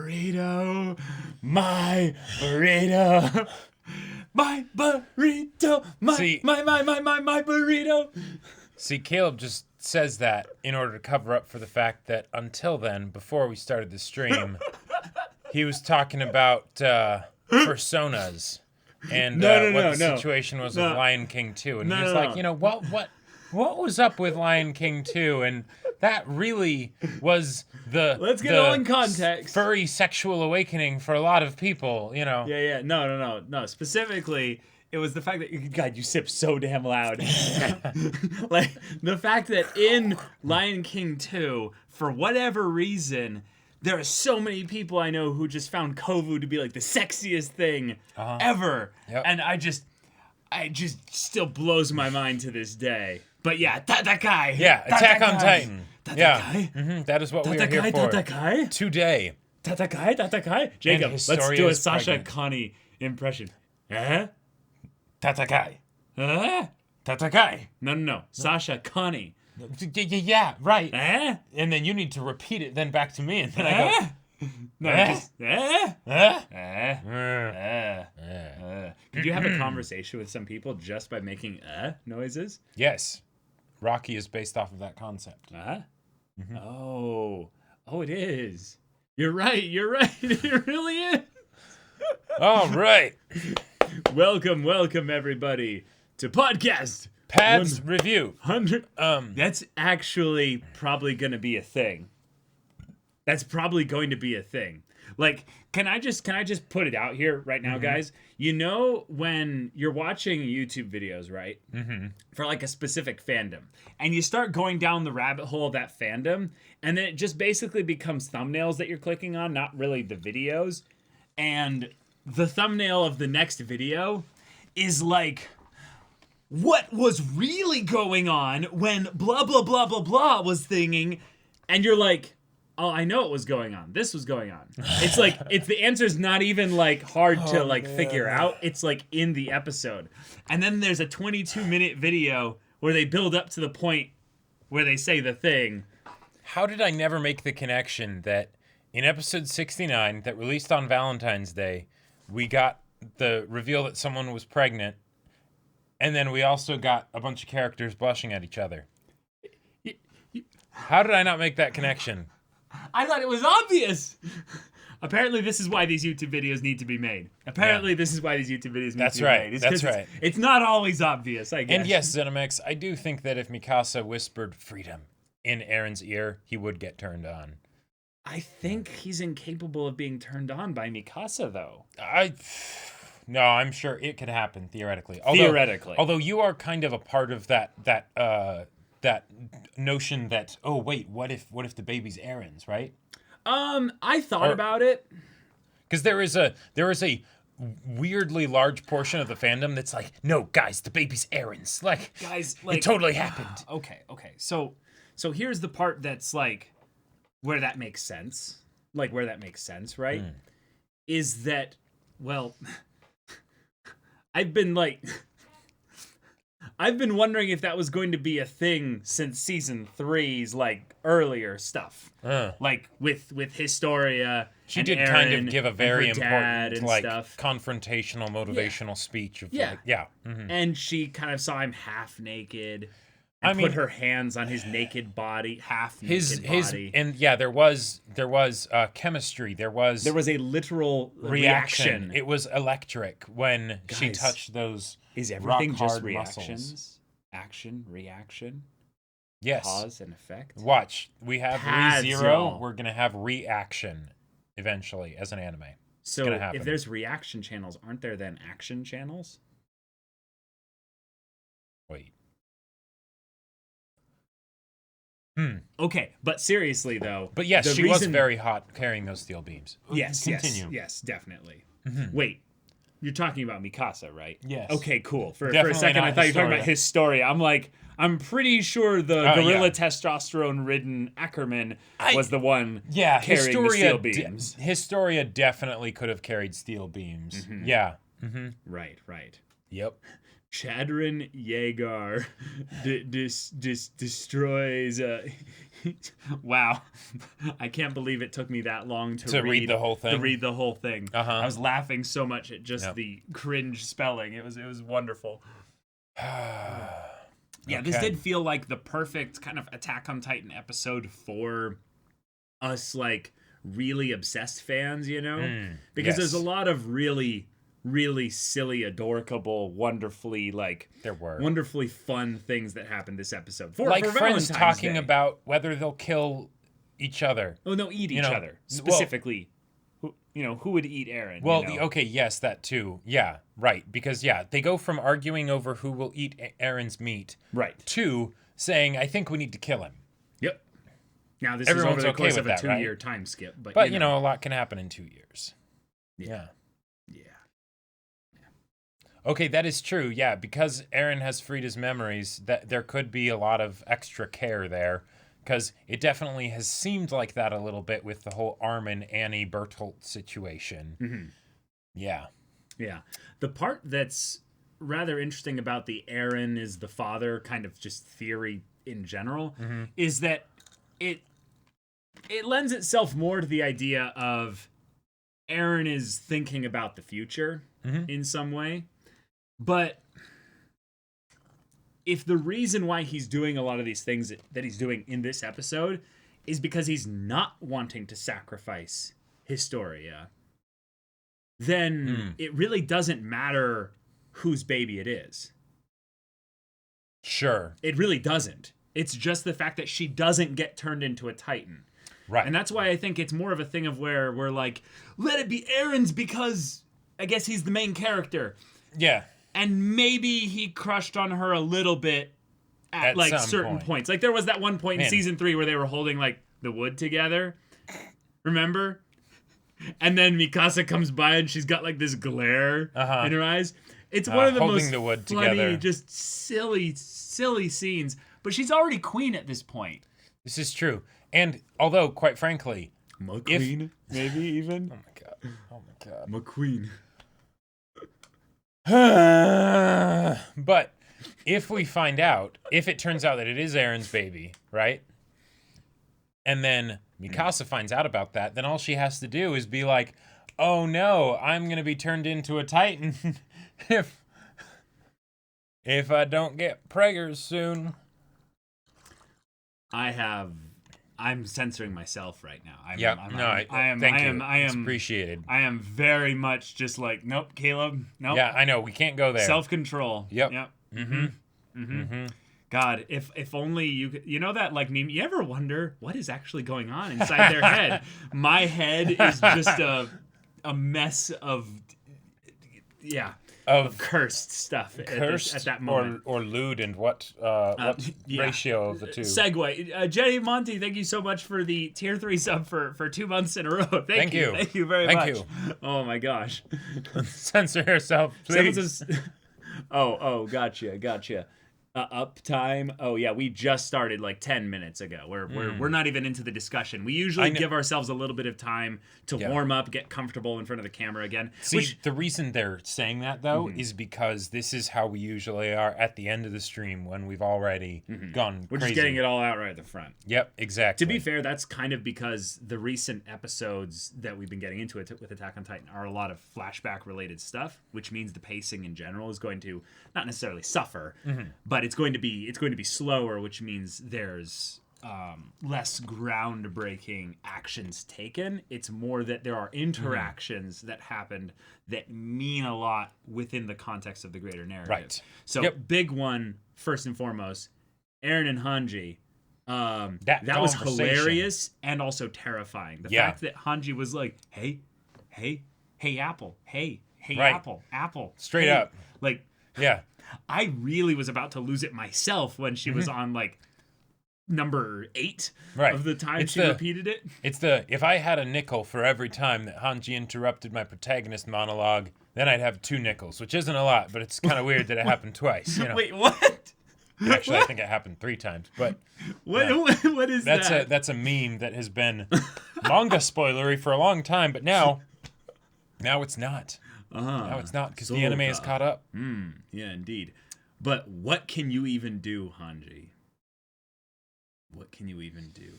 burrito, my burrito, my burrito, my burrito. See, Caleb just says that in order to cover up for the fact that until then, before we started the stream, he was talking about personas and what the situation was with Lion King 2. And he was like, you know, what was up with Lion King 2? And that really was the Let's get all in context. Furry sexual awakening for a lot of people, you know. Yeah. No. Specifically, it was the fact that, God, you sip so damn loud. Like, the fact that in Lion King 2, for whatever reason, there are so many people I know who just found Kovu to be like the sexiest thing ever. Yep. And I just still blows my mind to this day. But yeah, that guy. Yeah, Attack on Titan. Guy. Mm-hmm. That is what we are here for today. That guy. Jacob, let's do a Sasha pregnant. Connie impression. Eh? Tatakai. Eh? Tatakai. No. Sasha Connie. Yeah, right. Eh? And then you need to repeat it then back to me, and then I go, No, Eh? just Could you have a conversation with some people just by making noises? Yes. Rocky is based off of that concept. Oh, it is. You're right. It really is. All right. Welcome everybody to podcast Pads review. 100. That's actually probably going to be a thing. Like, can I just put it out here right now, guys? You know, when you're watching YouTube videos, right? For like a specific fandom, and you start going down the rabbit hole of that fandom, and then it just basically becomes thumbnails that you're clicking on, not really the videos. And the thumbnail of the next video is like, what was really going on when blah, blah, blah, blah, blah was thinging, and you're like, oh, I know what was going on. This was going on. It's like, the answer's not even like hard to figure out. It's like in the episode. And then there's a 22-minute video where they build up to the point where they say the thing. How did I never make the connection that in episode 69 that released on Valentine's Day, we got the reveal that someone was pregnant, and then we also got a bunch of characters blushing at each other? How did I not make that connection? I thought it was obvious. Apparently, this is why these YouTube videos need to be made. This is why these YouTube videos need to be made. That's right. It's not always obvious, I guess. And yes, Zenimax, I do think that if Mikasa whispered freedom in Aaron's ear, he would get turned on. I think he's incapable of being turned on by Mikasa, though. No, I'm sure it could happen theoretically. Although you are kind of a part of that notion that, oh wait, what if the baby's Aaron's, right? I thought about it. Because there is a weirdly large portion of the fandom that's like, no, guys, the baby's Aaron's. Like, Guys, it totally happened. Okay. So here's the part that's like where that makes sense. Like where that makes sense, right? Is that, well, I've been wondering if that was going to be a thing since season 3's like earlier stuff, like with Historia. She and did Aaron kind of give a very and her dad important, and like, stuff. confrontational, motivational speech of And she kind of saw him half naked. And put her hands on his naked body, half naked body. And yeah, there was chemistry. There was a literal reaction. It was electric when she touched those. Is everything just reactions? Muscles? Action, reaction, yes. Cause and effect. Watch, we have Pads, ReZero. y'all. We're gonna have reaction eventually as an anime. So gonna happen. if there's reaction channels, aren't there then action channels? Wait. Okay, but seriously though. But yes, she was very hot carrying those steel beams. Yes, Continue. yes, definitely. Wait, you're talking about Mikasa, right? Yes. Okay, cool. For a Definitely second, I not thought you were talking Historia. about Historia. I'm pretty sure the gorilla yeah. testosterone-ridden Ackerman was the one carrying the steel beams. Historia definitely could have carried steel beams. Yeah. Right. Yep. Chadron Yeager destroys. Wow, I can't believe it took me that long to read the whole thing. To read the whole thing. I was laughing so much at just Yep. the cringe spelling. It was wonderful. Yeah, this Okay. did feel like the perfect kind of Attack on Titan episode for us, like, really obsessed fans, you know? Because there's a yes. lot of really, really silly, adorable, wonderfully, like, There were. wonderfully fun things that happened this episode. Like for friends Valentine's talking Day. about whether they'll kill each other. Oh, no, eat each know, other. well- Specifically, who would eat Eren? Well, you know? okay, yes, that too. Yeah, right. Because, yeah, they go from arguing over who will eat Aaron's meat Right. to saying, I think we need to kill him. Yep. Now, this Everyone's is over the okay course with of a that, right? 2-year time skip. But, you know, a lot can happen in 2 years. Yeah. Yeah. Okay, that is true. Yeah, because Aaron has freed his memories, that there could be a lot of extra care there, because it definitely has seemed like that a little bit with the whole Armin Annie Bertolt situation. Yeah. Yeah. The part that's rather interesting about the Aaron is the father kind of just theory in general is that it lends itself more to the idea of Aaron is thinking about the future in some way. But if the reason why he's doing a lot of these things that he's doing in this episode is because he's not wanting to sacrifice Historia, then it really doesn't matter whose baby it is. Sure. It really doesn't. It's just the fact that she doesn't get turned into a Titan. Right. And that's why I think it's more of a thing of where we're like, let it be Aaron's because I guess he's the main character. Yeah. And maybe he crushed on her a little bit at like some certain point. points. Like there was that one point in Man. season 3 where they were holding like the wood together. Remember? And then Mikasa comes by and she's got like this glare in her eyes. It's one of the holding most the wood funny, together. just silly scenes. But she's already queen at this point. This is true. And although, quite frankly, McQueen, maybe even. oh my god. Oh my god. McQueen. But if we find out, if it turns out that it is Aaron's baby, right? And then Mikasa finds out about that, then all she has to do is be like, oh no, I'm going to be turned into a Titan if I don't get preggers soon. I'm censoring myself right now. Thank you. It's appreciated. I am very much just like, nope, Caleb, nope. Yeah, I know. We can't go there. Self-control. Yep. Yep. God, if only you know that like meme. You ever wonder what is actually going on inside their head? My head is just a mess of cursed stuff Cursed at that moment. or lewd, and what yeah. ratio of the two? Segue. Jenny Monty, thank you so much for the tier 3 sub for 2 months in a row. Thank you. Thank you very much. You. Oh my gosh. Censor yourself, please. Someone says, oh, gotcha. Uptime. Oh yeah, we just started like 10 minutes ago. We're not even into the discussion. We usually give ourselves a little bit of time to warm up, get comfortable in front of the camera again. See, the reason they're saying that though is because this is how we usually are at the end of the stream when we've already gone We're crazy. just getting it all out right at the front. Yep, exactly. To be fair, that's kind of because the recent episodes that we've been getting into it with Attack on Titan are a lot of flashback related stuff, which means the pacing in general is going to not necessarily suffer, but it's going to be slower, which means there's less groundbreaking actions taken. It's more that there are interactions that happened that mean a lot within the context of the greater narrative. Right. So big one, first and foremost, Eren and Hanji. That was conversation. hilarious and also terrifying. The fact that Hanji was like, hey, Apple, hey, Right. Apple. Straight hey. up. Like, Yeah. I really was about to lose it myself when she was on like number 8 Right. of the time It's she the- repeated it. It's if I had a nickel for every time that Hanji interrupted my protagonist monologue, then I'd have 2 nickels, which isn't a lot, but it's kind of weird that it happened twice. You know? Wait, what? Actually, I think it happened 3 times, but What is that? that's a meme that has been manga spoilery for a long time, but now it's not. No, it's not, because the anime is caught up. Yeah, indeed. But what can you even do, Hanji? What can you even do?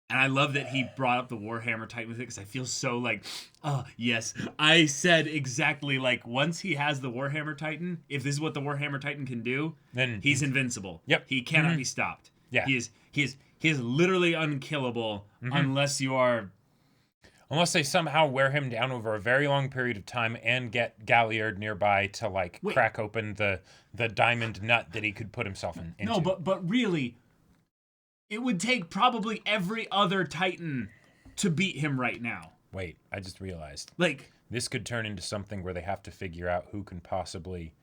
And I love that he brought up the Warhammer Titan with it, because I feel so like, oh, yes. I said exactly, like, once he has the Warhammer Titan, if this is what the Warhammer Titan can do, Then he's invincible. Yep. He cannot be stopped. Yeah. He is literally unkillable unless you are... Unless they somehow wear him down over a very long period of time and get Galliard nearby to, like, crack open the diamond nut that he could put himself into. No, but really... It would take probably every other Titan to beat him right now. Wait, I just realized. Like, this could turn into something where they have to figure out who can possibly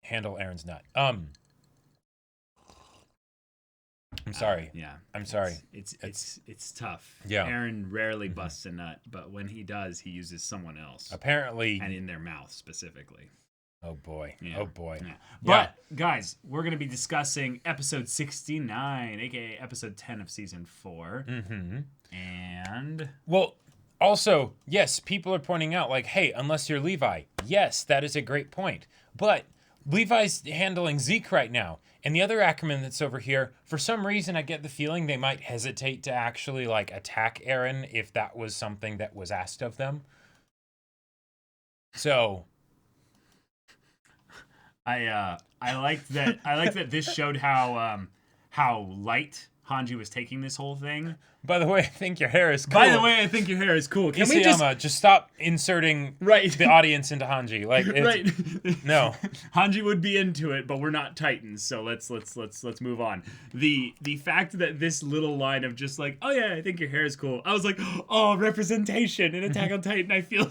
handle Aaron's nut. I'm sorry. Yeah. I'm sorry. It's tough. Yeah. Aaron rarely busts a nut, but when he does, he uses someone else. Apparently. And in their mouth specifically. Oh boy. Yeah. Oh boy. Yeah. But guys, we're going to be discussing episode 69, aka episode 10 of season 4. And well, also, yes, people are pointing out, like, hey, unless you're Levi. Yes, that is a great point. But Levi's handling Zeke right now. And the other Ackerman that's over here, for some reason, I get the feeling they might hesitate to actually, like, attack Aaron if that was something that was asked of them. So... I liked that this showed how light Hanji was taking this whole thing. By the way, I think your hair is cool. By the way, I think your hair is cool. Can we just stop inserting the audience into Hanji? Like, it's, no, Hanji would be into it, but we're not Titans, so let's move on. The fact that this little line of just like, oh yeah, I think your hair is cool. I was like, oh, representation in Attack on Titan. I feel.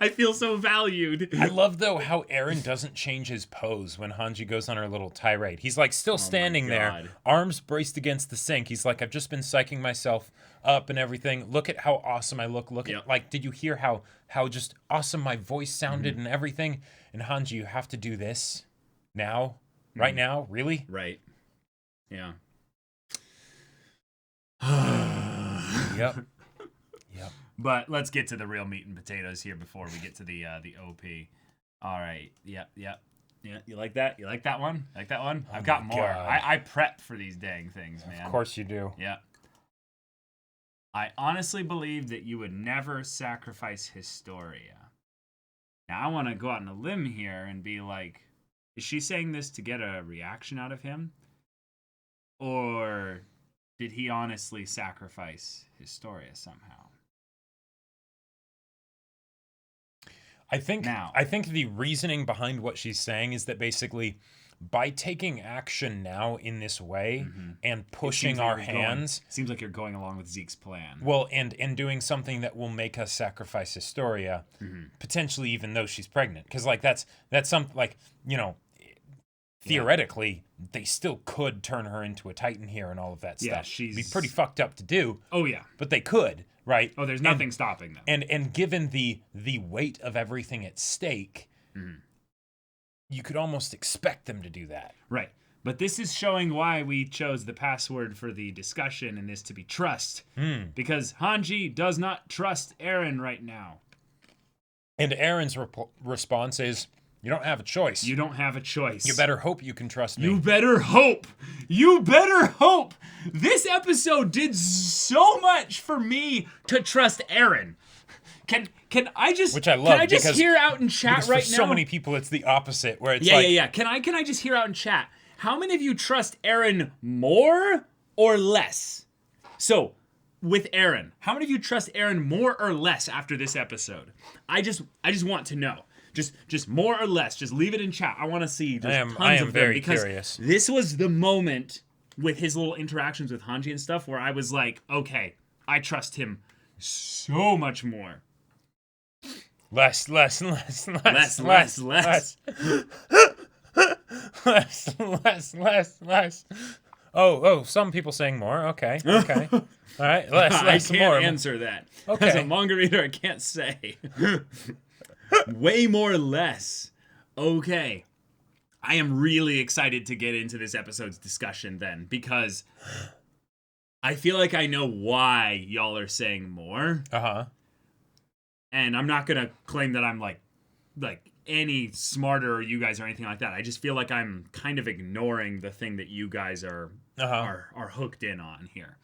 I feel so valued. I love, though, how Aaron doesn't change his pose when Hanji goes on her little tirade. He's, like, still standing there, arms braced against the sink. He's like, I've just been psyching myself up and everything. Look at how awesome I look. Look at, like, did you hear how just awesome my voice sounded and everything? And Hanji, you have to do this now? Right now? Really? Right. Yeah. Yep. But let's get to the real meat and potatoes here before we get to the OP. All right. Yep. Yeah. You like that? You like that one? Like that one? I've got more. I prep for these dang things, man. Of course you do. Yeah. I honestly believe that you would never sacrifice Historia. Now, I want to go out on a limb here and be like, is she saying this to get a reaction out of him? Or did he honestly sacrifice Historia somehow? I think the reasoning behind what she's saying is that basically by taking action now in this way and pushing our hands... Seems like you're going along with Zeke's plan. Well, and doing something that will make us sacrifice Historia, potentially even though she's pregnant. Because, like, that's something, like, you know, theoretically, they still could turn her into a Titan here and all of that stuff. It'd be pretty fucked up to do. Oh, yeah. But they could, right? Oh, there's nothing stopping them. And given the weight of everything at stake, you could almost expect them to do that. Right. But this is showing why we chose the password for the discussion in this to be trust. Because Hanji does not trust Eren right now. And Eren's response is, you don't have a choice. You don't have a choice. You better hope you can trust me. You better hope. You better hope. This episode did so much for me to trust Eren. Can I just... Which I love. Can I just hear out in chat right now? For so many people, it's the opposite, where it's Yeah. Can I just hear out in chat? How many of you trust Eren more or less? So, with Eren, how many of you trust Eren more or less after this episode? I just want to know. Just more or less. Just leave it in chat. I want to see just tons of them. I am very curious. This was the moment with his little interactions with Hanji and stuff where I was like, okay, I trust him so much more. Less. Oh, some people saying more. Okay. All right, less, I can't more. answer that. Okay. As a manga reader, I can't say. Way more or less. Okay. I am really excited to get into this episode's discussion then, because I feel like I know why y'all are saying more. Uh-huh. And I'm not gonna claim that I'm like any smarter or you guys or anything like that. I just feel like I'm kind of ignoring the thing that you guys are hooked in on here.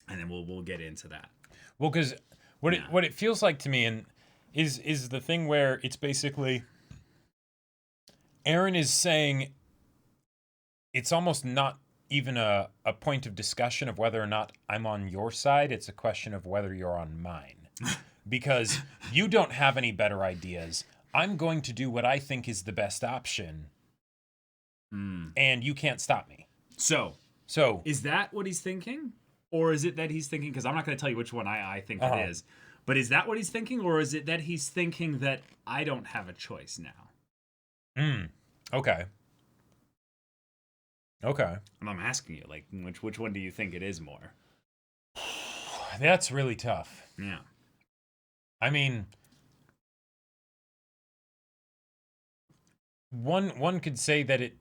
And then we'll get into that. Well, because what it feels like to me and is the thing where it's basically Aaron is saying it's almost not even a point of discussion of whether or not I'm on your side. It's a question of whether you're on mine. Because you don't have any better ideas. I'm going to do what I think is the best option. And you can't stop me. So is that what he's thinking? Or is it that he's thinking, because I'm not going to tell you which one I think it is, but is that what he's thinking? Or is it that he's thinking that I don't have a choice now? Okay. And I'm asking you, like, which one do you think it is more? That's really tough. Yeah. I mean, one could say that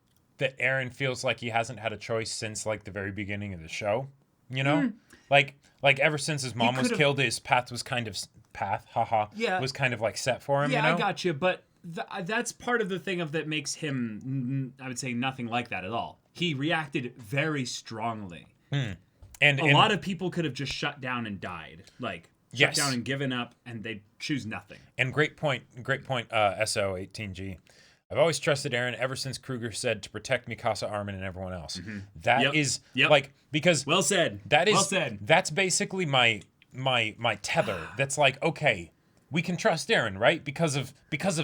Aaron feels like he hasn't had a choice since like the very beginning of the show, you know? Like ever since his mom was killed, his path was kind of was kind of like set for him, Yeah, you know? I got you, but that's part of the thing of that makes him, I would say, nothing like that at all. He reacted very strongly. And a lot of people could have just shut down and died. Like, shut down and given up, and they'd choose nothing. And great point, SO18G. I've always trusted Aaron ever since Kruger said to protect Mikasa, Armin, and everyone else. That is like, because well said. That's basically my tether. That's like, okay, we can trust Aaron, right? Because of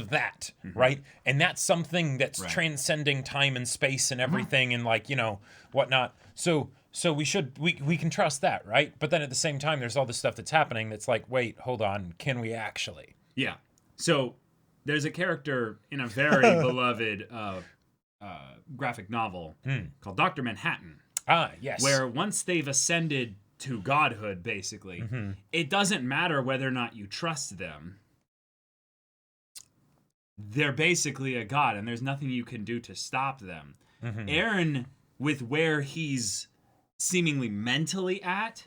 that, right? And that's something that's transcending time and space and everything and like, you know, whatnot. So we can trust that, right? But then at the same time, there's all this stuff that's happening that's like, wait, hold on, can we actually? Yeah. So there's a character in a very beloved graphic novel called Dr. Manhattan. Ah, yes. Where once they've ascended to godhood, basically, it doesn't matter whether or not you trust them. They're basically a god, and there's nothing you can do to stop them. Aaron, with where he's seemingly mentally at,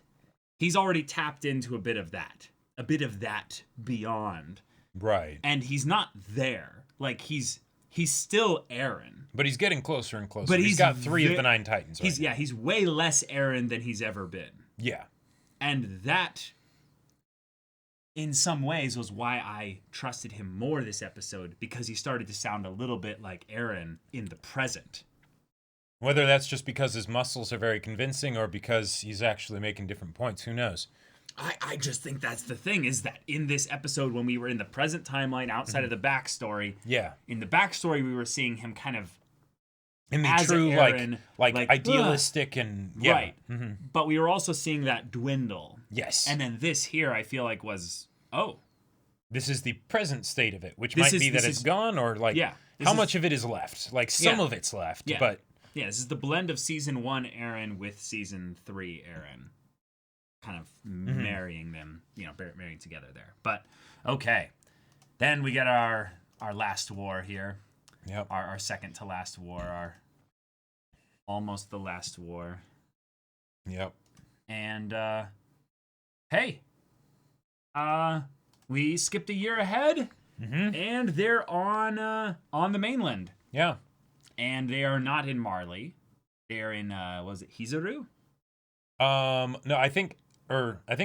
he's already tapped into a bit of that beyond. Right. And he's not there. Like, he's still Aaron. But he's getting closer and closer. But he's got 3 of the 9 Titans right now. He's way less Aaron than he's ever been. Yeah. And that, in some ways, was why I trusted him more this episode, because he started to sound a little bit like Aaron in the present. Whether that's just because his muscles are very convincing or because he's actually making different points, who knows? I just think that's the thing, is that in this episode, when we were in the present timeline outside of the backstory, in the backstory we were seeing him kind of in the true Aaron, like idealistic and right. But we were also seeing that dwindle. Yes. And then this here, I feel like was this is the present state of it, which might be that it's gone, or like how much of it is left? Like some of it's left, but this is the blend of season 1 Aaron with season 3 Aaron. Kind of marrying them, marrying together there. But okay, then we get our last war here. Yep. Our second to last war, our almost the last war. Yep. And hey, we skipped a year ahead, and they're on the mainland. Yeah. And they are not in Marley. They're in was it Hizuru? No, I think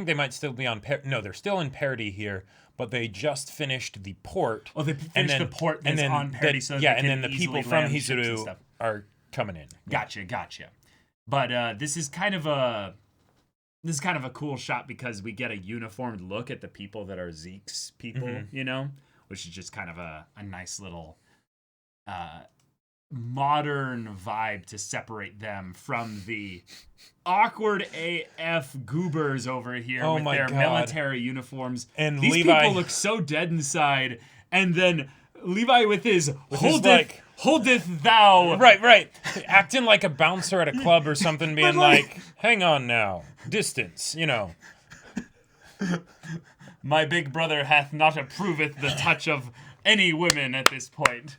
they might still be on. No, they're still in Parody here, but they just finished the port. Oh, they finished the port that's on Parody, so and then the people from Hizuru are coming in. Gotcha. But this is kind of a cool shot because we get a uniformed look at the people that are Zeke's people, which is just kind of a nice little modern vibe to separate them from the awkward AF goobers over here with their military uniforms. And these Levi, people look so dead inside. And then Levi with his holdeth thou. Right. Acting like a bouncer at a club or something, being like, hang on now, distance, My big brother hath not approveth the touch of any women at this point.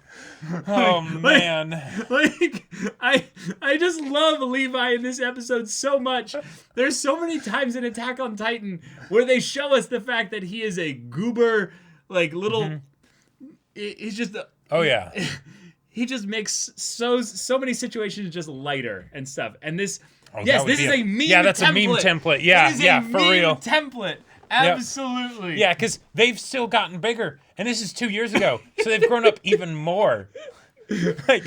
Oh man. Like I just love Levi in this episode so much. There's so many times in Attack on Titan where they show us the fact that he is a goober, like little. He's just. Oh yeah. He just makes so many situations just lighter and stuff. And this, Oh, yes, that would this be is a meme. Yeah, that's template. a meme template. Yeah, It is yeah, a for meme real. template. Absolutely. Yeah, because they've still gotten bigger, and this is 2 years ago, so they've grown up even more. Like,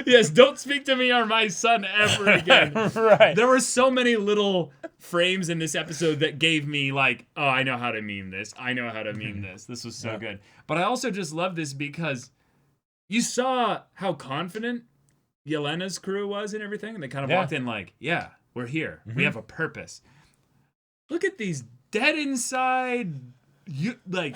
Yes, don't speak to me or my son ever again. right. There were so many little frames in this episode that gave me like, oh, I know how to meme this. I know how to meme this. This was so good. But I also just love this because you saw how confident Yelena's crew was and everything, and they kind of walked in like, yeah, we're here. We have a purpose. Look at these dead inside, like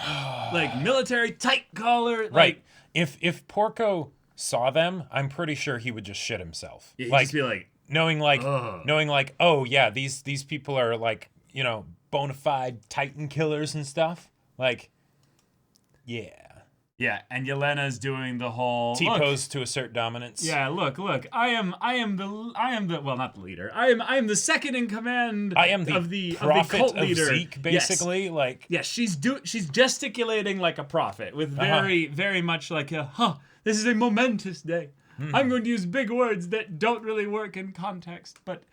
military tight collar. Like, Right. If Porco saw them, I'm pretty sure he would just shit himself. he'd Like just be like, knowing like Ugh. oh yeah, these people are like, bona fide Titan killers and stuff. Like, yeah. yeah, and Yelena's doing the whole T-pose to assert dominance. Yeah, look. I am the well, not the leader. I am the second in command. I am the of the prophet cult of leader. Zeke, basically. Like, Yes, she's gesticulating like a prophet with very much like a this is a momentous day. I'm going to use big words that don't really work in context, but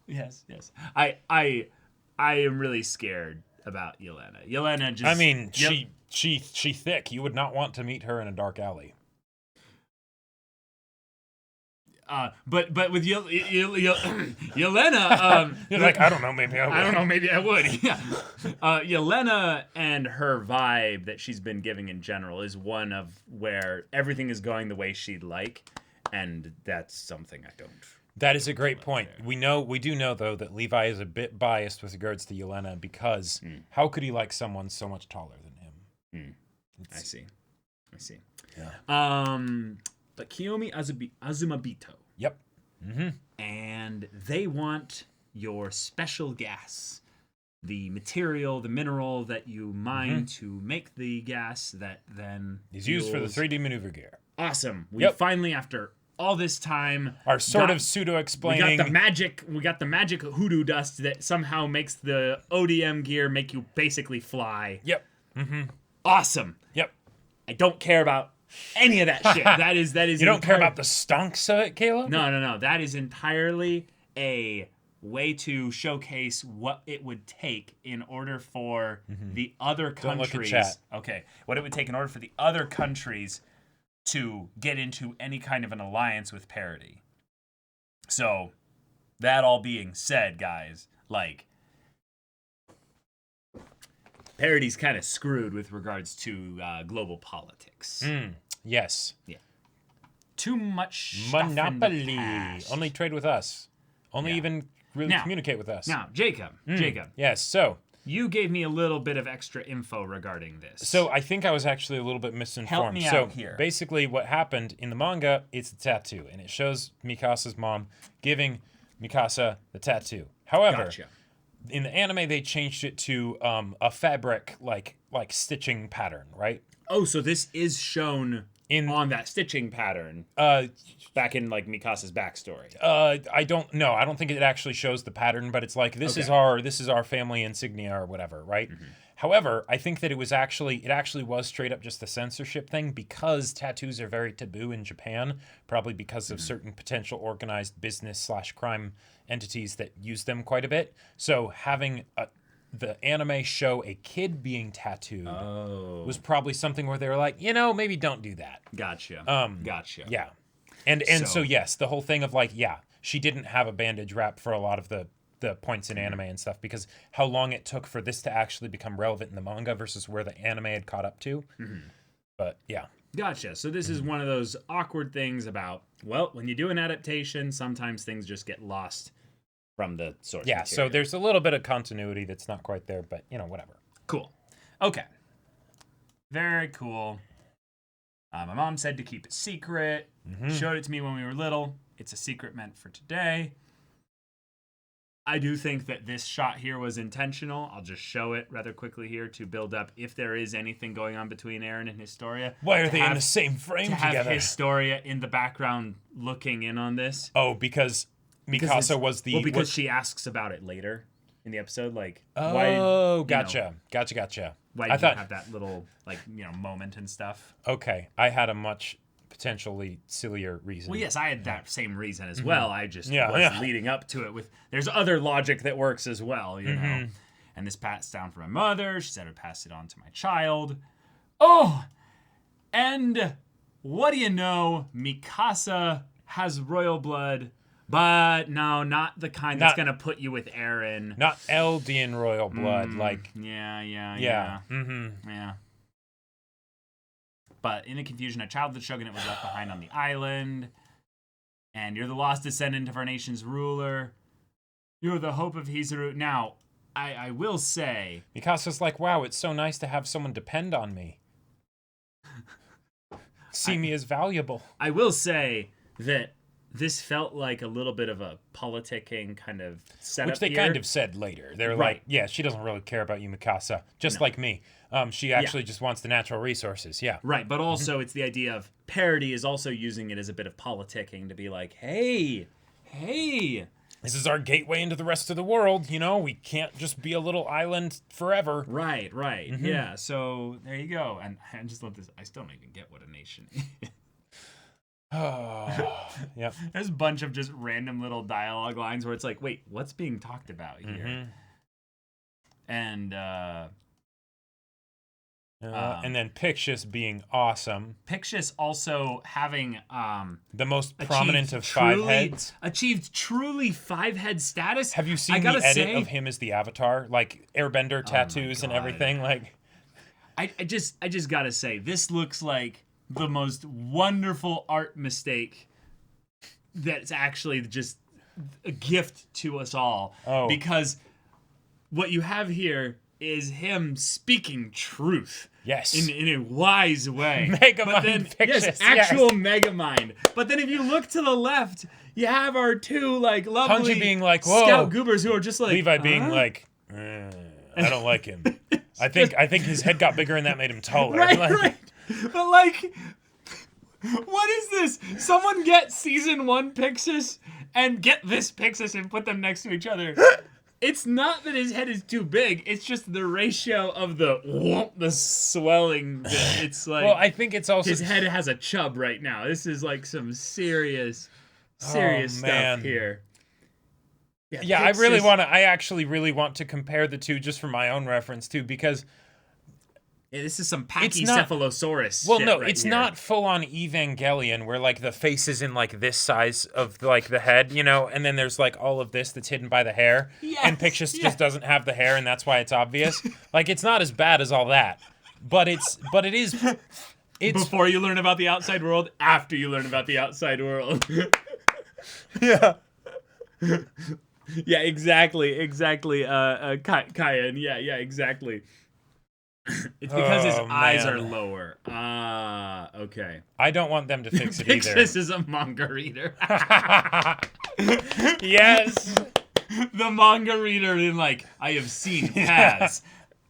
yes. I am really scared about Yelena. Yelena just I mean, she thick. You would not want to meet her in a dark alley. But with Yelena, You're like, I don't know, maybe I would. I don't know, maybe I would. Yeah. Yelena and her vibe that she's been giving in general is one of where everything is going the way she'd like, and that's something I don't. That is a great point. We do know though that Levi is a bit biased with regards to Yelena because how could he like someone so much taller than him? I see. Yeah. But Kiyomi Azumabito. Yep. And they want your special gas. The material, the mineral that you mine to make the gas that then He's used for the fuels- 3D maneuver gear. Awesome. We Yep. finally, after all this time, Our sort got- of pseudo we explaining. got the magic hoodoo dust that somehow makes the ODM gear make you basically fly. Yep. Awesome. Yep. I don't care about any of that shit. That is You don't care about the stonks of it, Caleb? No. That is entirely a way to showcase what it would take in order for the other Don't look at countries. chat. Okay, what it would take in order for the other countries to get into any kind of an alliance with parity. So, that all being said, guys, like, parity's kind of screwed with regards to global politics. Yes. Too much stuff in the Monopoly. past. Only trade with us. Only even really Now- communicate with us. Now, Jacob, Yes. So you gave me a little bit of extra info regarding this. So I think I was actually a little bit misinformed. me so out here. basically what happened in the manga, it's a tattoo, and it shows Mikasa's mom giving Mikasa the tattoo. However, Gotcha. in the anime they changed it to a fabric like stitching pattern, right? Oh, so this is shown In- on that stitching pattern back in like Mikasa's backstory. I don't know. I don't think it actually shows the pattern, but it's like this is our family insignia or whatever, right? However, I think that it actually was straight up just a censorship thing because tattoos are very taboo in Japan, probably because of certain potential organized business / crime entities that use them quite a bit. So having the anime show a kid being tattooed was probably something where they were like, maybe don't do that. Gotcha. Gotcha. Yeah. And so yes, the whole thing of like, yeah, she didn't have a bandage wrap for a lot of the points in anime and stuff because how long it took for this to actually become relevant in the manga versus where the anime had caught up to. But yeah. Gotcha. So this is one of those awkward things about, well, when you do an adaptation, sometimes things just get lost from the source Yeah, material. so there's a little bit of continuity that's not quite there, but whatever. Cool. Okay. Very cool. My mom said to keep it secret. Showed it to me when we were little. It's a secret meant for today. I do think that this shot here was intentional. I'll just show it rather quickly here to build up if there is anything going on between Eren and Historia. Why are they in the same frame to together? have Historia in the background looking in on this. Oh, because Mikasa was the... Well, because she asks about it later in the episode. Like, oh, gotcha. Gotcha. Why did you have that little, like, moment and stuff? Okay, I had a much... potentially sillier reason. Well, yes, I had that same reason as well. I just was leading up to it with there's other logic that works as well, know. And this passed down from my mother. She said I passed it on to my child. Oh, and what do you know? Mikasa has royal blood, but no, not the kind that's gonna put you with Eren. Not Eldian royal blood, like yeah. But in the confusion, a child of the shogunate was left behind on the island. And you're the lost descendant of our nation's ruler. You're the hope of Hizuru. Now, I will say... Mikasa's like, wow, it's so nice to have someone depend on me. See me as valuable. I will say that this felt like a little bit of a politicking kind of setup. Which they kind of said later. They're like, yeah, she doesn't really care about you, Mikasa. Just like me. She actually just wants the natural resources, yeah. Right, but also it's the idea of parody is also using it as a bit of politicking to be like, hey. This is our gateway into the rest of the world, we can't just be a little island forever. Right, yeah, so there you go. And I just love this, I still don't even get what a nation is. Oh, yep. There's a bunch of just random little dialogue lines where it's like, wait, what's being talked about here? And then Pictius being awesome. Pictius also having the most prominent of 5 heads. Achieved truly 5-head status. Have you seen the edit of him as the Avatar? Like airbender tattoos and everything? Like I just gotta say, this looks like the most wonderful art mistake that's actually just a gift to us all. Oh. Because what you have here is him speaking truth. Yes. In a wise way. Megamind Pictius. Yes, actual Megamind. But then if you look to the left, you have our two lovely Hanji being like, whoa. Scout goobers who are just like Levi being like, I don't like him. I think his head got bigger and that made him taller. Right. But what is this? Someone get season 1 Pixis and get this Pixis and put them next to each other. It's not that his head is too big. It's just the ratio of the swelling. It's like, well, I think it's also his head has a chub right now. This is like some serious stuff here. Yeah, I actually really want to compare the two just for my own reference too, because this is some Pachycephalosaurus. Well, shit no, right it's here. not full on Evangelion where like the face is in like this size of like the head, and then there's like all of this that's hidden by the hair, and Pictius just doesn't have the hair, and that's why it's obvious. Like it's not as bad as all that, but it is. It's before you learn about the outside world, after you learn about the outside world. Yeah. Yeah, exactly. Kyan, yeah, exactly. It's because his eyes are lower. Okay. I don't want them to fix it either. This is a manga reader. Yes. The manga reader in I have seen paths.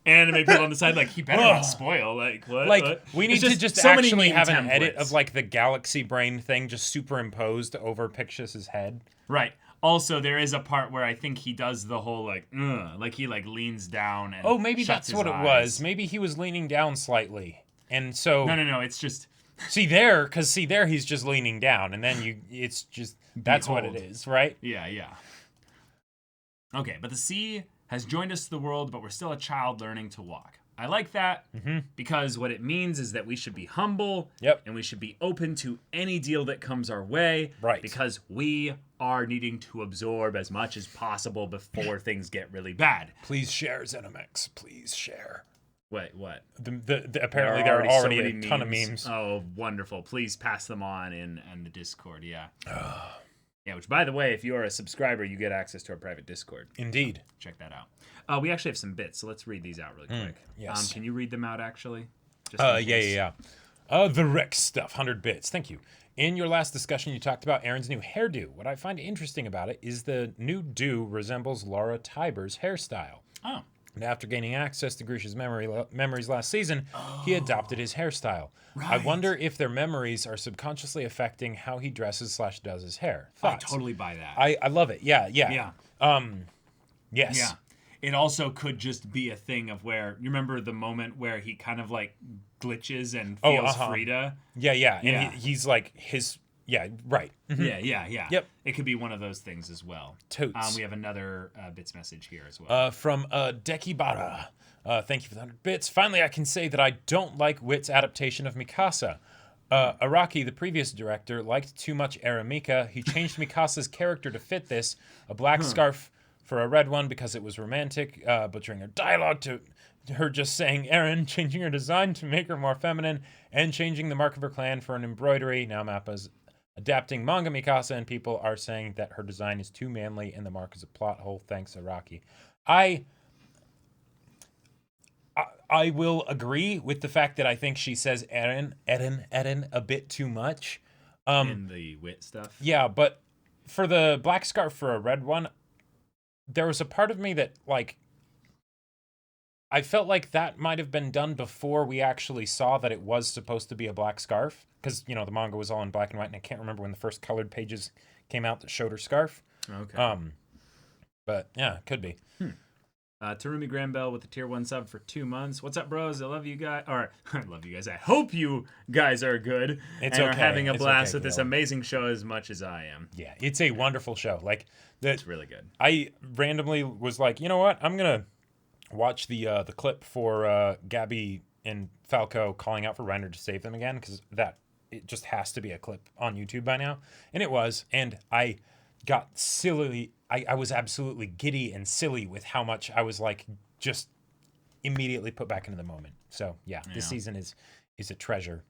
Anime people on the side he better not spoil. What? What? We need to just actually have an edit of the galaxy brain thing just superimposed over Pictius's head. Right. Also, there is a part where I think he does the whole he leans down and maybe shuts that's what his it eyes. was. Maybe he was leaning down slightly, and so no, it's just there he's just leaning down, and then it's just that's what it is, right? Yeah. Okay, but the sea has joined us to the world, but we're still a child learning to walk. I like that because what it means is that we should be humble and we should be open to any deal that comes our way. Right. Because we are needing to absorb as much as possible before things get really bad. Please share, ZeniMax. Please share. Wait, what? Apparently there are already a ton of memes. Oh, wonderful. Please pass them on in the Discord, yeah. Yeah, which, by the way, if you are a subscriber, you get access to our private Discord. Indeed. Check that out. We actually have some bits, so let's read these out really quick. Yes. Can you read them out, actually? Yeah. The Rex stuff, 100 bits. Thank you. In your last discussion, you talked about Aaron's new hairdo. What I find interesting about it is the new do resembles Laura Tiber's hairstyle. Oh. And after gaining access to Grisha's memories last season, he adopted his hairstyle. I Right. wonder if their memories are subconsciously affecting how he dresses/does his hair. Thoughts? I totally buy that. I love it. Yeah. yeah. Yes. Yeah. It also could just be a thing of where you remember the moment where he kind of like glitches and feels Frida. Yeah. And Yeah. he's like his. Yeah. Right. Yeah. Yep. It could be one of those things as well. Totes. We have another bits message here as well. From Dekibara. Thank you for the 100 bits. Finally, I can say that I don't like Wit's adaptation of Mikasa. Araki, the previous director, liked too much Aramika. He changed Mikasa's character to fit this, a black scarf for a red one because it was romantic, butchering her dialogue to her just saying Eren, changing her design to make her more feminine, and changing the mark of her clan for an embroidery. Now Mappa's adapting manga Mikasa, and people are saying that her design is too manly and the mark is a plot hole. Thanks, Araki. I will agree with the fact that I think she says Eren a bit too much. In the wit stuff. Yeah, but for the black scarf for a red one, there was a part of me that, like, I felt like that might have been done before we actually saw that it was supposed to be a black scarf. Because, the manga was all in black and white, and I can't remember when the first colored pages came out that showed her scarf. Okay. But, yeah, it could be. Tarumi Grambell with the tier 1 sub for 2 months. What's up, bros? I love you guys. Or, I love you guys. I hope you guys are good It's and are okay. having a It's blast okay, with this Gil. amazing show as much as I am. Yeah, it's a wonderful show. Like, It's really good. I randomly was like, you know what? I'm gonna watch the clip for Gabby and Falco calling out for Reiner to save them again, because it just has to be a clip on YouTube by now, and it was. And I got silly. I was absolutely giddy and silly with how much I was like just immediately put back into the moment. So yeah, this season is a treasure.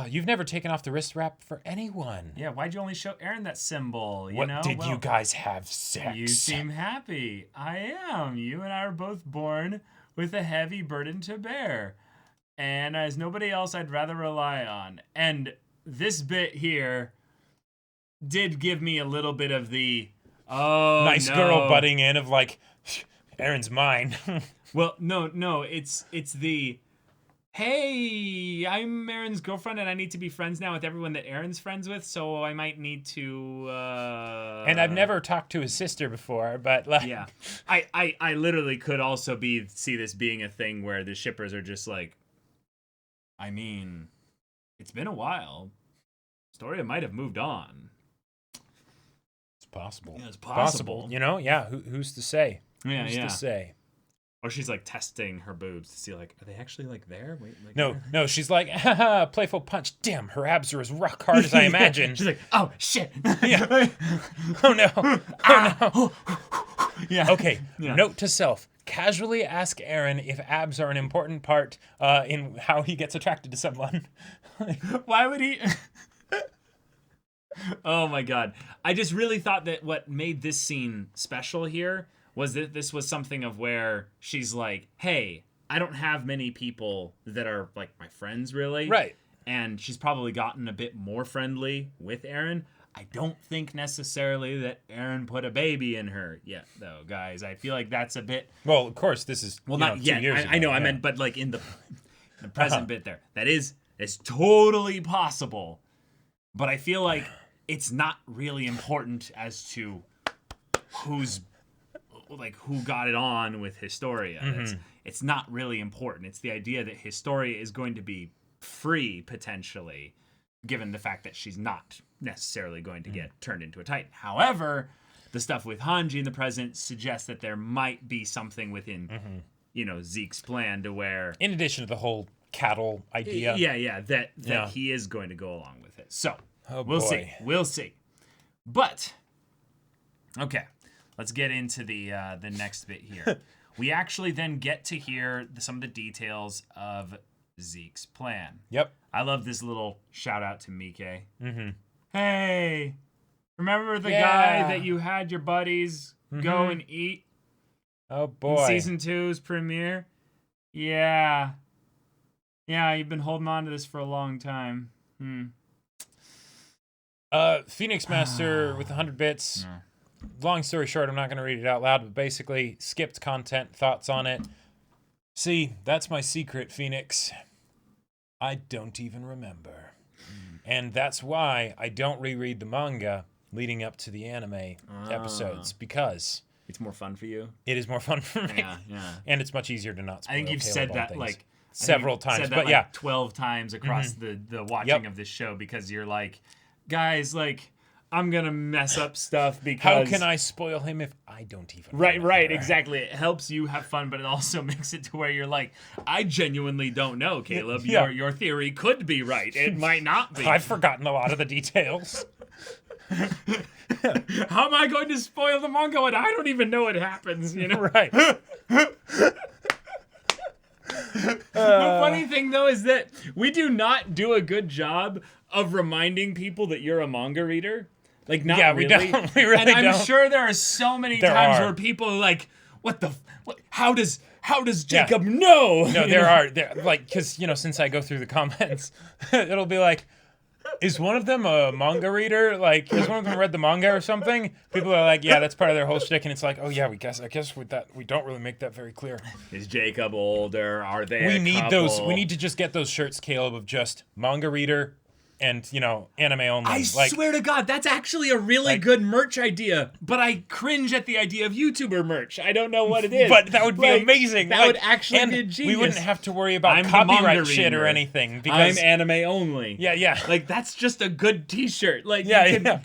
You've never taken off the wrist wrap for anyone. Yeah, why'd you only show Aaron that symbol? Did you guys have sex? You seem happy. I am. You and I are both born with a heavy burden to bear. And as nobody else I'd rather rely on. And this bit here did give me a little bit of the, nice girl butting in of like, Aaron's mine. Well, no, it's the, hey, I'm Aaron's girlfriend and I need to be friends now with everyone that Aaron's friends with, so I might need to, And I've never talked to his sister before, but like... Yeah. I literally could also see this being a thing where the shippers are just like, I mean, it's been a while. Storia might have moved on. It's possible. Yeah, it's possible. Yeah, who's to say? Yeah, who's yeah. to say? Or she's like testing her boobs to see like, are they actually like there? Wait, like No, she's like, haha, playful punch. Damn, her abs are as rock hard as I imagined. She's like, oh shit. Yeah. Oh no. Oh no. Yeah. Okay. Yeah. Note to self: casually ask Aaron if abs are an important part in how he gets attracted to someone. Why would he? Oh my god. I just really thought that what made this scene special here was that this was something of where she's like, hey, I don't have many people that are like my friends really. Right. And she's probably gotten a bit more friendly with Aaron. I don't think necessarily that Aaron put a baby in her yet, though, guys. I feel like that's a bit... Well, of course, this is not 2 yet. years ago. I know, yeah. I meant, but like in the present bit there. It's totally possible. But I feel like it's not really important as to who got it on with Historia. Mm-hmm. It's not really important. It's the idea that Historia is going to be free, potentially, given the fact that she's not necessarily going to get turned into a Titan. However, the stuff with Hanji in the present suggests that there might be something within, Zeke's plan to where... In addition to the whole cattle idea. Yeah, that he is going to go along with it. So, We'll see. But, okay, let's get into the next bit here. We actually then get to hear some of the details of Zeke's plan. Yep. I love this little shout out to Mike. Mm-hmm. Hey, remember the guy that you had your buddies go and eat Oh boy. in season 2's premiere? Yeah, Yeah, you've been holding on to this for a long time. Phoenix Master with 100 bits. Yeah. Long story short, I'm not going to read it out loud, but basically, skipped content, thoughts on it. See, that's my secret, Phoenix. I don't even remember. And that's why I don't reread the manga leading up to the anime episodes, because It's more fun for you. it is more fun for me. Yeah, yeah. And it's much easier to not spoil I think you've Caleb said on that things. like several times, but yeah. 12 times across the watching Yep. of this show, because you're like, guys, like, I'm gonna mess up stuff because How can I spoil him if I don't even Right, remember? exactly. It helps you have fun, but it also makes it to where you're like, I genuinely don't know, Caleb. Yeah. Your theory could be right. It might not be. I've forgotten a lot of the details. How am I going to spoil the manga when I don't even know what happens, you know? Right. The funny thing, though, is that we do not do a good job of reminding people that you're a manga reader. Like, not Yeah, really. we don't. We really and I'm don't. sure there are so many There times are. where people are like, how does Jacob know? No, You there know? are like, because since I go through the comments, it'll be like, is one of them a manga reader? Like, has one of them read the manga or something? People are like, yeah, that's part of their whole shtick, and it's like, oh yeah, I guess with that we don't really make that very clear. Is Jacob older? Are they? We a need couple? those. We need to just get those shirts, Caleb, of just manga reader and anime only. I like, swear to God, that's actually a really good merch idea. But I cringe at the idea of YouTuber merch. I don't know what it is. but that would be Like, amazing. That Like, would actually and be a genius. we wouldn't have to worry about I'm the manga copyright shit or reader. anything I'm because anime only. yeah. Like, that's just a good T-shirt. Like, Yeah, you can, yeah.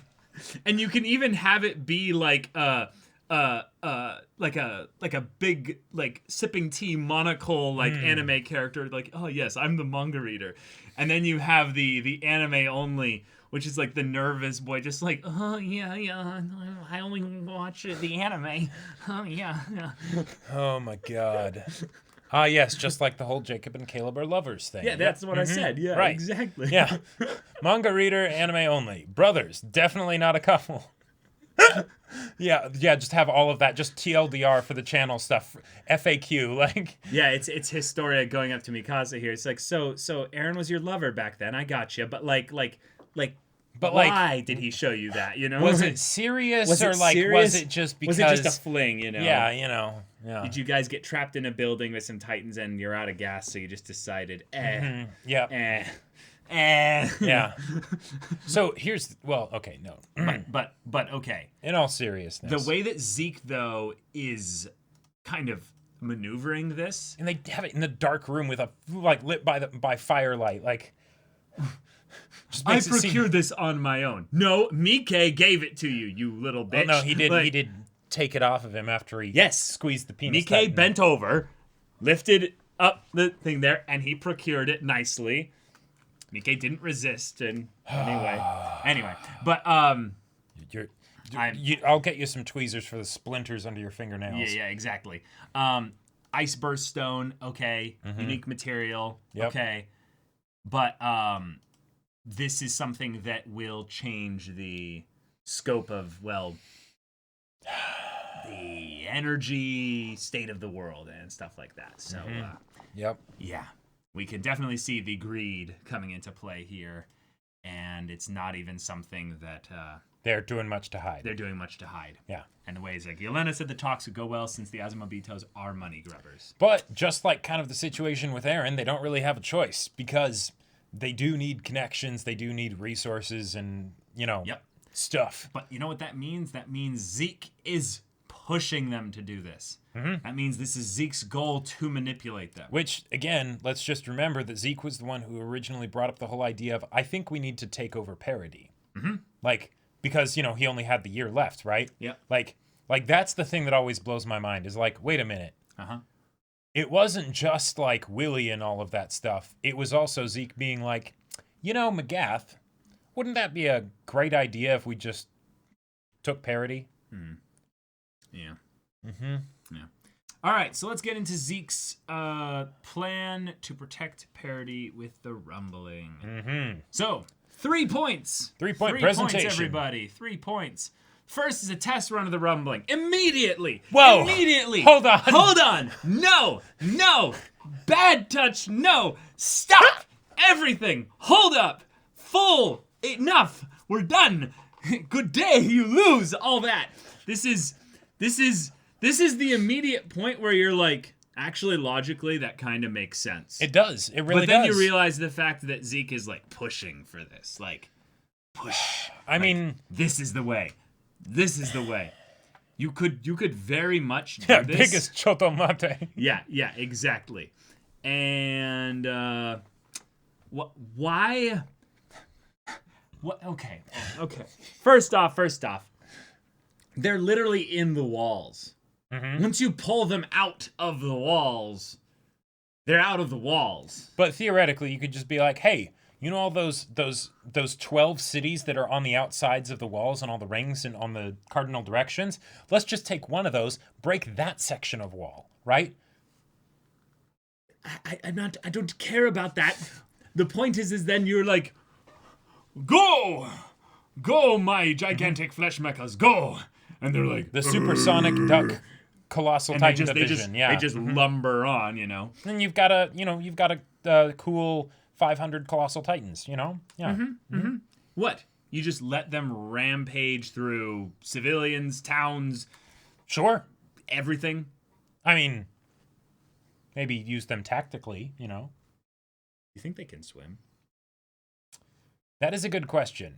And you can even have it be like like a big like sipping tea monocle like anime character. Like, oh yes, I'm the manga reader. And then you have the anime only, which is like the nervous boy, just like, oh yeah, I only watch the anime. Oh yeah. Oh my god. Ah, yes, just like the whole Jacob and Caleb are lovers thing. Yeah, that's what I said. Yeah, Right. exactly. Yeah. Manga reader, anime only. Brothers, definitely not a couple. yeah, just have all of that. Just TLDR for the channel stuff. FAQ, like. Yeah, it's Historia going up to Mikasa here. It's like, so Aaron was your lover back then. I got you, but like, But why did he show you that? You know, was it serious Was it or like serious? was it just because? Was it just a fling? You know? Yeah, yeah. Did you guys get trapped in a building with some titans and you're out of gas, so you just decided, Yeah. Yeah. So here's okay, no. but okay. In all seriousness, The way that Zeke though is kind of maneuvering this, and they have it in the dark room with a lit by firelight, like. Just I makes it seem- procured this on my own. No, Mike gave it to you, you little bitch. Well, no, he did. Like, He did take it off of him after he Yes. squeezed the penis. Mike tighten. bent over, lifted up the thing there, and he procured it nicely. Mike didn't resist, and anyway, but You're, I'm- I'll get you some tweezers for the splinters under your fingernails. yeah, exactly. Ice burst stone, okay, unique material, Yep. okay, but this is something that will change the scope of the energy state of the world and stuff like that. So Yep. yeah, we can definitely see the greed coming into play here, and it's not even something that They're doing much to hide. they're doing much to hide. Yeah. And the ways like Yelena said, the talks would go well since the Azumabitos are money grubbers. But just like kind of the situation with Aaron, they don't really have a choice because they do need connections, they do need resources and, Yep. stuff. But you know what that means? That means Zeke is pushing them to do this. That means this is Zeke's goal to manipulate them. Which, again, let's just remember that Zeke was the one who originally brought up the whole idea of, I think we need to take over Parody. Like, because, he only had the year left, right? Yep. Like that's the thing that always blows my mind is like, wait a minute. Uh-huh. It wasn't just like Willie and all of that stuff. It was also Zeke being like, Magath, wouldn't that be a great idea if we just took Parody? Yeah. Mm-hmm. Yeah. All right, so let's get into Zeke's plan to protect Parody with the rumbling. Mm-hmm. So, 3 points. 3-point 3 presentation. points, everybody. 3 points. First is a test run of the rumbling. Immediately. Whoa. Immediately. Hold on. Hold on. No. Bad touch, no. Stop. Everything. Hold up. Full. Enough. We're done. Good day. You lose. All that. This is the immediate point where you're like, actually, logically, that kind of makes sense. It does. It really does. But then you realize the fact that Zeke is like pushing for this. Like, push. I mean, this is the way. This is the way. You could very much do this. Biggest chotomate. Yeah, exactly. And why? What? Okay. First off, they're literally in the walls. Once you pull them out of the walls, they're out of the walls. But theoretically, you could just be like, hey, you know all those 12 cities that are on the outsides of the walls and all the rings and on the cardinal directions? Let's just take one of those, break that section of wall, right? I don't care about that. The point is then you're like, go, my gigantic flesh mechas, go, and they're like the supersonic duck. Colossal Titan division, they just lumber on, you know. And you've got a cool 500 Colossal Titans, you know? Yeah. What? You just let them rampage through civilians, towns, Sure. everything? I mean, maybe use them tactically, you know? You think they can swim? That is a good question.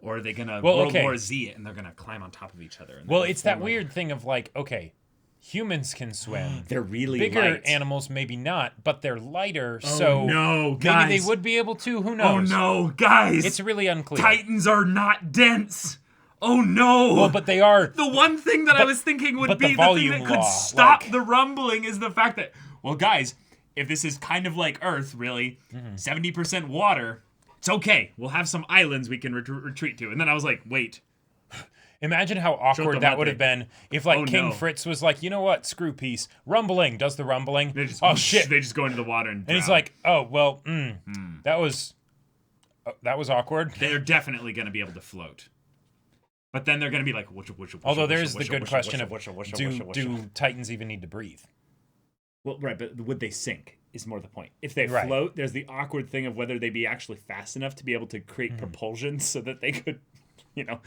Or are they gonna Well, War Z it and they're gonna climb on top of each other? Well, it's that weird thing of like, okay, humans can swim. They're really Bigger light. animals maybe not, but they're lighter, Oh, so no, guys. maybe they would be able to. Who Oh knows? no, guys! It's really unclear. Titans are not dense. Oh no! Well, but they are. The one thing that I was thinking would but be the the thing volume that could law, stop like- the rumbling is the fact that, well, guys, if this is kind of like Earth, really, 70% water, it's okay. We'll have some islands we can retreat to. And then I was like, wait. Imagine how awkward that would have been if, like, Oh, King no. Fritz was like, you know what, screw peace. Rumbling does the rumbling. They just, Oh, shit. They just go into the water and And he's drown. like, oh, well, that was awkward. They're definitely going to be able to float. But then they're going to be like, Although there's the good question of, do Titans even need to breathe? Well, right, but would they sink is more the point. If they Right. float, there's the awkward thing of whether they be actually fast enough to be able to create propulsion so that they could, you know,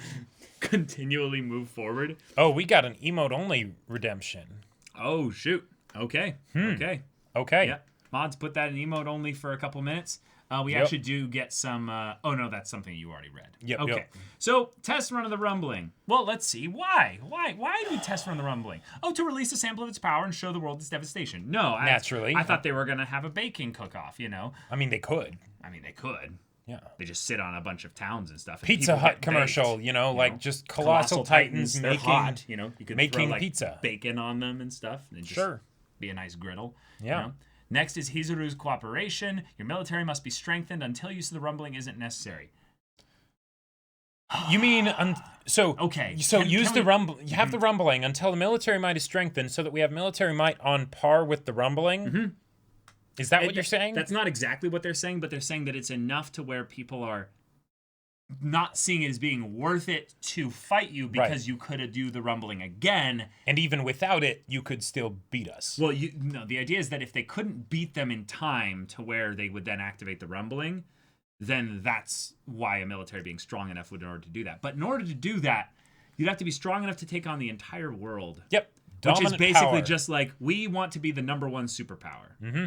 continually move forward. Oh, we got an emote-only redemption. Oh, shoot. Okay. Okay. Okay. Yeah. Mods put that in emote only for a couple minutes. We Yep. actually do get some... oh, no, that's something you already read. Yep, Okay. yep. So, test run of the rumbling. Well, let's see. Why? Why do we test run the rumbling? Oh, to release a sample of its power and show the world its devastation. No. Naturally. I thought they were going to have a baking cook-off, you know? I mean, they could. I mean, they could. Yeah. They just sit on a bunch of towns and stuff. And Pizza people Hut get commercial, baked, you know, like know? just Colossal Titans they're making... hot, you know? You could making throw, like, pizza. bacon on them and stuff. And just Sure. be a nice griddle. Yeah. You know? Next is Hizuru's cooperation. Your military must be strengthened until use of the rumbling isn't necessary. You mean so? Okay. So use can the we- rumble. You have the rumbling until the military might is strengthened, so that we have military might on par with the rumbling. Is that what you're saying? That's not exactly what they're saying, but they're saying that it's enough to where people are not seeing it as being worth it to fight you because you could do the rumbling again. And even without it, you could still beat us. Well, no, the idea is that if they couldn't beat them in time to where they would then activate the rumbling, then that's why a military being strong enough would in order to do that. But in order to do that, you'd have to be strong enough to take on the entire world. Yep. Which is Dominant basically power. just like, we want to be the number one superpower. Mm-hmm.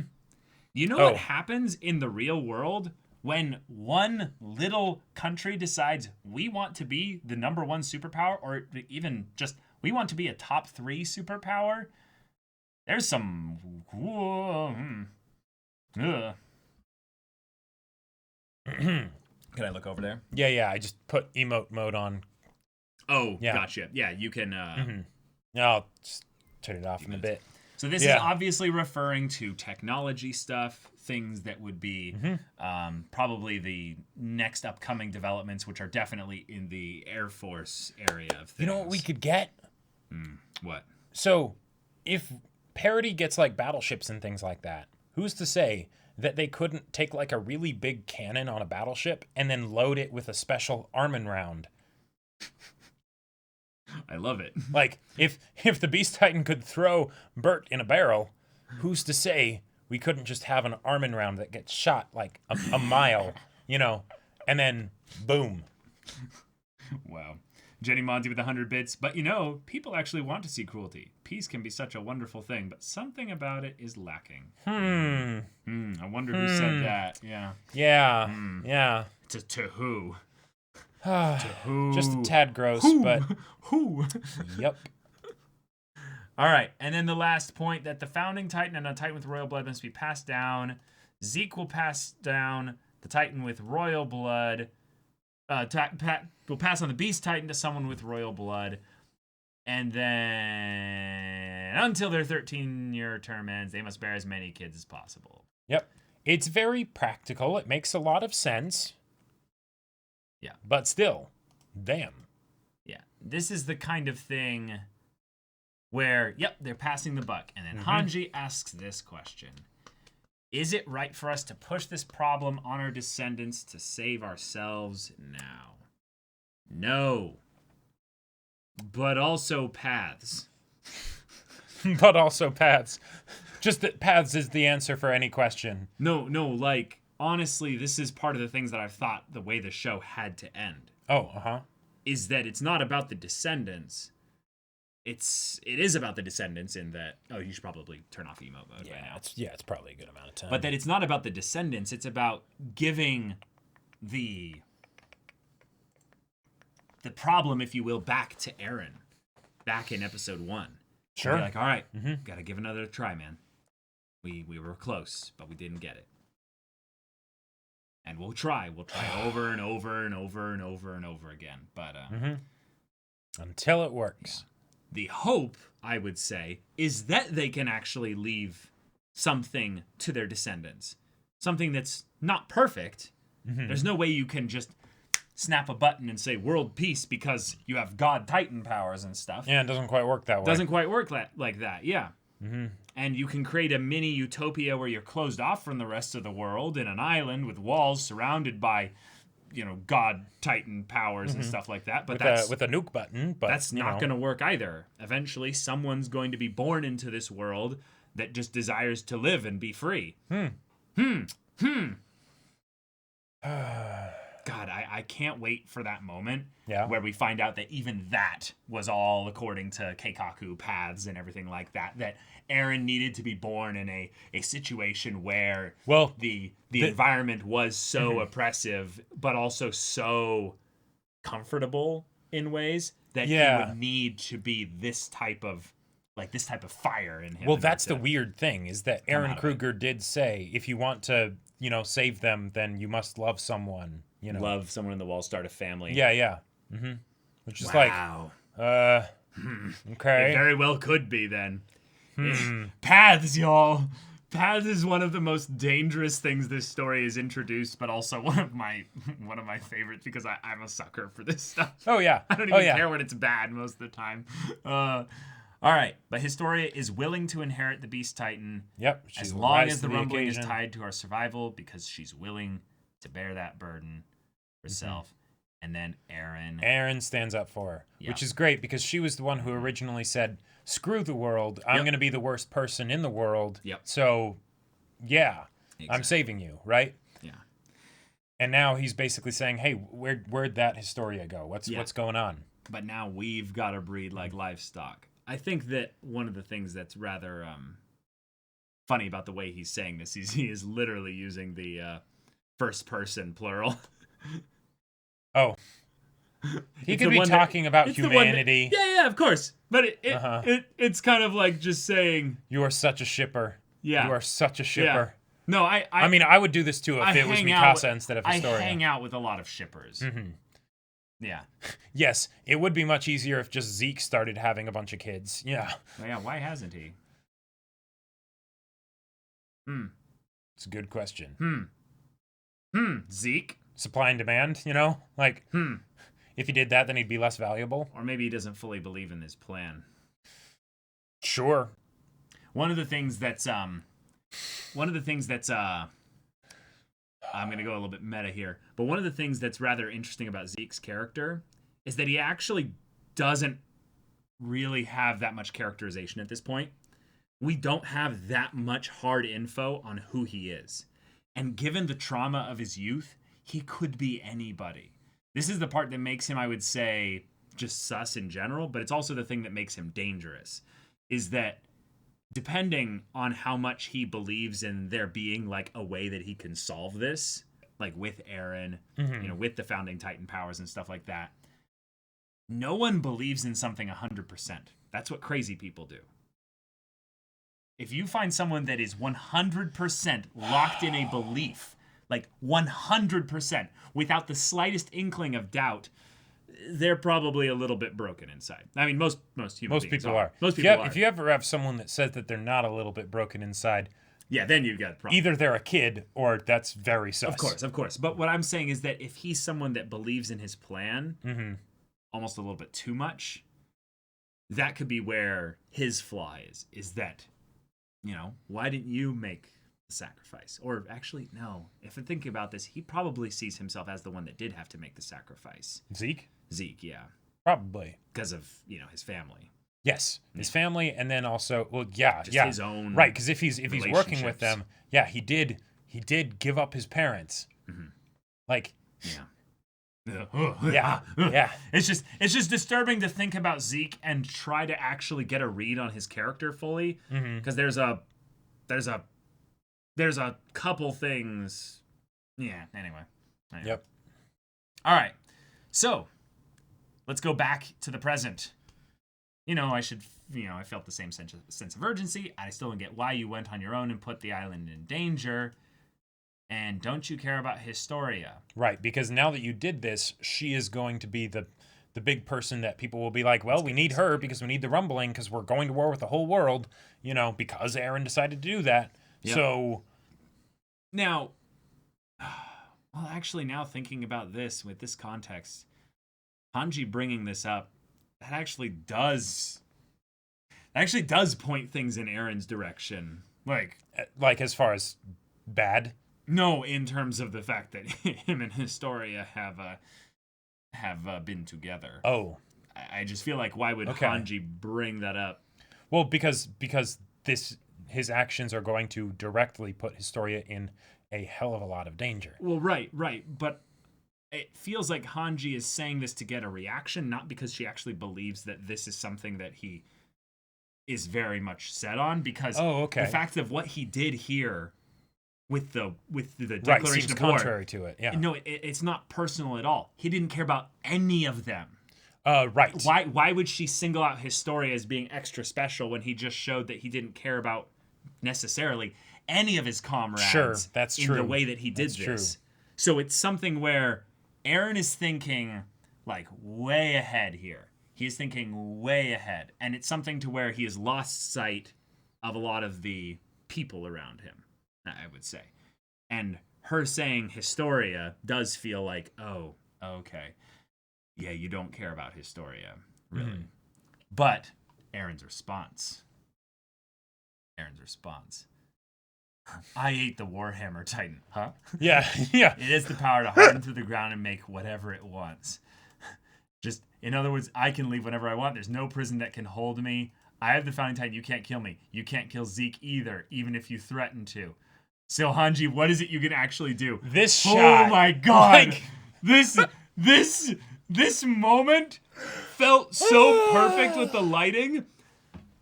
You know what happens in the real world when one little country decides we want to be the number one superpower, or even just we want to be a top 3 superpower? There's some... Can I look over there? Yeah. I just put emote mode on. Oh, Yeah. gotcha. Yeah, you can... I'll just turn it off in a bit. So this is obviously referring to technology stuff, things that would be probably the next upcoming developments, which are definitely in the Air Force area of things. You know what we could get? What? So, if parity gets like battleships and things like that, who's to say that they couldn't take like a really big cannon on a battleship and then load it with a special Armin round? I love it. Like, if the Beast Titan could throw Bert in a barrel, who's to say we couldn't just have an Armin round that gets shot like a mile, and then boom. Wow. Jenny Monty with 100 bits. But people actually want to see cruelty. Peace can be such a wonderful thing, but something about it is lacking. I wonder who said that. Yeah. Yeah. Yeah. To who? To who? Just a tad gross, but who? Yep. All right, and then the last point, that the founding Titan and a Titan with royal blood must be passed down. Zeke will pass down the Titan with royal blood. Will pass on the Beast Titan to someone with royal blood. And then, until their 13-year term ends, they must bear as many kids as possible. Yep. It's very practical. It makes a lot of sense. Yeah. But still, damn. Yeah. This is the kind of thing where, they're passing the buck. And then Hanji asks this question. Is it right for us to push this problem on our descendants to save ourselves now? No. But also paths. But also paths. Just that paths is the answer for any question. No, honestly, this is part of the things that I've thought the way the show had to end. Oh, uh-huh. Is that it's not about the descendants. It is about the descendants in that, you should probably turn off emote mode right now. It's probably a good amount of time. But that it's not about the descendants, it's about giving the problem, if you will, back to Eren. Back in episode 1. Sure. Be like, all right, gotta give another try, man. We were close, but we didn't get it. And we'll try. We'll try over and over and over and over and over again. But until it works. Yeah. The hope, I would say, is that they can actually leave something to their descendants. Something that's not perfect. There's no way you can just snap a button and say world peace because you have God Titan powers and stuff. Yeah, it doesn't quite work that way. Doesn't quite work like that, yeah. And you can create a mini utopia where you're closed off from the rest of the world in an island with walls surrounded by, God Titan powers and stuff like that. But with a nuke button, but that's not going to work either. Eventually, someone's going to be born into this world that just desires to live and be free. God, I can't wait for that moment where we find out that even that was all according to Keikaku paths and everything like that. That Eren needed to be born in a situation where the environment was so oppressive, but also so comfortable in ways that he would need to be this type of fire in him. Well, that's the weird thing, is that Eren Kruger did say, if you want to, save them, then you must love someone. Love someone in the wall, start a family. Yeah. Which is okay. It very well could be then. Paths, y'all. Paths is one of the most dangerous things this story has introduced, but also one of my favorites because I'm a sucker for this stuff. Oh yeah. I don't even care when it's bad most of the time. All right, but Historia is willing to inherit the Beast Titan. Yep. As long as the rumbling is tied to our survival, because she's willing to bear that burden herself. And then Eren stands up for her, which is great because she was the one who originally said, screw the world, I'm going to be the worst person in the world. So, I'm saving you, right? Yeah. And now he's basically saying, hey, where'd that Historia go? What's going on? But now we've got to breed like livestock. I think that one of the things that's rather funny about the way he's saying this, he is literally using the first person plural. Oh. He could be talking about humanity. Yeah, of course. But it's kind of like just saying... You are such a shipper. Yeah. You are such a shipper. Yeah. No, I mean, I would do this too if it was Mikasa instead of Historia. I hang out with a lot of shippers. Yeah. Yes, it would be much easier if just Zeke started having a bunch of kids. Yeah. Well, yeah, why hasn't he? It's a good question. Zeke? Supply and demand, if he did that, then he'd be less valuable. Or maybe he doesn't fully believe in this plan. Sure. One of the things that's I'm going to go a little bit meta here, but one of the things that's rather interesting about Zeke's character is that he actually doesn't really have that much characterization at this point. we don't have that much hard info on who he is. And given the trauma of his youth, he could be anybody. This is the part that makes him, I would say, just sus in general, but it's also the thing that makes him dangerous, is that depending on how much he believes in there being like a way that he can solve this, like with Eren, you know, with the founding Titan powers and stuff like that, no one believes in something 100%. That's what crazy people do. If you find someone that is 100% locked in a belief, like 100%, without the slightest inkling of doubt, they're probably a little bit broken inside. I mean, most human beings people are. Most people are. If you ever have someone that says that they're not a little bit broken inside, yeah, then you've got a problem. either they're a kid or that's very sus. Of course. But what I'm saying is that if he's someone that believes in his plan almost a little bit too much, that could be where his flaw is that, you know, why didn't you make the sacrifice? Or actually, no. If I think about this, he probably sees himself as the one that did have to make the sacrifice. Zeke, yeah. probably. Because of, you know, his family. Yes, his family, and then also, well, yeah, Just his own right. Because if he's working with them, yeah, he did give up his parents. Like, yeah. It's just disturbing to think about Zeke and try to actually get a read on his character fully, because there's a couple things. Yeah. Anyway. Yep. All right. So let's go back to the present. You know, I felt the same sense of urgency. I still don't get why you went on your own and put the island in danger. And don't you care about Historia? Right, because now that you did this, she is going to be the big person that people will be like, well, we need her because we need the rumbling because we're going to war with the whole world, you know, because Eren decided to do that. Yep. So now, well, actually, now thinking about this with this context, Hanji bringing this up, that actually does point things in Eren's direction. Like as far as bad. No, in terms of the fact that him and Historia have been together. Oh, I just feel like why would Hanji bring that up? Well, because his actions are going to directly put Historia in a hell of a lot of danger. Well, right, but it feels like Hanji is saying this to get a reaction, not because she actually believes that this is something that he is very much set on. Because the fact of what he did here with the declaration of war, contrary to it. Yeah. No, it's not personal at all. He didn't care about any of them. Right. Why would she single out Historia as being extra special when he just showed that he didn't care about necessarily any of his comrades? Sure, that's true. In the way that he did this. True. So it's something where Eren is thinking like way ahead here. He's thinking way ahead, and it's something to where he has lost sight of a lot of the people around him, I would say. And her saying Historia does feel like, oh, okay. Yeah, you don't care about Historia, really. But Eren's response. I ate the Warhammer Titan, huh? Yeah. It has the power to harden through the ground and make whatever it wants. Just, in other words, I can leave whenever I want. There's no prison that can hold me. I have the founding Titan. You can't kill me. You can't kill Zeke either, even if you threaten to. So, Hanji, what is it you can actually do? This shot. Oh my god. Like... This moment felt so perfect with the lighting.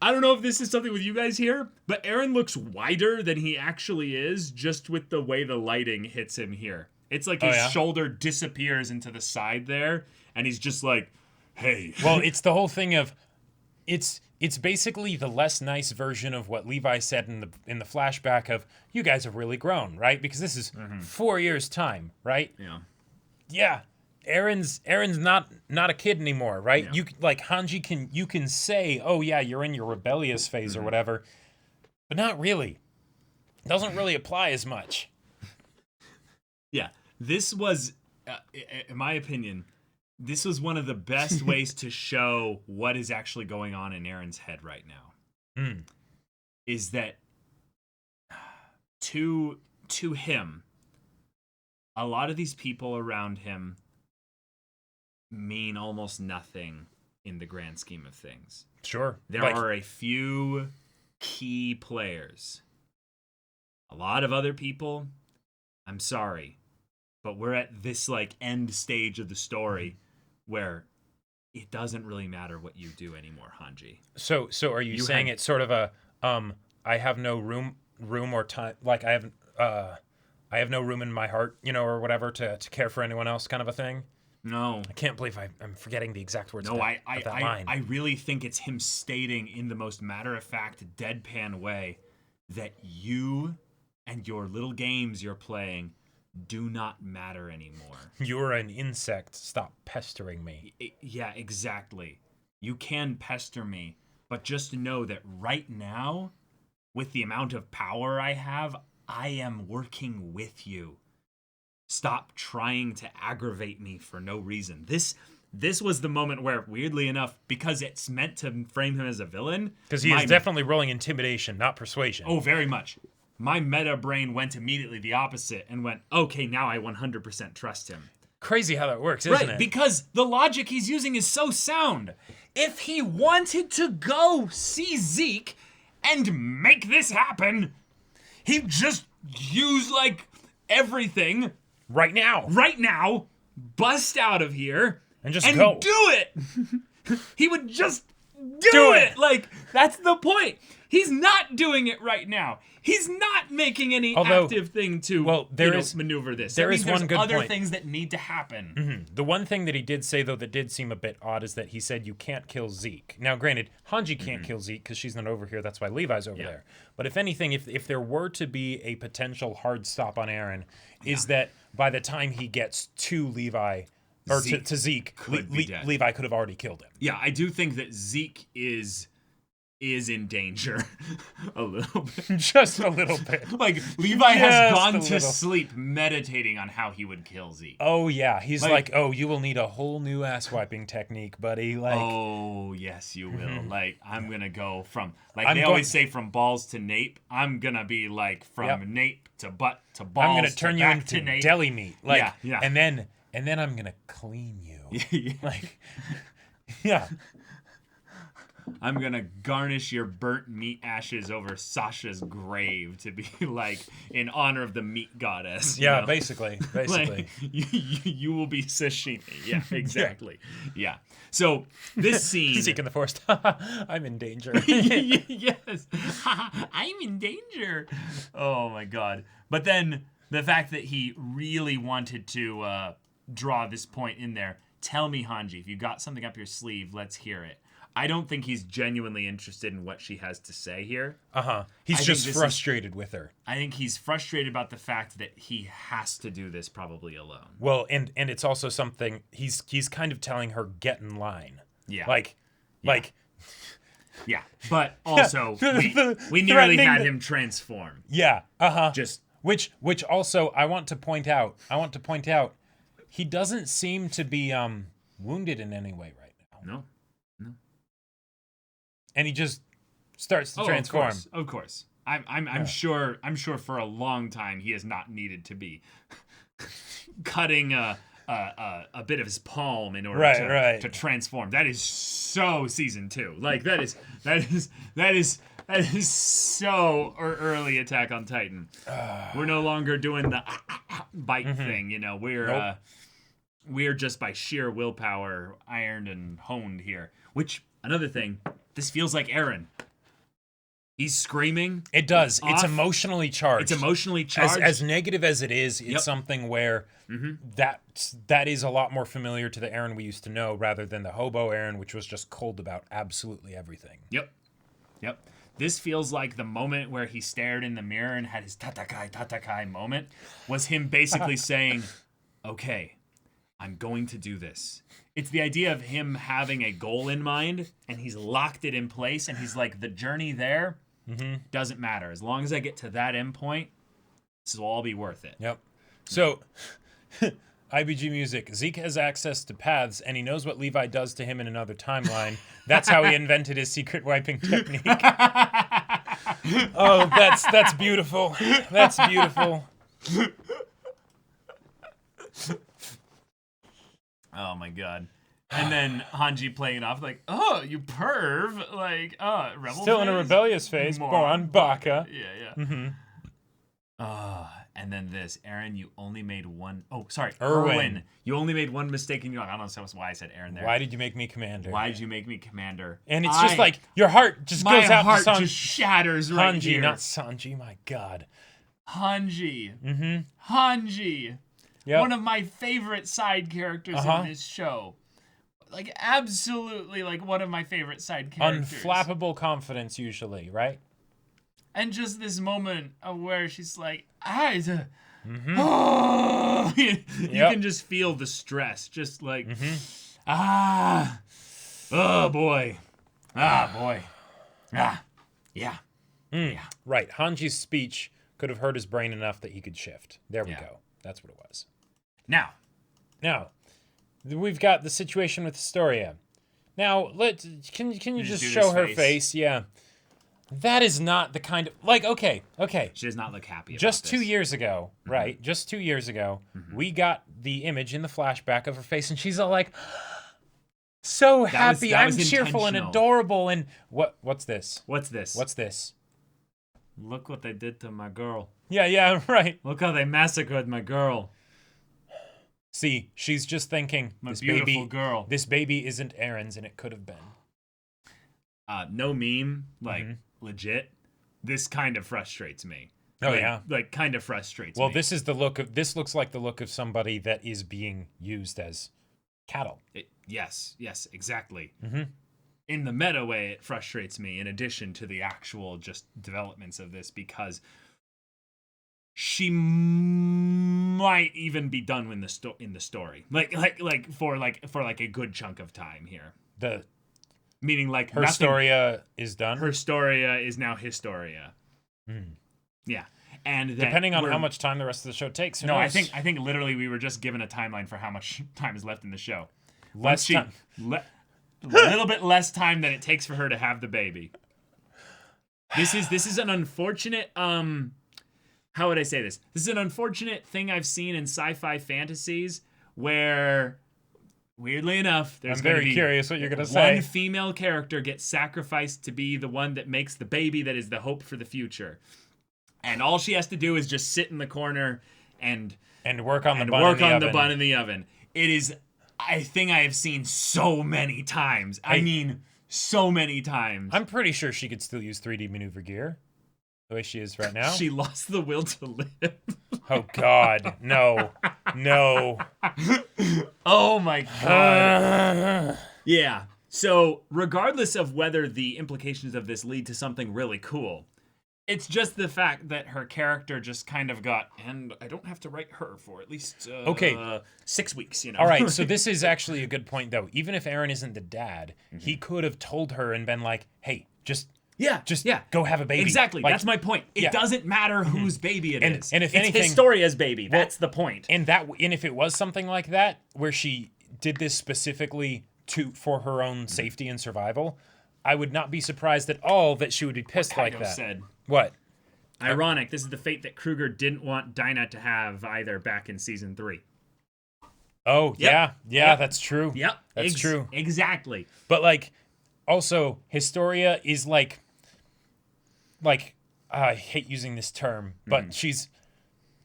I don't know if this is something with you guys here, but Eren looks wider than he actually is just with the way the lighting hits him here. It's like his shoulder disappears into the side there, and he's just like, hey. Well, it's the whole thing of, it's basically the less nice version of what Levi said in the flashback of, you guys have really grown, right? Because this is 4 years' time, right? Yeah. Yeah. Eren's not a kid anymore, right? Yeah. You like Hanji you can say, oh yeah, you're in your rebellious phase or whatever, but not really. It doesn't really apply as much. Yeah, this was, in my opinion, this was one of the best ways to show what is actually going on in Eren's head right now. Is that to him, a lot of these people around him mean almost nothing in the grand scheme of things. Sure. There are a few key players. A lot of other people, I'm sorry, but we're at this like end stage of the story where it doesn't really matter what you do anymore, Hanji. So are you saying it's sort of a I have no room or time, like I have no room in my heart, or whatever to care for anyone else kind of a thing? No. I can't believe I'm forgetting the exact words No, of that line. I really think it's him stating in the most matter-of-fact, deadpan way that you and your little games you're playing do not matter anymore. You're an insect. Stop pestering me. Yeah, exactly. You can pester me, but just know that right now, with the amount of power I have, I am working with you. Stop trying to aggravate me for no reason. This was the moment where, weirdly enough, because it's meant to frame him as a villain. Because he is definitely rolling intimidation, not persuasion. Oh, very much. My meta brain went immediately the opposite and went, okay, now I 100% trust him. Crazy how that works, isn't it? Right, because the logic he's using is so sound. If he wanted to go see Zeke and make this happen, he'd just use, like, everything right now, bust out of here, and just go. Do it. He would just do it. Like, that's the point. He's not doing it right now. He's not making any active thing to maneuver this. There is one good other point. Things that need to happen. Mm-hmm. The one thing that he did say, though, that did seem a bit odd is that he said you can't kill Zeke. Now, granted, Hanji can't kill Zeke because she's not over here. That's why Levi's over there. But if anything, if there were to be a potential hard stop on Eren, is that by the time he gets to Levi, or to Zeke, Levi could have already killed him. Yeah, I do think that Zeke is in danger a little bit. Just a little bit. Like, Levi has gone to sleep meditating on how he would kill Zeke. Oh, yeah. He's like, oh, you will need a whole new ass-wiping technique, buddy. Like, oh, yes, you will. Like, I'm going to go from, like, they always say from balls to nape. I'm going to be, like, from nape to butt to balls. I'm going to turn you into deli meat. Like, yeah. And then I'm going to clean you. Like, yeah. I'm gonna garnish your burnt meat ashes over Sasha's grave to be like in honor of the meat goddess. Yeah, know? basically. Like, you will be sashimi. Yeah, exactly. Yeah. So this scene. Zeke in the forest. I'm in danger. Yes, I'm in danger. Oh my god! But then the fact that he really wanted to draw this point in there. Tell me, Hanji, if you got something up your sleeve, let's hear it. I don't think he's genuinely interested in what she has to say here. He's just frustrated with her. I think he's frustrated about the fact that he has to do this probably alone. Well, and it's also something he's kind of telling her, get in line. Yeah. Like. Yeah, but also we nearly had him transform. Yeah. Just which also I want to point out he doesn't seem to be wounded in any way right now. No. And he just starts to transform. Of course. I'm sure for a long time he has not needed to be cutting a bit of his palm in order to transform. That is so season 2. Like that is so early Attack on Titan. We're no longer doing the bite thing, we're just by sheer willpower ironed and honed here. Which another thing, this feels like Eren. He's screaming. It does. It's emotionally charged. As negative as it is, it's something where that is a lot more familiar to the Eren we used to know rather than the hobo Eren, which was just cold about absolutely everything. Yep. This feels like the moment where he stared in the mirror and had his tatakai moment was him basically saying, okay, I'm going to do this. It's the idea of him having a goal in mind, and he's locked it in place, and he's like, the journey there doesn't matter. As long as I get to that end point, this will all be worth it. Yep. So, IBG Music. Zeke has access to paths, and he knows what Levi does to him in another timeline. That's how he invented his secret wiping technique. Oh, that's beautiful. That's beautiful. Oh my god. And then Hanji playing it off like, oh, you perv. Like, oh, rebel Still in a phase? rebellious phase. Moron Baka. Yeah, yeah. And then this, Aaron, you only made one. Oh, sorry, Erwin. You only made one mistake in your. I don't know why I said Aaron there. Why did you make me commander? Why did you make me commander? And it's just like your heart just my goes out heart to Sanji. just shatters right Hanji, here. not Sanji. My God. Hanji. Hanji. Yep. One of my favorite side characters in this show. Like, absolutely, like, one of my favorite side characters. Unflappable confidence, usually, right? And just this moment of where she's like, you can just feel the stress. Just like, oh, boy. Yeah. Right. Hanji's speech could have hurt his brain enough that he could shift. There we go. That's what it was. Now, we've got the situation with Historia. Now, can you just do show this her face? face? Yeah. That is not the kind of okay. She does not look happy about Just this. 2 years ago, right? Just 2 years ago, we got the image in the flashback of her face, and she's all like, so happy. that I'm was cheerful and intentional. adorable. And what's this? What's this? What's this? Look what they did to my girl. Yeah, right. Look how they massacred my girl. See, she's just thinking, My this beautiful baby, girl. this baby isn't Aaron's, and it could have been. No meme, like, legit. This kind of frustrates me. Oh, Like- yeah. Like, kind of frustrates Well, me. this looks like the look of somebody that is being used as cattle. Yes, exactly. In the meta way, it frustrates me in addition to the actual just developments of this because she might even be done in the story. Like for a good chunk of time here. Meaning like Her nothing, Historia is done. Her Historia is now Historia. Yeah. And that Depending on we're- how much time the rest of the show takes. Who No, I knows? think literally we were just given a timeline for how much time is left in the show. Less time. A little bit less time than it takes for her to have the baby. This is an unfortunate how would I say this? This is an unfortunate thing I've seen in sci-fi fantasies where weirdly enough, there's I'm gonna very be curious what you're gonna say. one female character gets sacrificed to be the one that makes the baby that is the hope for the future. And all she has to do is just sit in the corner and work on the bun work in the on oven. the bun in the oven. It is a thing I have seen so many times. I mean, so many times. I'm pretty sure she could still use 3D maneuver gear the way she is right now. She lost the will to live. Oh God, no. Oh my god. Yeah. So, regardless of whether the implications of this lead to something really cool, it's just the fact that her character just kind of got, and I don't have to write her for at least 6 weeks, you know. All right, so this is actually a good point, though. Even if Aaron isn't the dad, he could have told her and been like, "Hey, just go have a baby." Exactly. Like, that's my point. It doesn't matter whose baby it is. And if it's anything, Historia's baby. That's the point. And if it was something like that, where she did this specifically for her own safety and survival, I would not be surprised at all that she would be pissed like that. Said. What? Ironic. This is the fate that Kruger didn't want Dinah to have either back in season 3. Oh, Yep. yeah, that's true. Yep. That's true. Exactly. But like, also, Historia is like I hate using this term, but she's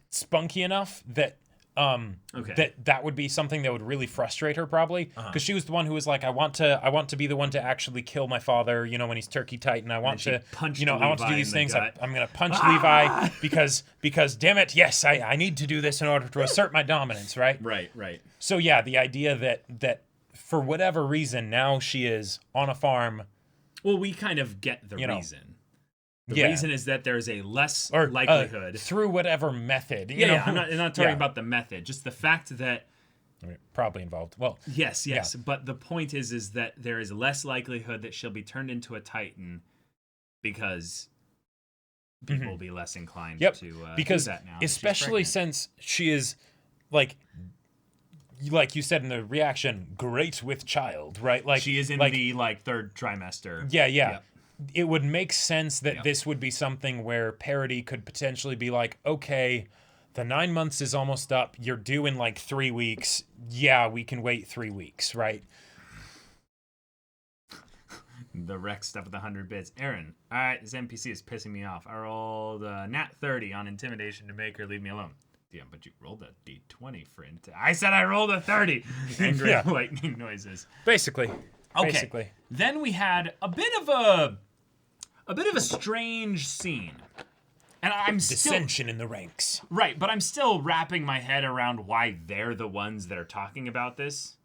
spunky enough that that would be something that would really frustrate her probably, because she was the one who was like, I want to be the one to actually kill my father, you know, when he's Turkey Titan. I want to punched I want to do Levi these in the things. gut. I'm gonna punch Levi because damn it, yes, I need to do this in order to assert my dominance, right? Right. So yeah, the idea that for whatever reason now she is on a farm. Well, we kind of get the reason. The reason is that there's a less likelihood. Through whatever method. You Yeah, know? I'm not talking about the method. Just the fact that... Probably involved. Well, yes. But the point is that there is less likelihood that she'll be turned into a Titan because people will be less inclined to because do that now. Especially since she is, like you said in the reaction, great with child, right? Like she is in the third trimester. Yeah. Yep. It would make sense that this would be something where Parody could potentially be like, okay, the 9 months is almost up. You're due in like 3 weeks. Yeah, we can wait 3 weeks, right? The Rex stuff with 100 bits. Aaron, all right, this NPC is pissing me off. I rolled a nat 30 on intimidation to make her leave me alone. Damn, but you rolled a d20 for it. I said I rolled a 30. Angry lightning noises. Basically. Okay. Basically. Then we had a bit of a strange scene. And I'm still Dissension in the ranks. right, but I'm still wrapping my head around why they're the ones that are talking about this.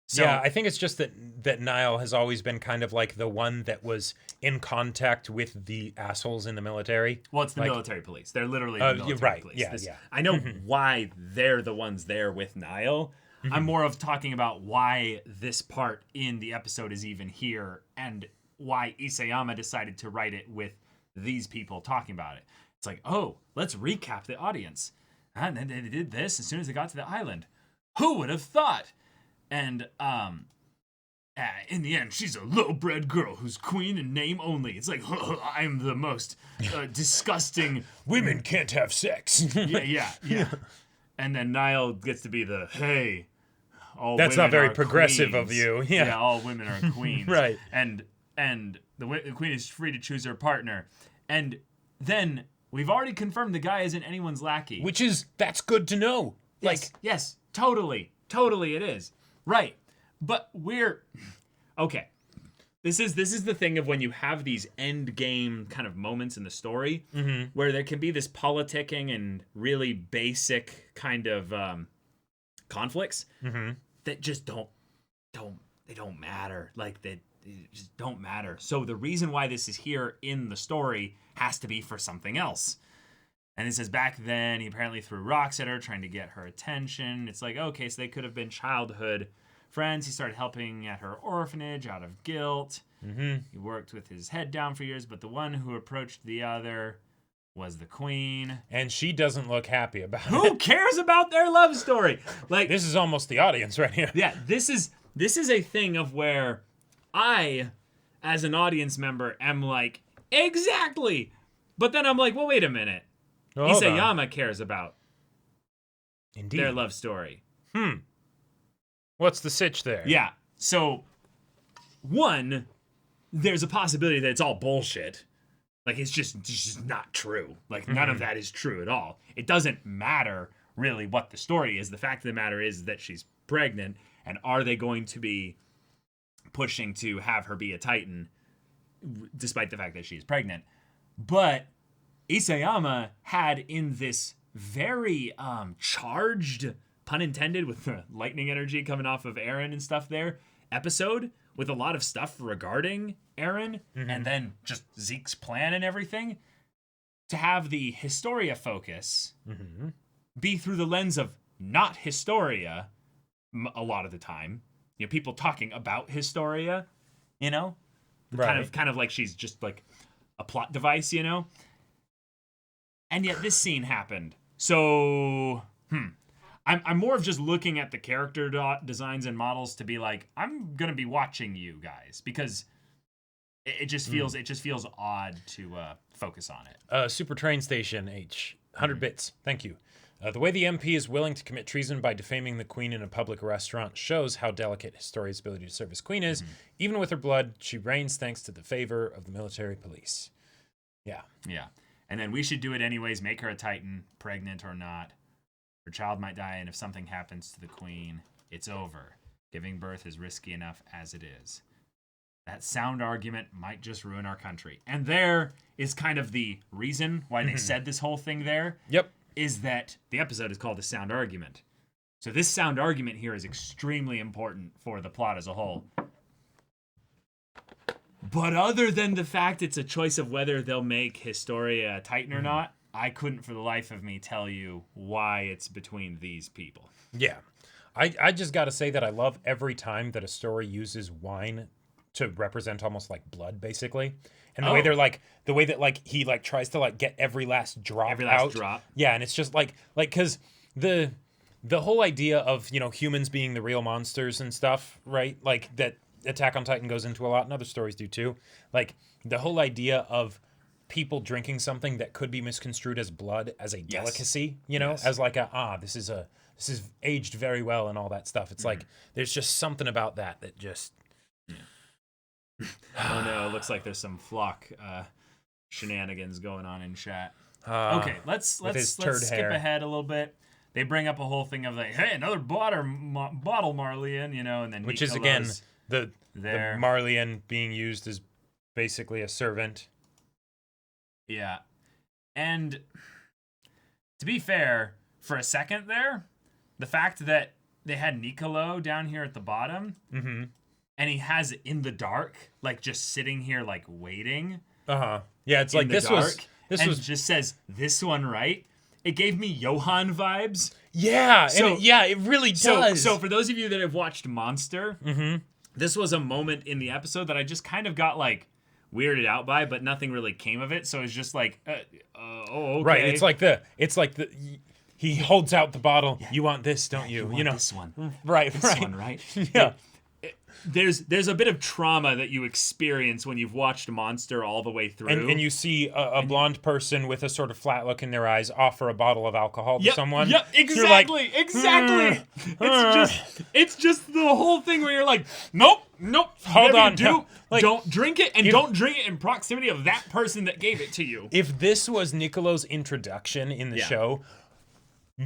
So, Yeah, I think it's just that Niall has always been kind of like the one that was in contact with the assholes in the military. well, it's the like- military police. They're literally the you're military right. police. Yeah, yeah. I know why they're the ones there with Niall. I'm more of talking about why this part in the episode is even here and why Isayama decided to write it with these people talking about it. It's like, oh, let's recap the audience. And then they did this as soon as they got to the island. Who would have thought? And in the end, she's a low-bred girl who's queen in name only. It's like, I'm the most disgusting. Women can't have sex. Yeah. And then Niall gets to be the, hey, all That's women not very are progressive queens. of you. Yeah. All women are queens. Right. And the queen is free to choose her partner. And then we've already confirmed the guy isn't anyone's lackey. That's good to know. Yes, totally it is. Right. But we're okay. This is the thing of when you have these end game kind of moments in the story where there can be this politicking and really basic kind of conflicts that just don't matter. Like they just don't matter. So the reason why this is here in the story has to be for something else. And it says back then he apparently threw rocks at her trying to get her attention. It's like, okay, so they could have been childhood friends. He started helping at her orphanage out of guilt. He worked with his head down for years, but the one who approached the other was the queen. And she doesn't look happy about it. Who cares about their love story? Like This is almost the audience right here. yeah, this is a thing of where I, as an audience member, am like, exactly. But then I'm like, well, wait a minute. Oh, hold on. Isayama cares about Indeed. their love story. What's the sitch there? Yeah. So, one, there's a possibility that it's all bullshit. Like, it's just not true. Like, none of that is true at all. It doesn't matter, really, what the story is. The fact of the matter is that she's pregnant, and are they going to be pushing to have her be a Titan, despite the fact that she's pregnant? But Isayama had in this very charged, pun intended, with the lightning energy coming off of Eren and stuff there, episode with a lot of stuff regarding Eren and then just Zeke's plan and everything, to have the Historia focus be through the lens of not Historia a lot of the time. You know, people talking about Historia, you know? Right. Kind of like she's just like a plot device, you know? And yet this scene happened. So, I'm more of just looking at the character designs and models to be like, I'm gonna be watching you guys because it just feels odd to focus on it. Super Train Station H. 100 bits. Thank you. The way the MP is willing to commit treason by defaming the queen in a public restaurant shows how delicate Historia's ability to serve as queen is. Even with her blood, she reigns thanks to the favor of the military police. Yeah. Yeah. And then we should do it anyways. Make her a Titan, pregnant or not. Her child might die, and if something happens to the queen, it's over. Giving birth is risky enough as it is. That sound argument might just ruin our country. And there is kind of the reason why they said this whole thing there. Yep. Is that the episode is called The Sound Argument. So this sound argument here is extremely important for the plot as a whole. But other than the fact it's a choice of whether they'll make Historia a Titan or not, I couldn't for the life of me tell you why it's between these people. Yeah. I just got to say that I love every time that a story uses wine to represent almost like blood, basically. And the way they're like, the way that like he like tries to like get every last drop out. Yeah, and it's just like because the whole idea of, you know, humans being the real monsters and stuff, right? Like that Attack on Titan goes into a lot, and other stories do too. Like the whole idea of people drinking something that could be misconstrued as blood as a delicacy, you know, as like this is aged very well and all that stuff. It's like there's just something about that just Oh no, it looks like there's some flock shenanigans going on in chat. Uh, Okay, let's his turd skip hair. ahead a little bit. They bring up a whole thing of like, hey, another bottle Marleyan, you know, and then Which is again Nicolo's the there. Marleyan being used as basically a servant. Yeah, and to be fair, for a second there, the fact that they had Nicolo down here at the bottom, and he has it in the dark, like just sitting here, like waiting. Yeah, it's in like the this dark, was and just says this one right. It gave me Johan vibes. yeah, So- and it really does. So for those of you that have watched Monster, this was a moment in the episode that I just kind of got like weirded out by, but nothing really came of it. So it's just like, oh, okay. right, it's like the he holds out the bottle. You want this, don't you? want You know, this one, right, this right. one, right? Yeah. There's a bit of trauma that you experience when you've watched Monster all the way through, And you see a blonde person with a sort of flat look in their eyes offer a bottle of alcohol to someone. Yep, You're like, exactly. It's just the whole thing where you're like, nope. Hold whatever on, you do, no, like, don't drink it, and don't drink it in proximity of that person that gave it to you. if this was Nicolo's introduction in the Yeah. show,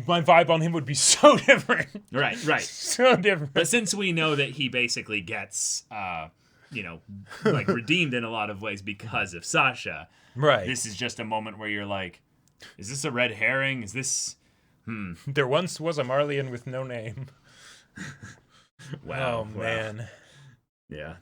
my vibe on him would be so different. Right. So different. But since we know that he basically gets, like redeemed in a lot of ways because of Sasha, Right. this is just a moment where you're like, is this a red herring? Is this? There once was a Marleyan with no name. Wow. Oh, man. Yeah.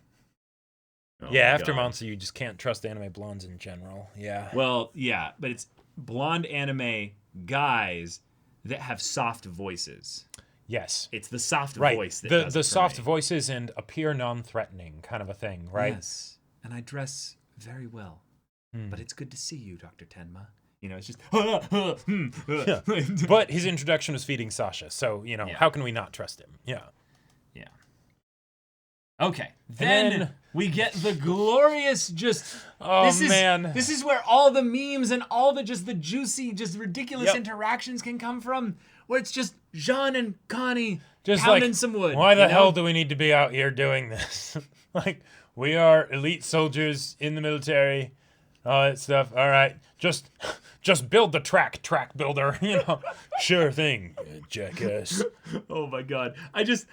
Oh, Yeah, my after God. Monster, you just can't trust anime blondes in general. Yeah. Well, yeah, but it's blonde anime guys that have soft voices. Yes. It's the soft Right. voice that The does it for soft me. voices and appear non-threatening kind of a thing, right? Yes. And I dress very well. Hmm. But it's good to see you, Dr. Tenma. You know, it's just But his introduction was feeding Sasha, so, Yeah. how can we not trust him? Yeah. Yeah. Okay. Then then- we get the glorious Oh, this is, man. This is where all the memes and all the juicy, ridiculous Yep. interactions can come from. Where it's just Jean and Connie Just pounding like, some wood. why the you know? hell do we need to be out here doing this? Like, we are elite soldiers in the military, all that stuff. All right, just build the track builder, Sure thing, jackass. Oh my god. I just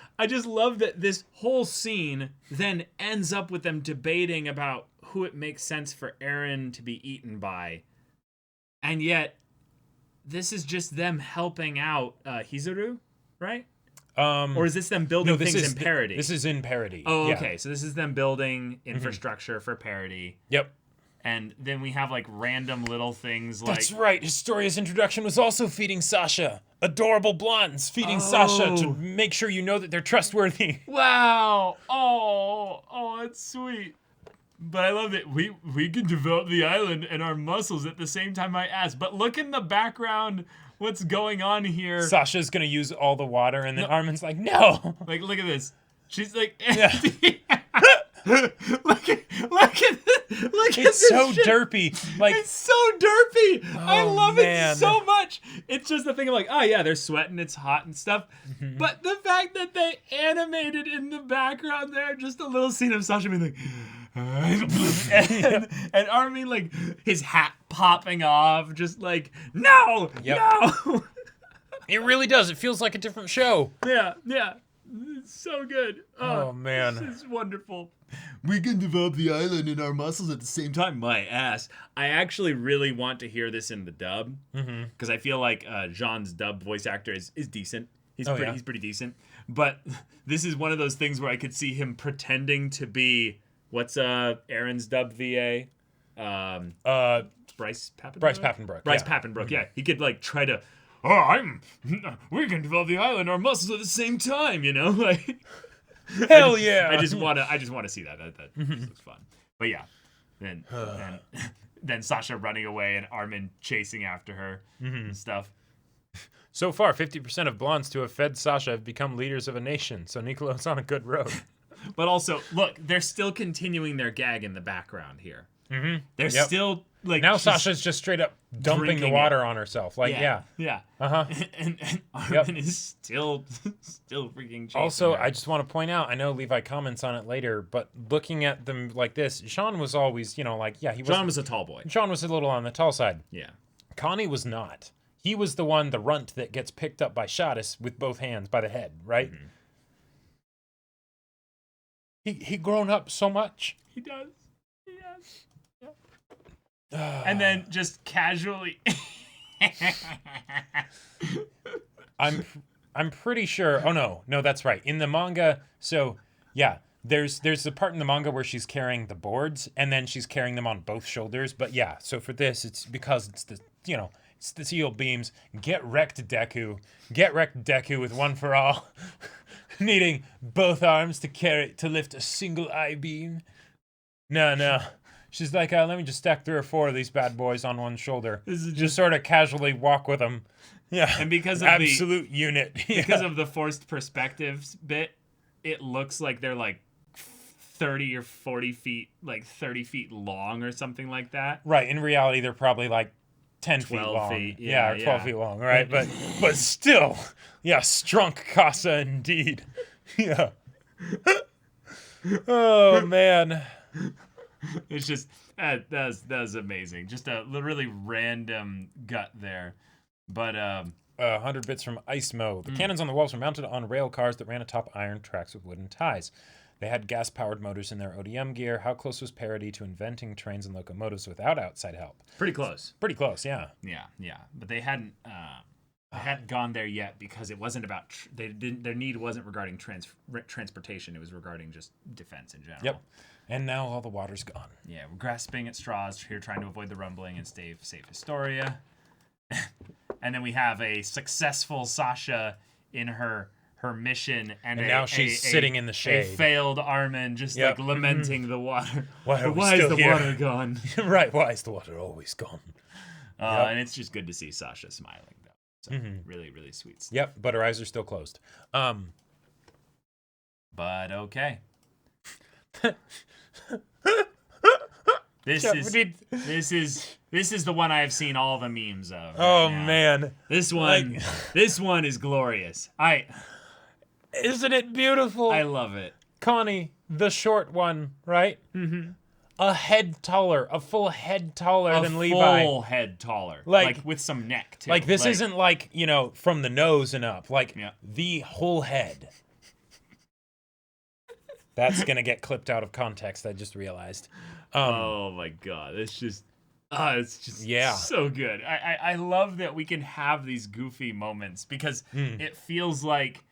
love that this whole scene then ends up with them debating about who it makes sense for Eren to be eaten by. And yet this is just them helping out Hizuru, right? Or is this them building things in parody? This is in parody. Oh, yeah. okay. So this is them building infrastructure for parody. Yep. And then we have like random little things like That's right. Historia's introduction was also feeding Sasha. Adorable blondes feeding Sasha to make sure you know that they're trustworthy. wow. Oh, it's sweet. But I love that we can develop the island and our muscles at the same time, my ass. But look in the background, what's going on here. Sasha's gonna use all the water, and then Armin's like, no. Like, look at this. She's like, Yeah. look at It's this so shit. derpy. Like, It's so derpy. I Oh, love man. it so much. It's just the thing of like, oh yeah, they're sweating, it's hot and stuff. Mm-hmm. But the fact that they animated in the background there, just a little scene of Sasha being like, and Armin like his hat popping off, just like, no, Yep. no. it really does. It feels like a different show. yeah. It's so good. Oh, man. This is wonderful. We can develop the island and our muscles at the same time. My ass. I actually really want to hear this in the dub because I feel like Jean's dub voice actor is decent. He's pretty decent. But this is one of those things where I could see him pretending to be what's Aaron's dub VA. Bryce Papenbrook. Bryce Papenbrook. Bryce yeah. Papenbrook. Yeah, he could like try to. We can develop the island, our muscles at the same time. Like. Hell yeah. I just want to see that. That looks fun. But yeah, then Sasha running away and Armin chasing after her and stuff. So far, 50% of blondes to have fed Sasha have become leaders of a nation. So Nicolo's on a good road. But also, look, they're still continuing their gag in the background here. They're Yep. still like Now she's- Sasha's just straight up dumping the drinking water on herself. Like, yeah. Uh-huh. and Armin is still freaking chasing Also, her. I just want to point out, I know Levi comments on it later, but looking at them like this, Sean was always, like, yeah, John was a tall boy. Sean was a little on the tall side. Yeah. Connie was not. He was the one, the runt that gets picked up by Shadis with both hands by the head, right? He grown up so much. He does. And then just casually I'm pretty sure. Oh no, that's right. In the manga, so yeah, there's the part in the manga where she's carrying the boards and then she's carrying them on both shoulders. But yeah, so for this, it's because it's the it's the seal beams. Get wrecked, Deku. Get wrecked, Deku, with One for All, needing both arms to lift a single eye beam. No. She's like, let me just stack 3 or 4 of these bad boys on one shoulder. This is just sort of casually walk with them. Yeah, and because of absolute unit. because of the forced perspectives bit, it looks like they're like 30 or 40 feet, like 30 feet long or something like that. Right. In reality, they're probably like 10 feet 12 long. feet, Yeah, or 12 yeah. feet long, right? But still, yeah, strunk Casa indeed. Yeah. Oh man. It's just that was amazing. Just a really random gut there, but 100 bits from Icemo. The cannons on the walls were mounted on rail cars that ran atop iron tracks with wooden ties. They had gas-powered motors in their ODM gear. How close was Parody to inventing trains and locomotives without outside help? pretty close. Pretty close, yeah. Yeah, but they hadn't gone there yet because it wasn't about their need wasn't regarding transportation. It was regarding just defense in general. Yep. And now all the water's gone. Yeah, we're grasping at straws here, trying to avoid the rumbling and save Historia. And then we have a successful Sasha in her mission, and now she's sitting in the shade. A failed Armin, just Yep. like lamenting the water. Why are we Why is still the here? water gone? Right, why is the water always gone? And it's just good to see Sasha smiling, though. So really, really sweet stuff. Yep, but her eyes are still closed. But okay. This is the one I have seen all the memes of. Oh right now. man. This one is glorious. Isn't it beautiful? I love it. Connie, the short one, right? Mm-hmm. A full head taller than Levi. Full head taller. Like with some neck too. Like this isn't like, from the nose and up. Like Yeah. the whole head. That's gonna get clipped out of context, I just realized. Oh my god. It's just Yeah. so good. I love that we can have these goofy moments because it feels like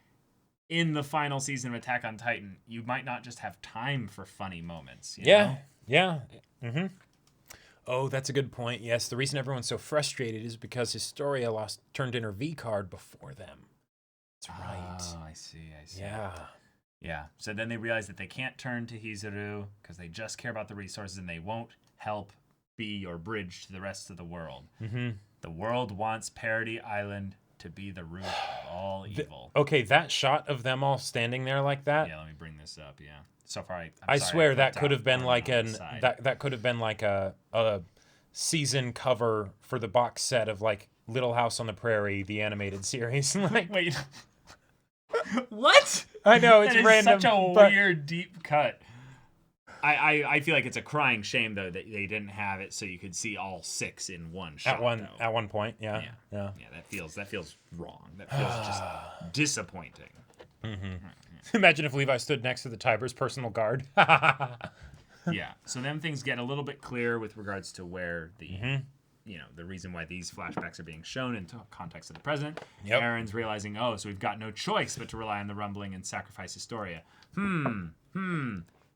in the final season of Attack on Titan, you might not just have time for funny moments. You know? Yeah. Mm-hmm. Oh, that's a good point. Yes, the reason everyone's so frustrated is because Historia turned in her V card before them. That's right. Oh, I see. Yeah. So then they realize that they can't turn to Hizuru because they just care about the resources and they won't help be your bridge to the rest of the world. Mm-hmm. The world wants Parody Island to be the root of all evil. Okay, that shot of them all standing there like that. Yeah, let me bring this up. Yeah. So far, I swear that flipped could out have been on like the side. that could have been like a season cover for the box set of like Little House on the Prairie, the animated series. Like, Wait. What? I know it's That is random. such a but weird deep cut. I feel like it's a crying shame though that they didn't have it so you could see all 6 in one shot. at one point, yeah. Yeah, that feels wrong. That feels just disappointing. Imagine if Levi stood next to the Tiber's personal guard. Yeah. So then things get a little bit clearer with regards to where the the reason why these flashbacks are being shown in context of the present. Yep. Aaron's realizing, so we've got no choice but to rely on the rumbling and sacrifice Historia.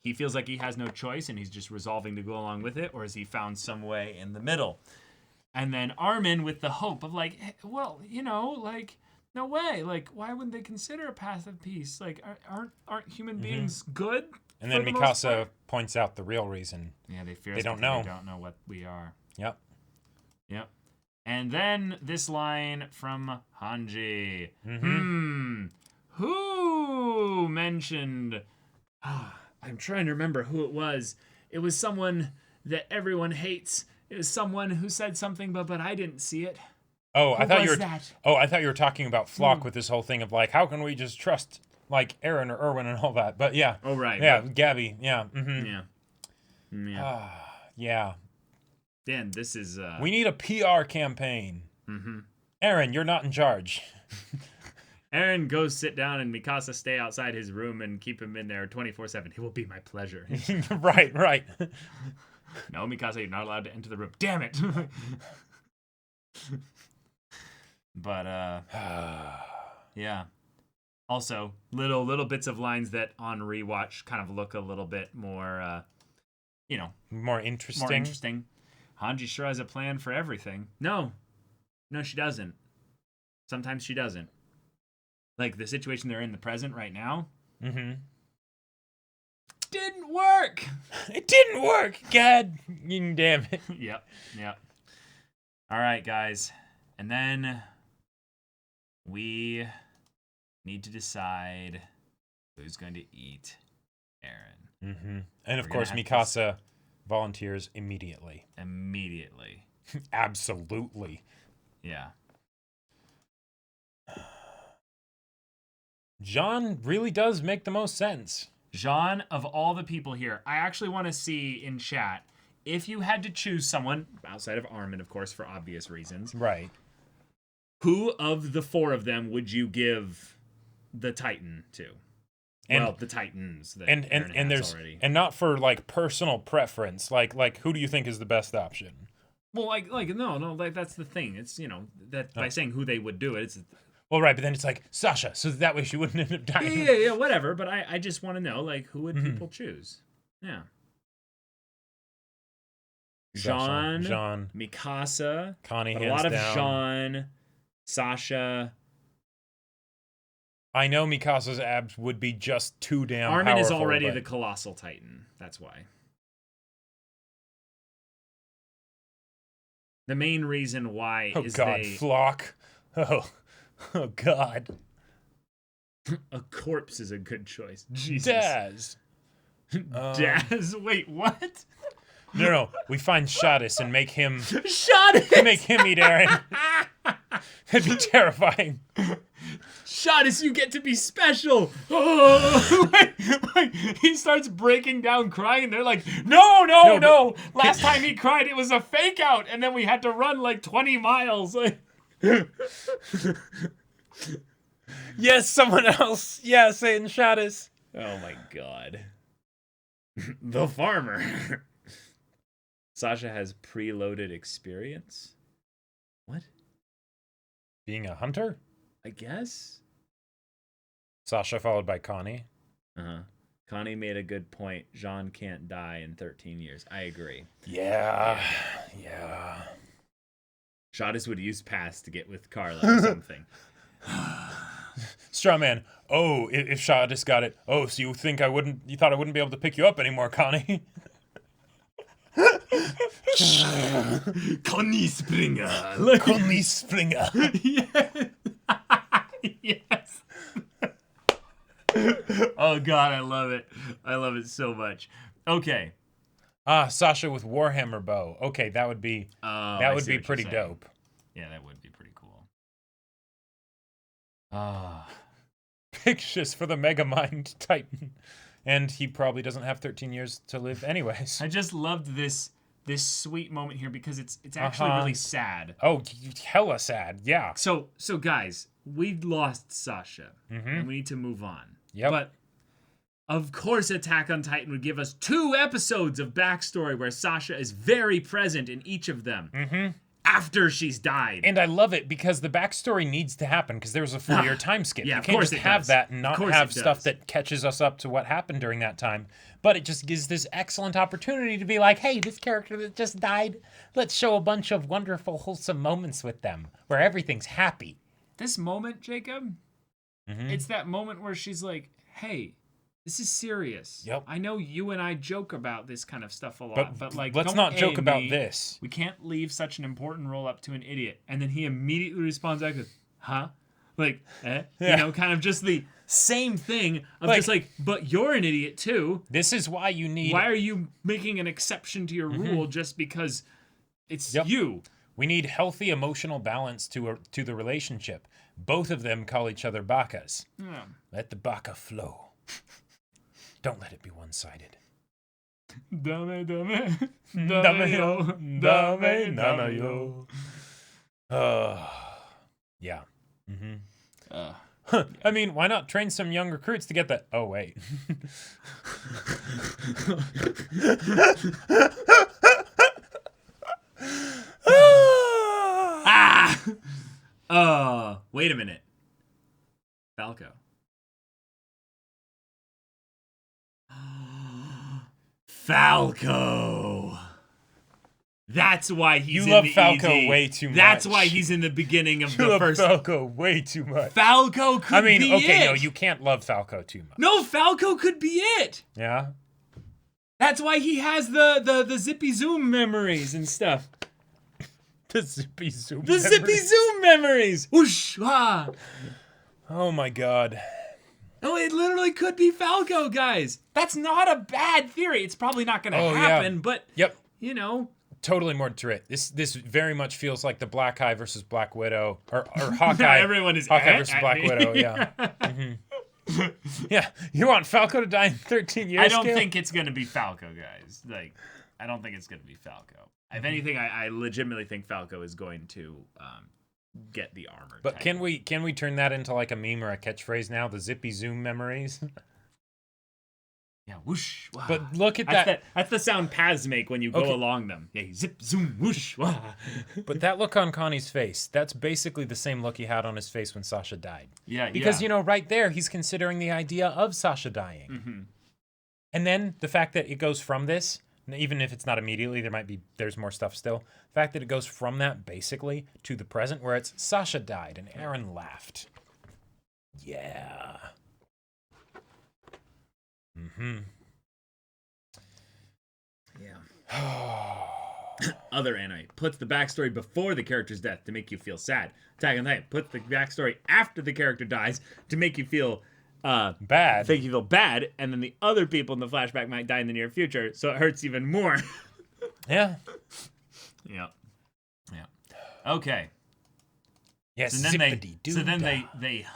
He feels like he has no choice and he's just resolving to go along with it, or has he found some way in the middle? And then Armin with the hope of like, hey, well, no way. Like, why wouldn't they consider a path of peace? Like, aren't human beings good? And then for the most Mikasa part? points out the real reason. Yeah, they fear They us don't because know. They don't know what we are. Yep. Yep. And then this line from Hanji. Who mentioned... I'm trying to remember who it was. It was someone that everyone hates is someone who said something, but I didn't see it. Oh, I thought you were. That? Oh, I thought you were talking about Flock with this whole thing of like, how can we just trust like Aaron or Erwin and all that? But yeah. Oh right. Yeah, Gabby. Yeah. Yeah. Yeah. Yeah. Dan, this is. We need a PR campaign. Aaron, you're not in charge. Aaron goes sit down and Mikasa stay outside his room and keep him in there 24/7. It will be my pleasure. Right. No, Mikasa, you're not allowed to enter the room. Damn it. But yeah. Also, little bits of lines that on rewatch kind of look a little bit more more interesting. more interesting. Hanji sure has a plan for everything. No, she doesn't. Sometimes she doesn't. Like the situation they're in the present right now. Didn't work. It didn't work. God damn it. Yep. All right, guys. And then we need to decide who's going to eat Aaron. And of course, Mikasa volunteers immediately. Absolutely. Yeah. Jean really does make the most sense. Jean, of all the people here, I actually want to see in chat, if you had to choose someone, outside of Armin, of course, for obvious reasons. Right. Who of the four of them would you give the Titan to? The Titans that and Aaron has there's already. And not for like personal preference. Like who do you think is the best option? Well, no, that's the thing. It's that by saying who they would do it, it's. Well, right, but then it's like Sasha, so that way she wouldn't end up dying. Yeah, whatever. But I just want to know, like, who would people choose? Yeah. Jean, Mikasa, Connie, a hands lot of down. Jean, Sasha. I know Mikasa's abs would be just too damn Armin powerful. is already the colossal Titan. That's why. The main reason why is God, Flock. Oh God. A corpse is a good choice. Jesus. Daz. Daz? Wait, what? No. We find Shadis and make him Shadis! Make him eat Aaron. It'd be terrifying. Shadis, you get to be special. Oh, he starts breaking down crying. They're like, no. Last time he cried, it was a fake out. And then we had to run like 20 miles. Yes, someone else. Yeah, saying Shadis. Oh my God. The farmer. Sasha has preloaded experience. What? Being a hunter? I guess. Sasha followed by Connie. Connie made a good point. Jean can't die in 13 years. I agree. Yeah. Shadis would use pass to get with Carla or something. Strawman. Oh, if Shadis got it. Oh, so you thought I wouldn't be able to pick you up anymore, Connie? Connie Springer. Connie Springer. Yes. Oh God, I love it. I love it so much. Okay. Sasha with Warhammer bow. Okay, that would be pretty dope. Yeah, that would be pretty cool. Pictures for the Megamind Titan. And he probably doesn't have 13 years to live anyways. I just loved this sweet moment here because it's actually really sad. Oh, hella sad. Yeah. So guys, we lost Sasha, and we need to move on. Yep. But of course, Attack on Titan would give us 2 episodes of backstory where Sasha is very present in each of them. After she's died. And I love it because the backstory needs to happen because there was a 4-year time skip. Yeah, you can't just have that and not have stuff that catches us up to what happened during that time. But it just gives this excellent opportunity to be like, hey, this character that just died, let's show a bunch of wonderful, wholesome moments with them where everything's happy. This moment, Jacob, it's that moment where she's like, hey, this is serious. Yep. I know you and I joke about this kind of stuff a lot, but like, let's don't not joke A about me. this. We can't leave such an important role up to an idiot. And then he immediately responds back with, huh? Like, Yeah. you know, kind of just the same thing of just like, but you're an idiot too. This is why you need. Why are you making an exception to your rule just because it's you? We need healthy emotional balance to the relationship. Both of them call each other bakas. Yeah. Let the baka flow. Don't let it be one-sided. Dame, dame, Dame yo, dame nana yo. Yeah. I mean, why not train some young recruits to get that? Oh, wait. Wait a minute. Falco. Falco. That's why he's You in love the Falco ED. way too much. That's why he's in the beginning of You the love first. Falco way too much. Falco could I mean, be okay, it. no, you can't love Falco too much. No, Falco could be it. Yeah? That's why he has the zippy zoom memories and stuff. The zippy zoom. The zippy zoom memories. Whoosh! Ah. Oh my god. No, it literally could be Falco, guys. That's not a bad theory. It's probably not going to happen, but Yep. you know. Totally more to it. This very much feels like the Black Eye versus Black Widow, or Hawkeye. Everyone is Hawkeye at versus me. Black Widow. Yeah. Yeah. You want Falco to die in 13 years? I don't Caleb? think it's going to be Falco, guys. Like, I don't think it's going to be Falco. If anything, I legitimately think Falco is going to get the armor. But can we turn that into like a meme or a catchphrase now? The zippy zoom memories. Yeah, whoosh. Wah. But look at That's that. That's the sound paths make when you go Okay. along them. Yeah, zip, zoom, whoosh. Wah. But that look on Connie's face, that's basically the same look he had on his face when Sasha died. Yeah, Because, you know, right there, he's considering the idea of Sasha dying. Mm-hmm. And then the fact that it goes from this, even if it's not immediately, there's more stuff still. The fact that it goes from that basically to the present where it's Sasha died and Aaron laughed. Yeah. Mm-hmm. Yeah. Other anime puts the backstory before the character's death to make you feel sad. Attack on Titan puts the backstory after the character dies to make you feel Bad. make you feel bad, and then the other people in the flashback might die in the near future, so it hurts even more. Yeah. Yeah. Okay. Yes. So then zippity-doo-dah. they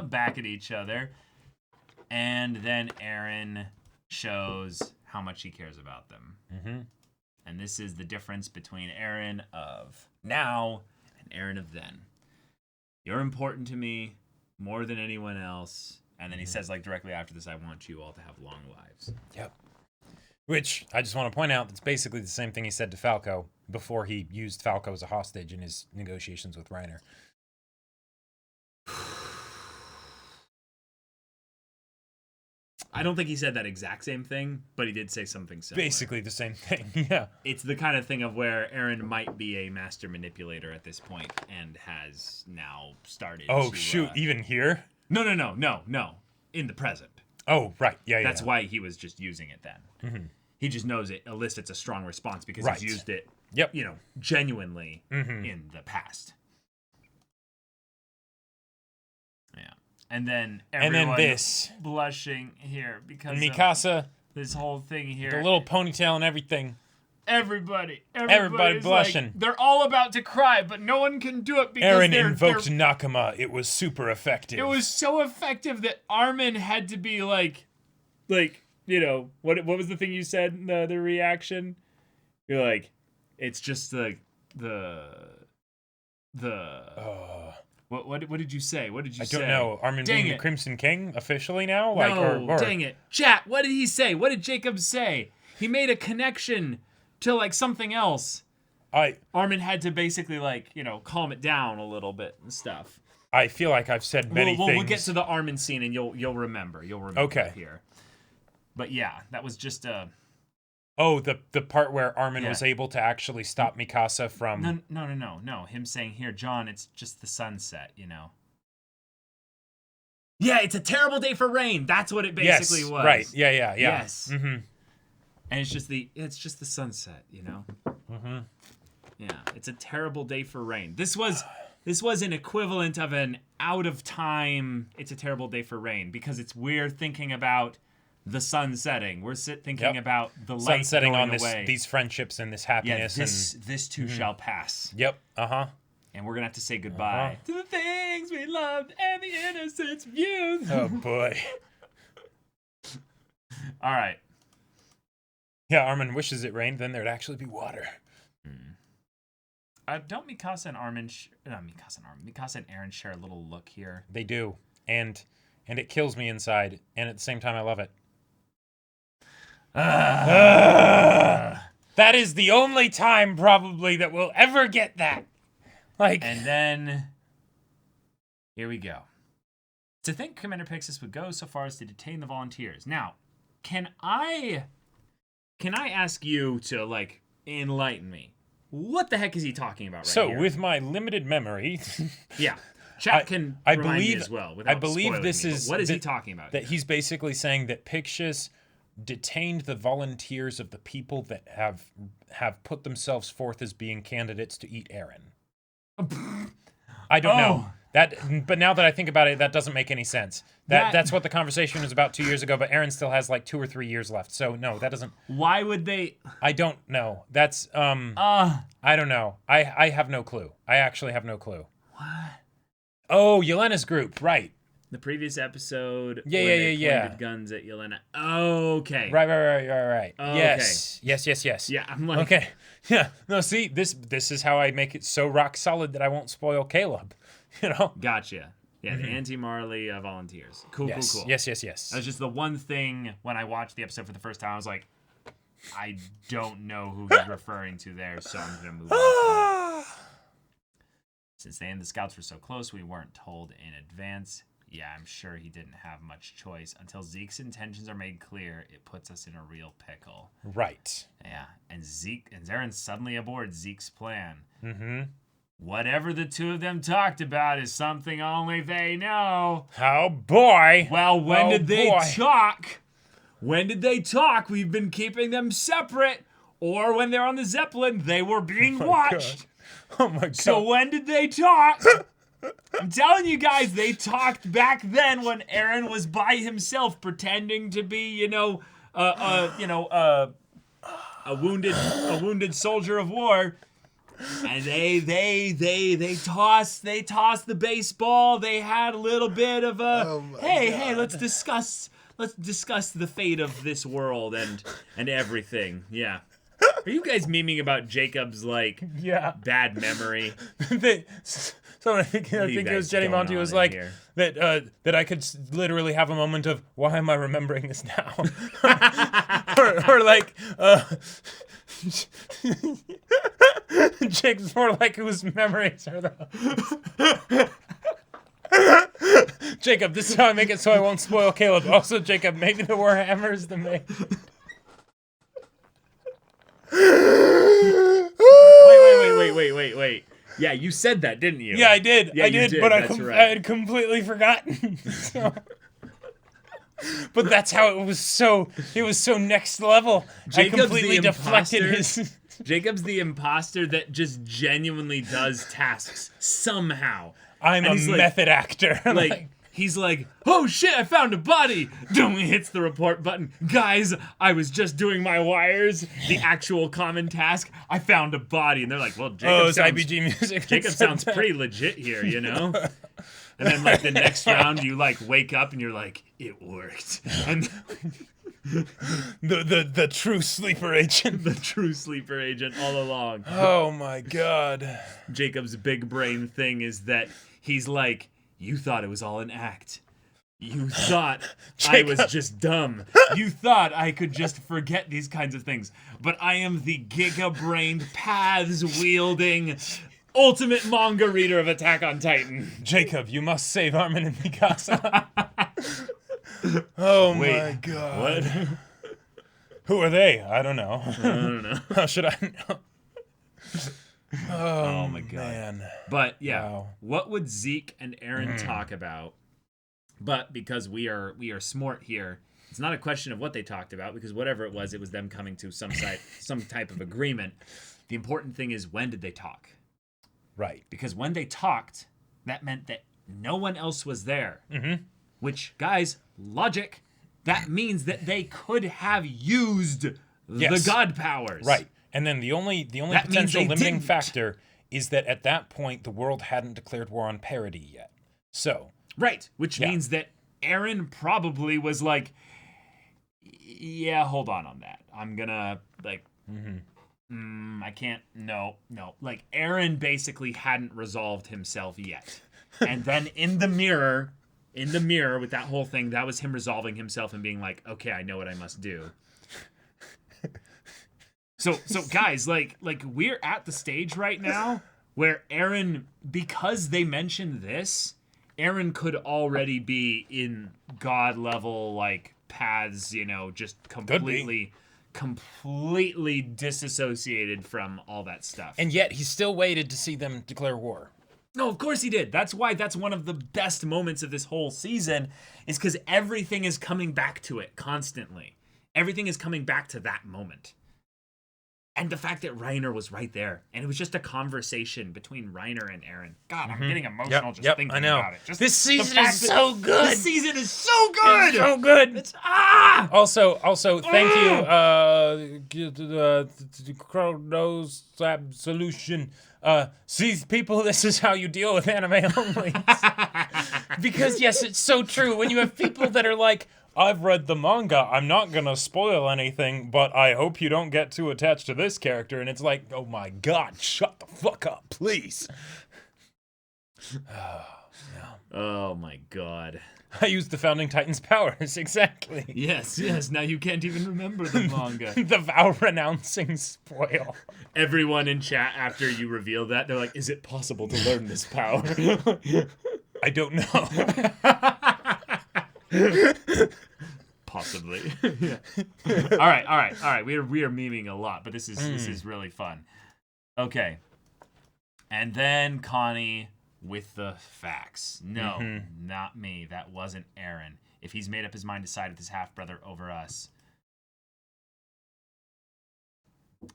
back at each other, and then Aaron shows how much he cares about them. Mm-hmm. And this is the difference between Aaron of now and Aaron of then. You're important to me more than anyone else. And then he says, like, directly after this, I want you all to have long lives. Yep. Which I just want to point out, that's basically the same thing he said to Falco before he used Falco as a hostage in his negotiations with Reiner. I don't think he said that exact same thing, but he did say something similar. Basically the same thing. Yeah. It's the kind of thing of where Aaron might be a master manipulator at this point and has now started Oh, to, shoot. Even here? No. In the present. Oh, right. Yeah, That's yeah. why he was just using it then. Mm-hmm. He just knows it elicits a strong response because Right. he's used it, Yep. you know, genuinely Mm-hmm. in the past. Yeah. And then everyone this. blushing here because of Mikasa, this whole thing here. the little ponytail and everything. Everybody Everybody blushing. Like, they're all about to cry, but no one can do it because Aaron they're invoked Nakama. It was super effective. It was so effective that Armin had to be like, you know, what was the thing you said in the reaction? You're like, it's just the what did you say? What did you I say? don't know. Armin Dang being the it. Crimson King officially now? Like, No, or dang it. Chat, what did he say? What did Jacob say? He made a connection to like something else. Armin had to basically like, you know, calm it down a little bit and stuff. I feel like I've said many things. We'll get to the Armin scene and you'll remember. You'll remember Okay. here. But yeah, that was just a Oh, the part where Armin Yeah. was able to actually stop Mikasa from... No. Him saying, here, John, it's just the sunset, you know. Yeah, it's a terrible day for rain. That's what it basically yes, was. right. Yeah. Yes. Mm-hmm. And it's just the sunset, you know. Mm-hmm. Yeah, it's a terrible day for rain. This was This was an equivalent of an out of time, it's a terrible day for rain, because we're thinking about the sun setting. We're thinking about the light sun setting going on away. these friendships and this Yeah, happiness. this too shall pass. Yep. Uh-huh. And we're going to have to say goodbye to the things we loved and the innocence of youth. Oh, boy. All right. Yeah, Armin wishes it rained, then there'd actually be water. Don't Mikasa and Mikasa and Eren share a little look here? They do. And it kills me inside. And at the same time, I love it. That is the only time, probably, that we'll ever get that. And then, here we go. To think Commander Pixis would go so far as to detain the volunteers. Now, can I ask you to, enlighten me? What the heck is he talking about right here? So, with my limited memory... Yeah. Chat can remind me as well. I believe this is... What is he talking about? That he's basically saying that Pixis detained the volunteers of the people that have put themselves forth as being candidates to eat Eren. I don't know. But now that I think about it, that doesn't make any sense. That's what the conversation was about 2 years ago, but Eren still has 2 or 3 years left. So no, that doesn't. Why would they? I don't know. That's I don't know. I have no clue. I actually have no clue. What? Oh, Yelena's group, right? The previous episode. Yeah. Pointed guns at Yelena. Okay. Right. Okay. Yes. Yeah, I'm like. Okay. Yeah. No, see, this is how I make it so rock solid that I won't spoil Caleb. Gotcha. Yeah, the anti-Marley volunteers. Cool. Yes. That's just the one thing when I watched the episode for the first time, I was like, I don't know who he's referring to there, so I'm gonna move on. Since they and the scouts were so close, we weren't told in advance. Yeah, I'm sure he didn't have much choice. Until Zeke's intentions are made clear, it puts us in a real pickle. Right. Yeah, and Eren's suddenly aboard Zeke's plan. Mm-hmm. Whatever the two of them talked about is something only they know. Oh, boy. Well, when did they talk? When did they talk? We've been keeping them separate. Or when they're on the Zeppelin, they were being watched. Oh, my God. So when did they talk? I'm telling you guys, they talked back then when Eren was by himself, pretending to be, a wounded soldier of war. And they tossed the baseball. They had a little bit of a hey, let's discuss the fate of this world and everything. Yeah. Are you guys memeing about Jacob's bad memory? I think it was Jenny Monty was like that I could literally have a moment of why am I remembering this now, or Jake's more like whose memories are the. Jacob, this is how I make it so I won't spoil Caleb. Also, Jacob, maybe the Warhammer's the main. Wait. Yeah, you said that, didn't you? Yeah, I did. Yeah, I did, but I had completely forgotten. So. But that's how it was so next level. Jacob's I completely deflected his. Jacob's the imposter that just genuinely does tasks somehow. I'm a method actor. He's like, oh shit, I found a body. Don't hits the report button. Guys, I was just doing my wires. The actual common task. I found a body. And they're like, well, Jacob IBG music. Jacob sounds pretty legit here, And then the next round you wake up and you're like, it worked. And the true sleeper agent. The true sleeper agent all along. Oh my God. Jacob's big brain thing is that he's like, you thought it was all an act. You thought I was just dumb. You thought I could just forget these kinds of things. But I am the giga-brained, paths-wielding, ultimate manga reader of Attack on Titan. Jacob, you must save Armin and Mikasa. Oh my God. What? Who are they? I don't know. I don't know. How should I know? Oh my God. Man. But yeah, Wow. What would Zeke and Eren talk about? But because we are smart here, it's not a question of what they talked about, because whatever it was them coming to some type of agreement. The important thing is, when did they talk? Right. Because when they talked, that meant that no one else was there. Mm-hmm. Which, guys, logic, that means that they could have used the god powers. Right. And then the only That potential means they limiting didn't. factor is that at that point the world hadn't declared war on parody yet. So Right. Which means that Aaron probably was like, yeah, hold on that. I'm gonna, like, I can't, no. Like, Aaron basically hadn't resolved himself yet. And then in the mirror with that whole thing, that was him resolving himself and being like, okay, I know what I must do. So guys, like we're at the stage right now where Aaron, because they mentioned this, Aaron could already be in god level like paths, you know, just completely disassociated from all that stuff. and yet he still waited to see them declare war. No, of course he did. That's why that's one of the best moments of this whole season, is because everything is coming back to it constantly. Everything is coming back to that moment. And the fact that Reiner was right there, and it was just a conversation between Reiner and Aaron. God, I'm getting emotional just thinking about it. Just this season the is fact so that good. This season is so good. It's so good. It's Also, thank you, Chronos Absolution. See, people, this is how you deal with anime only. Because, yes, it's so true. When you have people that are like, I've read the manga, I'm not gonna spoil anything, but I hope you don't get too attached to this character. And it's like, oh my god, shut the fuck up, please. Oh my god. I used the Founding Titans' powers, exactly. Yes. Now you can't even remember the manga. The vow-renouncing spoil. Everyone in chat, after you reveal that, they're like, is it possible to learn this power? I don't know. Possibly. Yeah. All right. We are memeing a lot, but this is really fun. Okay. And then Connie with the facts. No, not me. That wasn't Aaron. If he's made up his mind to side with his half brother over us.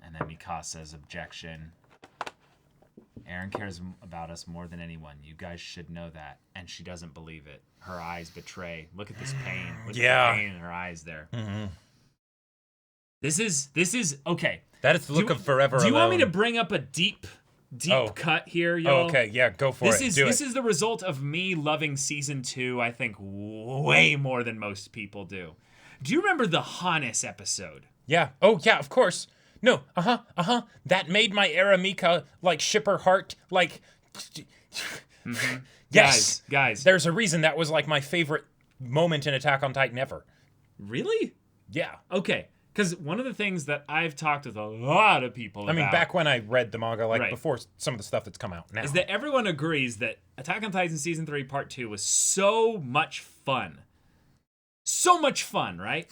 And then Mikasa's objection. Aaron cares about us more than anyone. You guys should know that. And she doesn't believe it. Her eyes betray. Look at this pain. Look at the pain in her eyes there. Mm-hmm. This is okay. That is the look of forever alone. Do you want alone. me to bring up a deep cut here, y'all? Oh, okay. Yeah, go for it. This is the result of me loving season 2, I think, way more than most people do. Do you remember the Hannes episode? Yeah. Oh, yeah, of course. No, That made my Aramika, like, ship her heart, like... Mm-hmm. Yes. Guys. There's a reason that was, like, my favorite moment in Attack on Titan ever. Really? Yeah. Okay. Because one of the things that I've talked with a lot of people about... I mean, back when I read the manga, like, before some of the stuff that's come out now. Is that everyone agrees that Attack on Titan Season 3 Part 2 was so much fun. So much fun, right?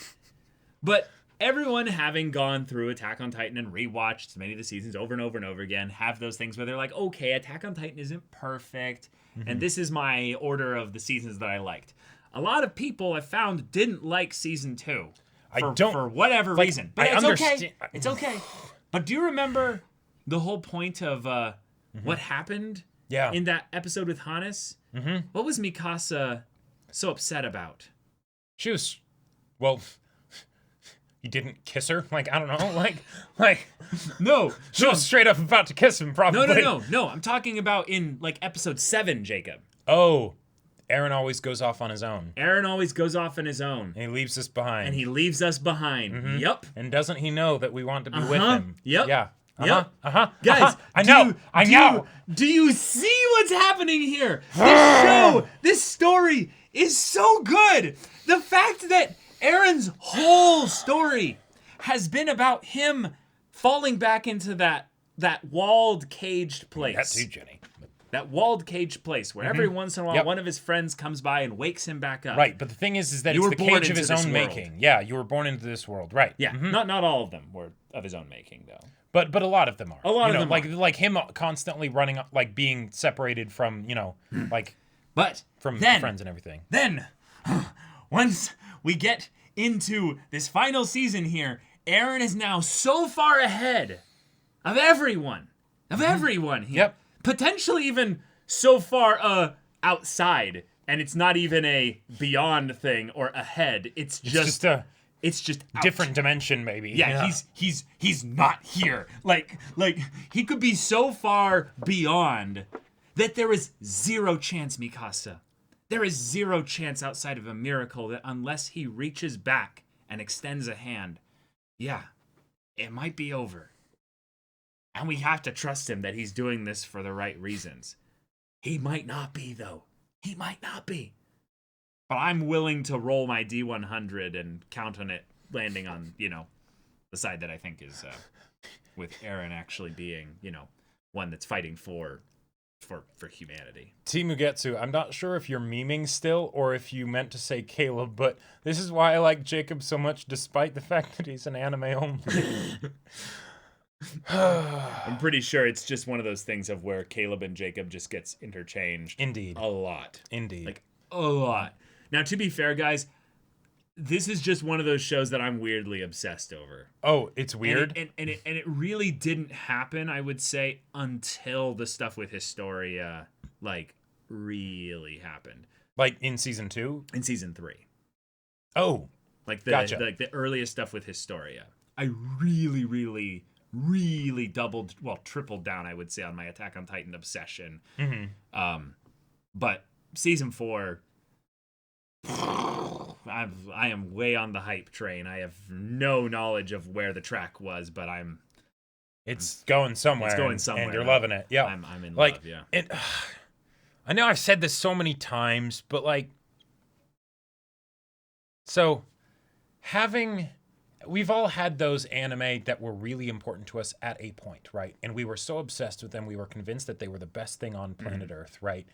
But... everyone having gone through Attack on Titan and rewatched many of the seasons over and over and over again have those things where they're like, okay, Attack on Titan isn't perfect, and this is my order of the seasons that I liked. A lot of people I've found didn't like season 2 for whatever reason. But it's okay. It's okay. But do you remember the whole point of what happened in that episode with Hannes? Mm-hmm. What was Mikasa so upset about? She was, well... he didn't kiss her? Like, I don't know. Like, no. She was straight up about to kiss him, probably. No. I'm talking about in, like, episode 7, Jacob. Oh. Aaron always goes off on his own. And he leaves us behind. Mm-hmm. Yep. And doesn't he know that we want to be with him? Yep. Yeah. Yep. Guys, I know. Do you see what's happening here? This story is so good. The fact that Aaron's whole story has been about him falling back into that walled, caged place. That too, Jenny. That walled, caged place where every once in a while one of his friends comes by and wakes him back up. Right, but the thing is that it's the cage of his own making. Yeah, you were born into this world, right? Yeah, not all of them were of his own making, though. But a lot of them are. A lot of them are. Like him constantly running, like being separated from, like... But from friends and everything. Then, once we get into this final season here, Aaron is now so far ahead of everyone. Here. Yep. potentially even so far outside, and it's not even a beyond thing or ahead. It's just a out. different dimension, maybe. Yeah, he's not here. Like he could be so far beyond that there is zero chance, Mikasa. There is zero chance outside of a miracle that unless he reaches back and extends a hand, yeah, it might be over. And we have to trust him that he's doing this for the right reasons. He might not be, though. He might not be. But I'm willing to roll my D100 and count on it landing on, the side that I think is with Eren actually being, one that's fighting for humanity. Mugetsu, I'm not sure if you're memeing still or if you meant to say Caleb, but this is why I like Jacob so much, despite the fact that he's an anime only. I'm pretty sure it's just one of those things of where Caleb and Jacob just gets interchanged. Indeed. A lot. Indeed. Like, a lot. Now, to be fair, guys, this is just one of those shows that I'm weirdly obsessed over. Oh, it's weird? And it really didn't happen, I would say, until the stuff with Historia, really happened. Like in season 2? In season 3. Oh, like gotcha. the earliest stuff with Historia. I really, really, really tripled down, I would say, on my Attack on Titan obsession. Mm-hmm. But season 4, I am way on the hype train. I have no knowledge of where the track was, but it's going somewhere. It's going somewhere, and you're loving it. Yeah, I'm in love. Yeah. I know I've said this so many times, but so we've all had those anime that were really important to us at a point, right? And we were so obsessed with them, we were convinced that they were the best thing on planet Earth, right?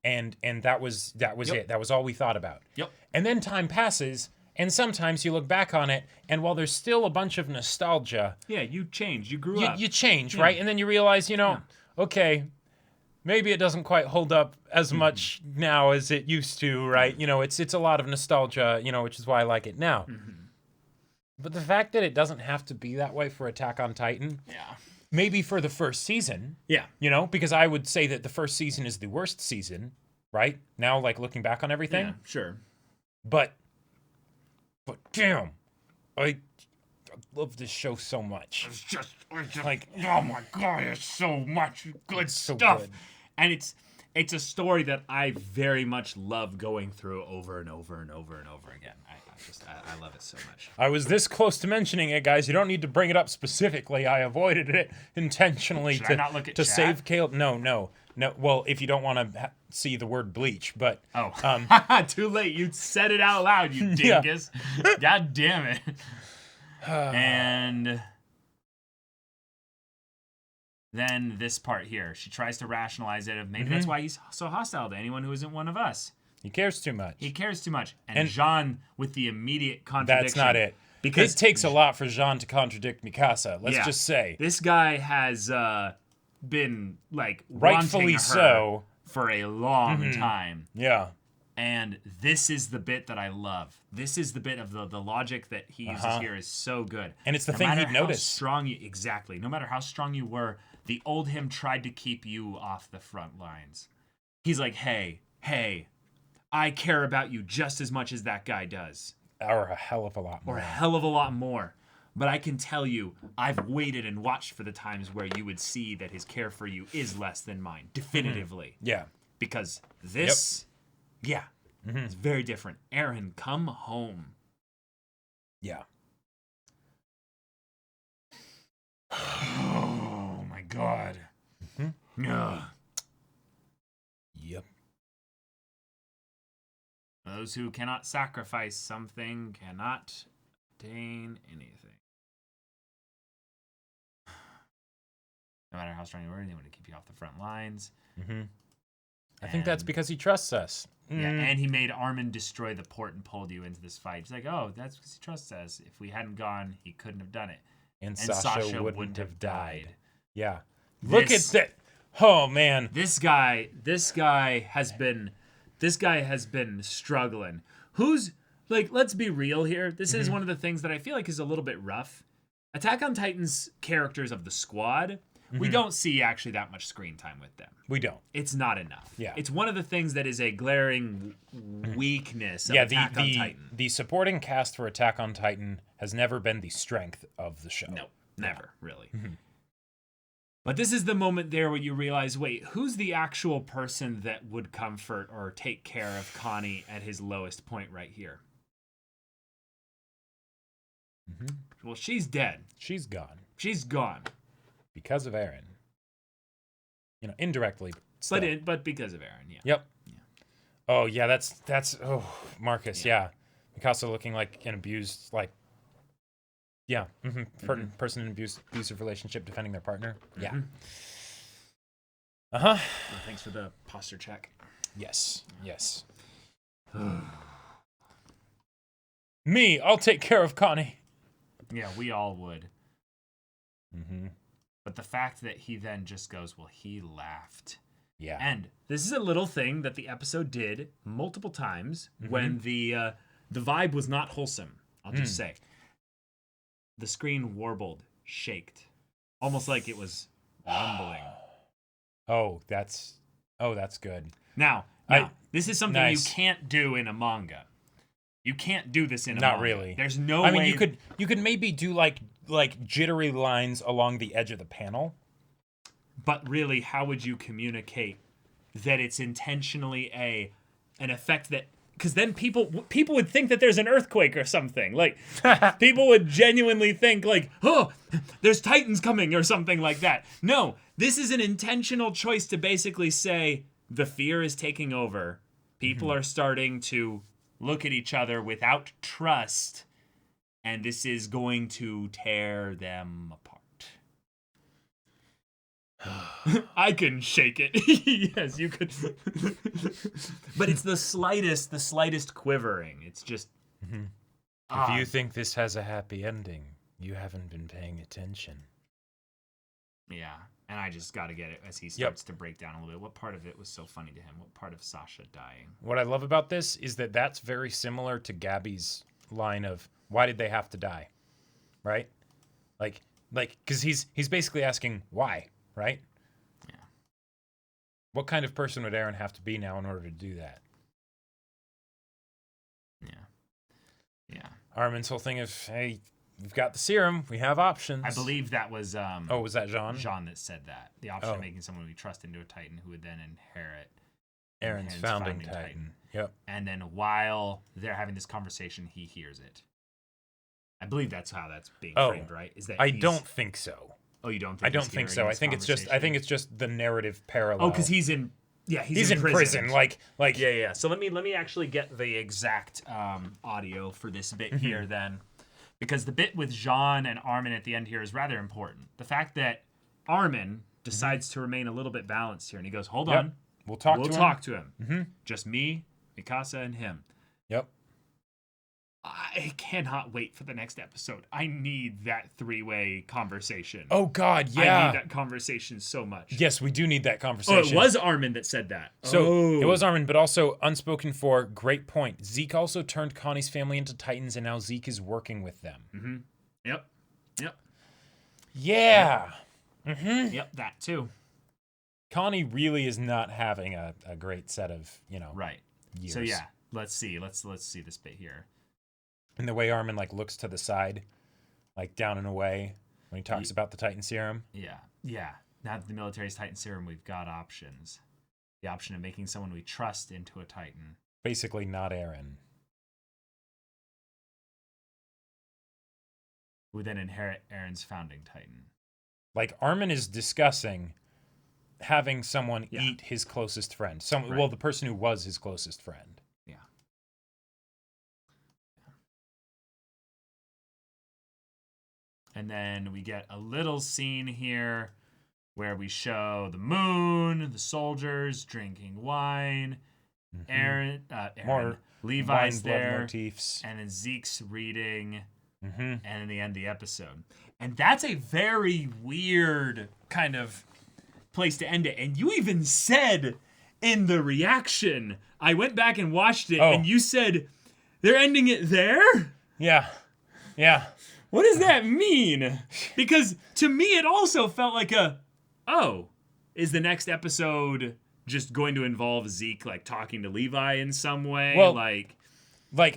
And that was Yep. it. That was all we thought about. Yep. And then time passes, and sometimes you look back on it, and while there's still a bunch of nostalgia, Yeah, you changed. You grew up. you change, right? And then you realize, okay, maybe it doesn't quite hold up as much now as it used to, right? It's a lot of nostalgia, which is why I like it now. But the fact that it doesn't have to be that way for Attack on Titan, maybe for the first season, because I would say that the first season is the worst season, right? Now, looking back on everything. Yeah, sure. But damn, I love this show so much. It's just oh my god, it's so much good stuff. Good. And it's a story that I very much love going through over and over and over and over again. I love it so much. I was this close to mentioning it, guys. You don't need to bring it up specifically. I avoided it intentionally Should I not look at chat? save Caleb. No. Well, if you don't want to see the word bleach, but too late. You said it out loud, you dingus. God damn it. And then this part here, she tries to rationalize it. Of maybe that's why he's so hostile to anyone who isn't one of us. He cares too much. He cares too much. And Jean with the immediate contradiction. That's not it. Because it takes a lot for Jean to contradict Mikasa. Let's just say this guy has been rightfully her so for a long time. Yeah. And this is the bit that I love. This is the bit of the logic that he uses here is so good. And it's the thing he'd notice. Exactly. No matter how strong you were, the old him tried to keep you off the front lines. He's like, hey, I care about you just as much as that guy does. Or a hell of a lot more. Or a hell of a lot more. But I can tell you, I've waited and watched for the times where you would see that his care for you is less than mine. Definitively. Yeah. Because this... Yep. Yeah. It's very different. Eren, come home. Yeah. Oh my god. Ugh. Yep. Those who cannot sacrifice something cannot obtain anything. No matter how strong you are, they want to keep you off the front lines. I think that's because he trusts us. Yeah, and he made Armin destroy the port and pulled you into this fight. He's like, oh, that's because he trusts us. If we hadn't gone, he couldn't have done it. And Sasha wouldn't have died. Yeah. Look at that. Oh, man. This guy has been struggling. Who's, let's be real here. This is one of the things that I feel like is a little bit rough. Attack on Titan's characters of the squad we don't see actually that much screen time with them. We don't. It's not enough. Yeah. It's one of the things that is a glaring weakness of Attack on Titan. The supporting cast for Attack on Titan has never been the strength of the show. No, never, really. But this is the moment there where you realize, wait, who's the actual person that would comfort or take care of Connie at his lowest point right here? Well, she's dead. She's gone. She's gone. Because of Eren. Indirectly. Still. But because of Eren, yeah. Yep. Yeah. Oh, yeah, that's Marcus, yeah. Mikasa looking like an abused, person in an abusive relationship defending their partner. Yeah. Uh-huh. Well, thanks for the posture check. Yes. Me, I'll take care of Connie. Yeah, we all would. But the fact that he then just goes, well, he laughed. Yeah. And this is a little thing that the episode did multiple times when the vibe was not wholesome. I'll just say. The screen warbled, shaked. Almost like it was rumbling. Oh, that's good. Now, this is something you can't do in a manga. You can't do this in a manga. Not really. There's no way. I mean, you could maybe do like jittery lines along the edge of the panel. But really, how would you communicate that it's intentionally an effect that? Because then people would think that there's an earthquake or something. Like people would genuinely think like, oh, there's Titans coming or something like that. No, this is an intentional choice to basically say the fear is taking over. People are starting to look at each other without trust, and this is going to tear them apart. I can shake it. Yes, you could. But it's the slightest quivering. It's just. If you think this has a happy ending, you haven't been paying attention. Yeah, and I just got to get it as he starts to break down a little bit. What part of it was so funny to him? What part of Sasha dying? What I love about this is that that's very similar to Gabby's line of, why did they have to die? Right? Like, because he's basically asking why, right? Yeah. What kind of person would Eren have to be now in order to do that? Yeah. Armin's whole thing of, hey, we've got the serum, we have options. I believe that was was that Jean? Jean that said that. The option of making someone we trust into a Titan who would then inherit Eren's founding Titan. Yep. And then while they're having this conversation, he hears it. I believe that's how that's being framed, right? Is that I don't think so. Oh, you don't think I don't think so. I think it's just the narrative parallel. Oh, because he's in he's in prison. Like yeah. So let me actually get the exact audio for this bit here then. Because the bit with Jean and Armin at the end here is rather important. The fact that Armin decides to remain a little bit balanced here, and he goes, "Hold on, we'll talk to him. Just me, Mikasa, and him." Yep. I cannot wait for the next episode. I need that three-way conversation. Oh God, yeah. I need that conversation so much. Yes, we do need that conversation. Oh, it was Armin that said that. So it was Armin, but also unspoken for. Great point. Zeke also turned Connie's family into Titans, and now Zeke is working with them. Mm-hmm. Yep. Yeah. Yep, that too. Connie really is not having a great set of right years. So yeah, let's see this bit here. And the way Armin looks to the side, down and away when he talks about the Titan serum. Yeah. Now that the military's Titan serum, we've got options. The option of making someone we trust into a Titan. Basically, not Eren. Who then inherit Eren's founding Titan. Armin is discussing having someone eat his closest friend. Well, the person who was his closest friend. Yeah. And then we get a little scene here where we show the moon, the soldiers drinking wine, Eren, more Levi's there, motifs. And then Zeke's reading, and in the end, the episode. And that's a very weird kind of place to end it. And you even said in the reaction, I went back and watched it, and you said, they're ending it there? Yeah. What does that mean? Because to me, it also felt like oh, is the next episode just going to involve Zeke like talking to Levi in some way? Well, like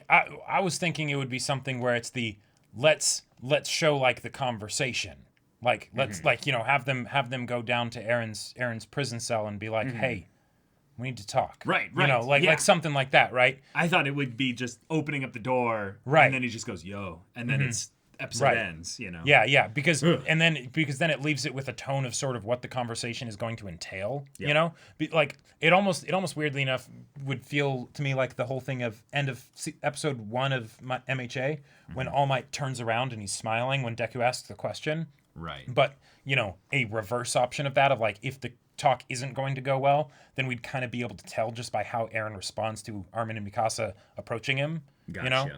I was thinking it would be something where it's the let's show like the conversation. Like let's like, you know, have them go down to Aaron's prison cell and be like, "Hey, we need to talk." Right, You know, yeah. like something like that, right? I thought it would be just opening up the door, Right. and then he just goes, "Yo," and then it's episode Right. ends. You know. Yeah, because then it leaves it with a tone of sort of what the conversation is going to entail. Yep. You know, like it almost weirdly enough would feel to me like the whole thing of end of episode 1 of MHA when All Might turns around and he's smiling when Deku asks the question. Right. But you know, a reverse option of that of like if the talk isn't going to go well, then we'd kind of be able to tell just by how Eren responds to Armin and Mikasa approaching him. Gotcha. You know?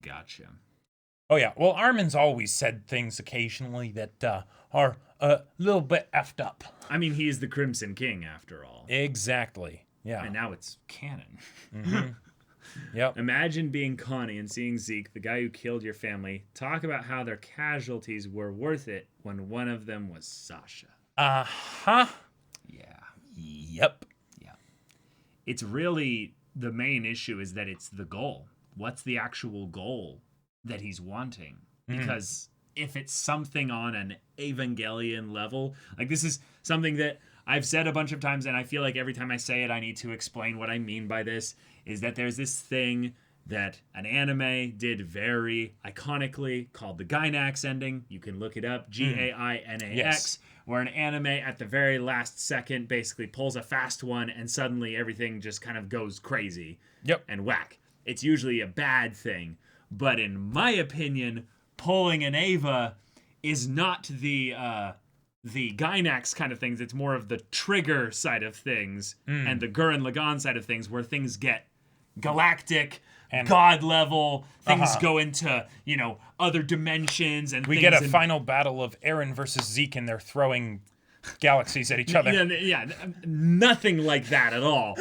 Gotcha. Oh yeah, well Armin's always said things occasionally that are a little bit effed up. I mean, he's the Crimson King after all. Exactly. Yeah. And now it's canon. Yep. Imagine being Connie and seeing Zeke, the guy who killed your family, talk about how their casualties were worth it when one of them was Sasha. Uh-huh. Yeah. Yep. Yeah. It's really the main issue is that it's the goal. What's the actual goal that he's wanting? Because if it's something on an Evangelion level, like this is something that I've said a bunch of times, and I feel like every time I say it, I need to explain what I mean by this, is that there's this thing that an anime did very iconically called the Gainax ending. You can look it up, Gainax, Yes. where an anime at the very last second basically pulls a fast one and suddenly everything just kind of goes crazy Yep. and whack. It's usually a bad thing. But in my opinion, pulling an Eva is not the Gainax kind of things. It's more of the trigger side of things and the Gurren Lagann side of things where things get galactic, And- god level. Things go into, you know, other dimensions and We things get a in- final battle of Eren versus Zeke and they're throwing galaxies at each other. Yeah, nothing like that at all.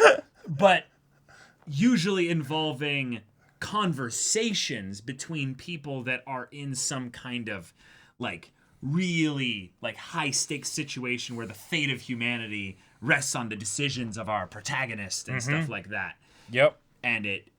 But usually involving conversations between people that are in some kind of like really like high stakes situation where the fate of humanity rests on the decisions of our protagonist and stuff like that. Yep. And it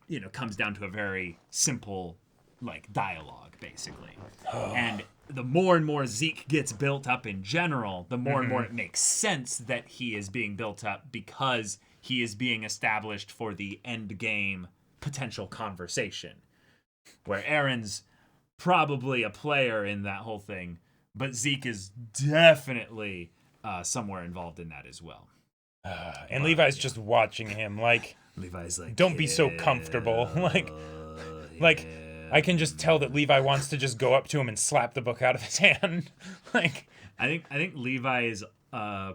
you know comes down to a very simple like dialogue basically. And the more and more Zeke gets built up in general, the more and more it makes sense that he is being built up because he is being established for the end game potential conversation. Where Eren's probably a player in that whole thing, but Zeke is definitely somewhere involved in that as well. And Levi's just watching him like, Levi's like, don't be so comfortable. like I can just tell that Levi wants to just go up to him and slap the book out of his hand. Like I think Levi is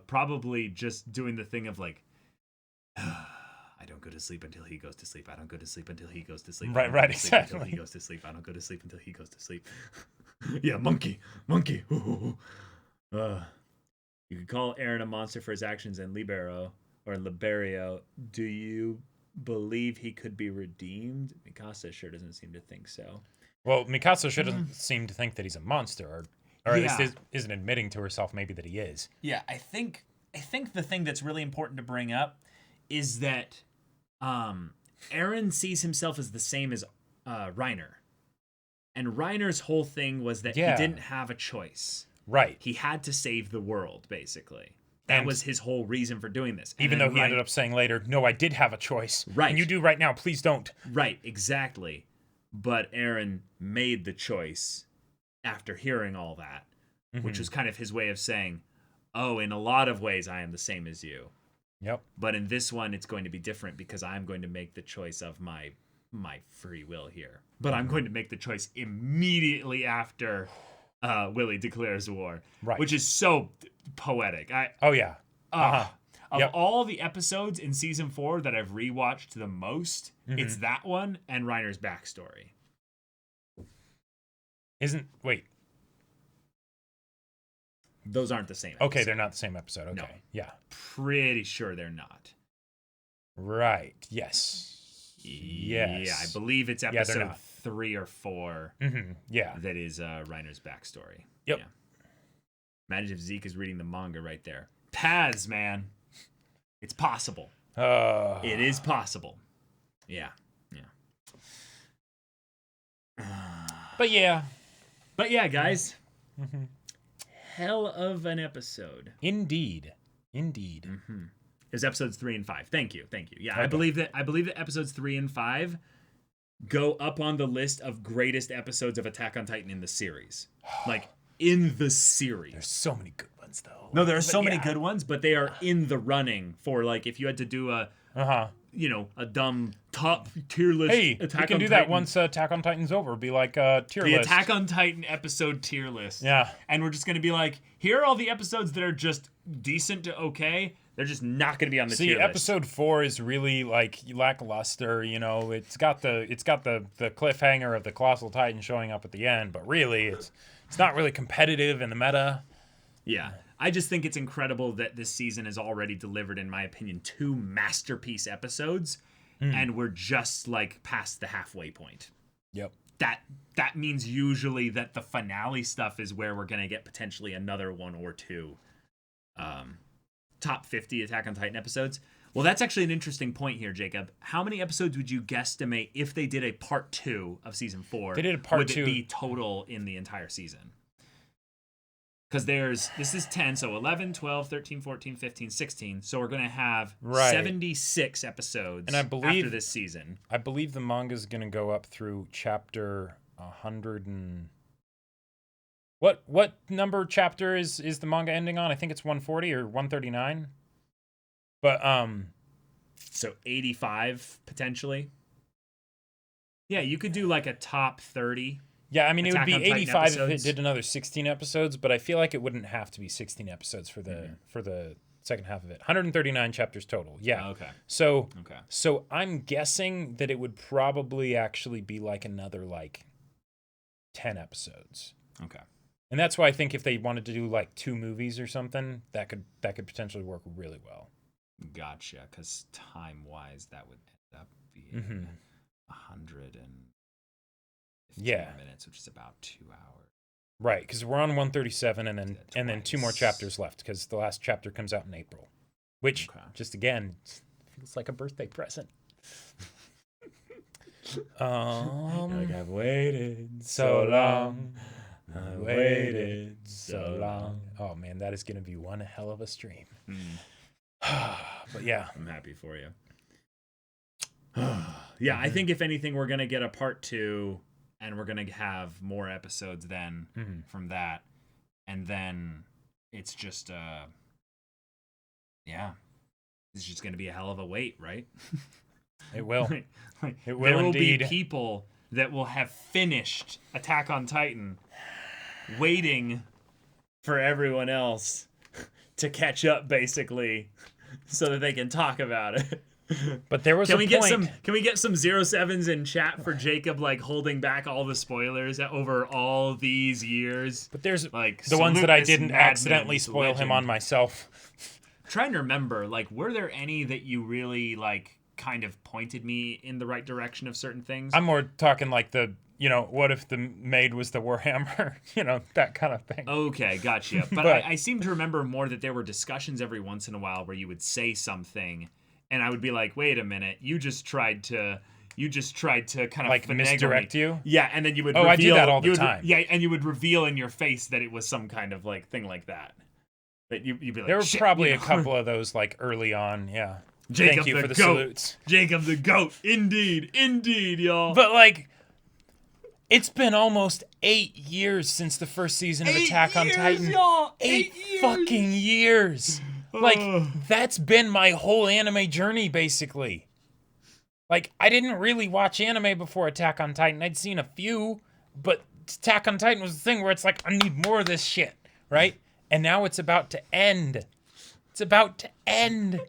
probably just doing the thing of like, I don't go to sleep until he goes to sleep. I don't go to sleep until he goes to sleep. I don't Right, go to sleep Until exactly. he goes to sleep. I don't go to sleep until he goes to sleep. Yeah, monkey. You could call Eren a monster for his actions and Liberio. Do you believe he could be redeemed? Mikasa sure doesn't seem to think so. Well, Mikasa shouldn't seem to think that he's a monster, or at Yeah. least isn't admitting to herself maybe that he is. Yeah, I think the thing that's really important to bring up is that Eren sees himself as the same as Reiner. And Reiner's whole thing was that Yeah. he didn't have a choice. Right. He had to save the world, basically. That And- was his whole reason for doing this. And Even then though he ended up saying later, no, I did have a choice. Right. And you do right now, please don't. Right, exactly. But Eren made the choice after hearing all that, which was kind of his way of saying, oh, in a lot of ways, I am the same as you. Yep. But in this one, it's going to be different because I'm going to make the choice of my free will here. But I'm going to make the choice immediately after Willie declares war, Right. which is so poetic. Oh, yeah. Of Yep. all the episodes in season 4 that I've rewatched the most, it's that one and Reiner's backstory. Wait. Those aren't the same. Okay, episode. they're not the same episode. Okay. No. Yeah. Pretty sure they're not. Right. Yes. Yes. Yeah, I believe it's they're episode not. 3 or 4 Yeah. that is Reiner's backstory. Yep. Yeah. Imagine if Zeke is reading the manga right there. Paths, man. It's possible. It is possible. Yeah. But yeah, guys. Hell of an episode. Indeed. It was episodes 3 and 5. Thank you. Yeah, okay. I believe that episodes 3 and 5 go up on the list of greatest episodes of Attack on Titan in the series. Like, in the series. There's so many good ones, though. No, there are so many good ones, but they are in the running for, like, if you had to do a dumb top tier list. Hey, Attack we can do Titan. That once Attack on Titan's over. Be like a tier list. The Attack on Titan episode tier list. Yeah. And we're just going to be like, here are all the episodes that are just decent to okay. They're just not going to be on the tier list. Episode 4 is really like lackluster. You know, it's got the cliffhanger of the Colossal Titan showing up at the end, but really it's not really competitive in the meta. Yeah. I just think it's incredible that this season has already delivered, in my opinion, 2 masterpiece episodes, and we're just like past the halfway point. Yep. That means usually that the finale stuff is where we're going to get potentially another 1 or 2 top 50 Attack on Titan episodes. Well, that's actually an interesting point here, Jacob. How many episodes would you guesstimate if they did a part 2 of season 4? They did a part 2. Would it be total in the entire season? Because this is 10, so 11, 12, 13, 14, 15, 16. So we're going to have 76 episodes and after this season. I believe the manga is going to go up through chapter 100 and... What number chapter is the manga ending on? I think it's 140 or 139. But so 85 potentially. Yeah, you could do like a top 30. Yeah, I mean it would be 85 if it did another 16 episodes, but I feel like it wouldn't have to be 16 episodes for the second half of it. 139 chapters total. Yeah. Okay. So I'm guessing that it would probably actually be like another like 10 episodes. Okay. And that's why I think if they wanted to do like 2 movies or something, that could potentially work really well. Gotcha, because time-wise, that would end up being 150 minutes, which is about 2 hours. Right, because we're on 137, and then 2 more chapters left, because the last chapter comes out in April, which just again feels like a birthday present. Like I've waited so long. I waited so long. Oh man, that is gonna be one hell of a stream. But yeah, I'm happy for you. Yeah, I think if anything, we're gonna get a part 2, and we're gonna have more episodes then from that, and then it's just it's just gonna be a hell of a wait, right? It will. It will. There will be people that will have finished Attack on Titan, waiting for everyone else to catch up, basically, so that they can talk about it. But there was Can we get some 07s in chat for Jacob, like holding back all the spoilers over all these years? But there's like the ones that I didn't accidentally spoil him on myself. Trying to remember, like, were there any that you really like kind of pointed me in the right direction of certain things? I'm more talking like the, what if the maid was the Warhammer? That kind of thing. Okay, gotcha. But I seem to remember more that there were discussions every once in a while where you would say something, and I would be like, wait a minute, you just tried to kind of like misdirect me. you? Yeah, and then you would reveal, I do that all the time. Yeah, and you would reveal in your face that it was some kind of like thing like that. But you'd be like, there were probably a couple of those like early on, yeah. Jacob Thank you the for the goat. salutes. Jacob the goat. Indeed, y'all. But like, it's been almost 8 years since the first season of Attack on Titan. Y'all. 8 fucking years. Like, that's been my whole anime journey, basically. Like, I didn't really watch anime before Attack on Titan. I'd seen a few, but Attack on Titan was the thing where it's like, I need more of this shit, right? And now it's about to end. It's about to end.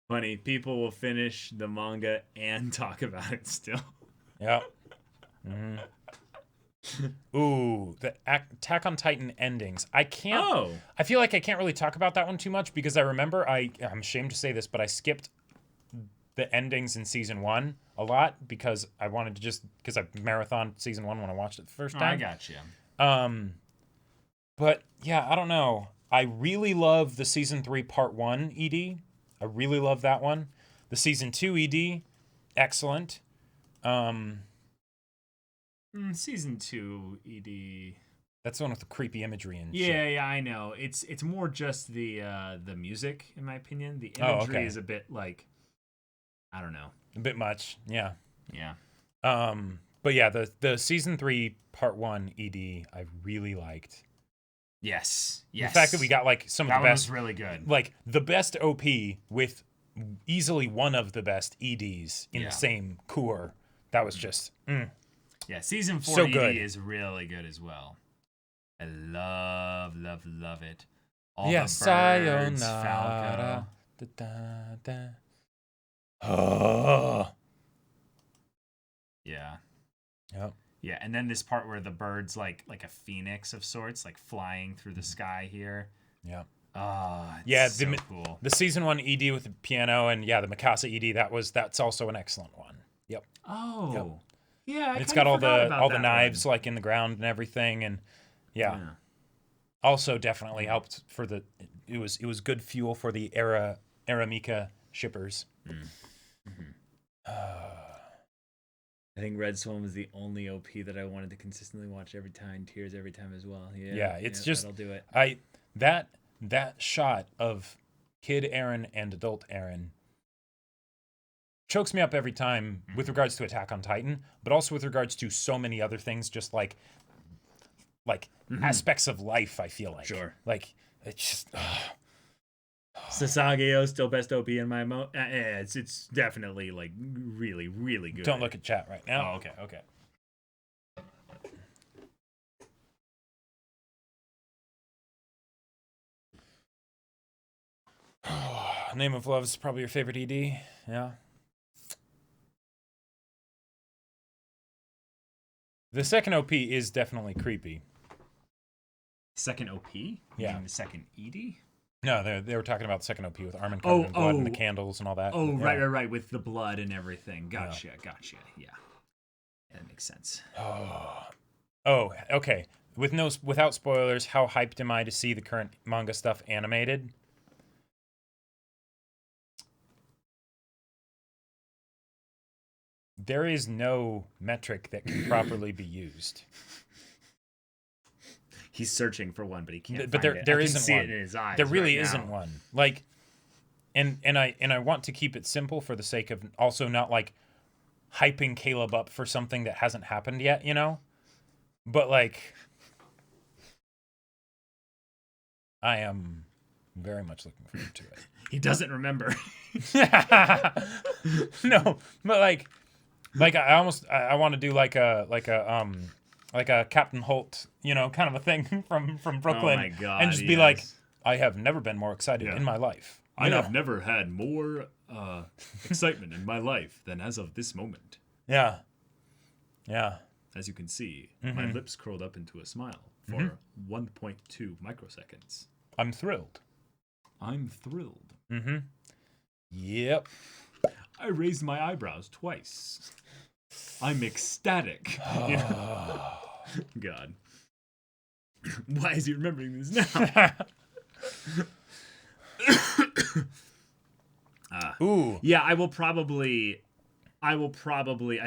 Funny, people will finish the manga and talk about it still. Yep. Mm-hmm. Ooh, the Attack on Titan endings. I feel like I can't really talk about that one too much because I remember I'm ashamed to say this, but I skipped the endings in season 1 a lot because I wanted to because I marathoned season 1 when I watched it the first time. I got you. But yeah, I don't know. I really love the season 3 part 1 ED. I really love that one. The season 2 ED, excellent. Season 2 ED. That's the one with the creepy imagery and Yeah, shit. yeah, I know. It's more just the music, in my opinion. The imagery is a bit like, I don't know. A bit much, yeah. Yeah. But yeah, the season 3 part 1 ED I really liked. Yes. The fact that we got like some of that the one best, was really good. like the best OP with easily one of the best EDs in the same core. That was just yeah. Season 4 so ED good. is really good as well. I love it. All yeah, the birds, sayonara. Falco. Oh. Yeah. Yep. Yeah, and then this part where the bird's like a phoenix of sorts, like flying through the sky here. Yeah. It's so cool. The season 1 ED with the piano and the Mikasa ED, that's also an excellent one. Yep. Oh. Yep. Yeah, It's got all the knives like in the ground and everything, and yeah. Also definitely helped for it was good fuel for the Aramika shippers. I think Red Swan was the only OP that I wanted to consistently watch every time, tears every time as well. Yeah, it's just that'll do it. That shot of Kid Eren and Adult Eren chokes me up every time with regards to Attack on Titan, but also with regards to so many other things, just like aspects of life. I feel like like it's just. Sasageo still best OP in my it's definitely like really really good. Don't look at chat right now. Oh, okay. Name of Love is probably your favorite ED. Yeah. The second OP is definitely creepy. Second OP? You mean the second ED? No, they were talking about the second OP with Armin covered in blood and the candles and all that. Oh, right, with the blood and everything. Gotcha. Yeah. That makes sense. Oh, okay. Without spoilers, how hyped am I to see the current manga stuff animated? There is no metric that can properly be used. He's searching for one, but he can't. But find there it. isn't I can see one. it in his eyes. There really right isn't now. one. Like, and I want to keep it simple for the sake of also not like hyping Caleb up for something that hasn't happened yet, you know? But like, I am very much looking forward to it. He doesn't remember. No, but like I want to do like a Captain Holt, kind of a thing from Brooklyn. Oh my God, and just be like, I have never been more excited in my life. I have never had more excitement in my life than as of this moment. Yeah. As you can see, my lips curled up into a smile for 1.2 microseconds. I'm thrilled. Yep. I raised my eyebrows twice. I'm ecstatic. God. Why is he remembering this now? Ooh. Yeah, I will probably, I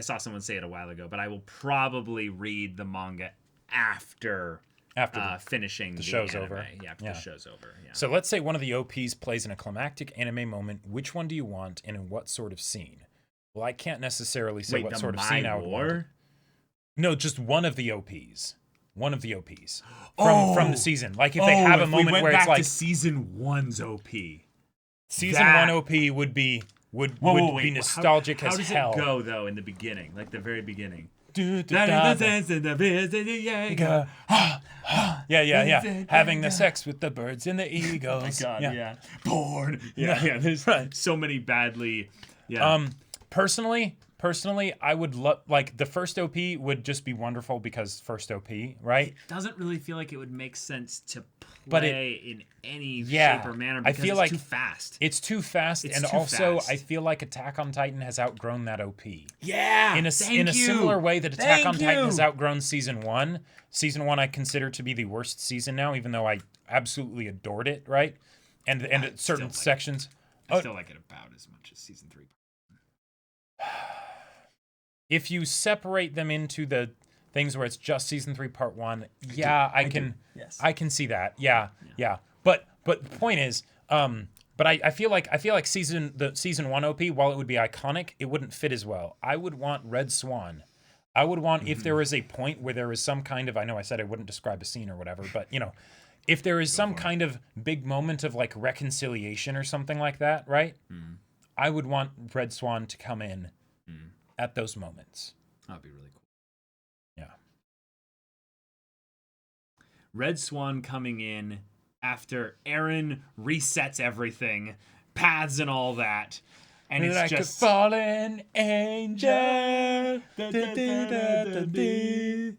saw someone say it a while ago, but I will probably read the manga after finishing the show's anime. over. Yeah, after the show's over. Yeah. So let's say one of the OPs plays in a climactic anime moment. Which one do you want, and in what sort of scene? Well, I can't necessarily say what sort of scene I would want. No, just one of the OPs. One of the OPs from the season. Like if they have a moment where it's like to season 1's OP. Season 1 OP would be be nostalgic how as does hell. How does it go though in the beginning, like the very beginning? Yeah. Having the sex with the birds and the eagles. Oh my God, yeah. Born. Yeah. There's so many badly. Yeah. Personally, personally, I would love, like, the first OP would just be wonderful because first OP, right? Doesn't really feel like it would make sense to But play in any Yeah, shape or manner I because feel it's like too fast. It's too fast, It's and too also fast. I feel like Attack on Titan has outgrown that OP. Yeah, In a similar way that Attack on Titan has outgrown Season 1. Season 1 I consider to be the worst season now, even though I absolutely adored it, right? And at certain sections. I still like it about as much as Season 3. If you separate them into the things where it's just Season 3 Part 1, yeah, I can see that. Yeah. But the point is, but I feel like season 1 OP, while it would be iconic, it wouldn't fit as well. I would want Red Swan. I would want if there is a point where there is some kind of, I know I said I wouldn't describe a scene or whatever, but if there is some kind of big moment of like reconciliation or something like that, right? I would want Red Swan to come in at those moments. That'd be really cool. Yeah. Red Swan coming in after Eren resets everything, paths and all that. And it's like just a fallen angel.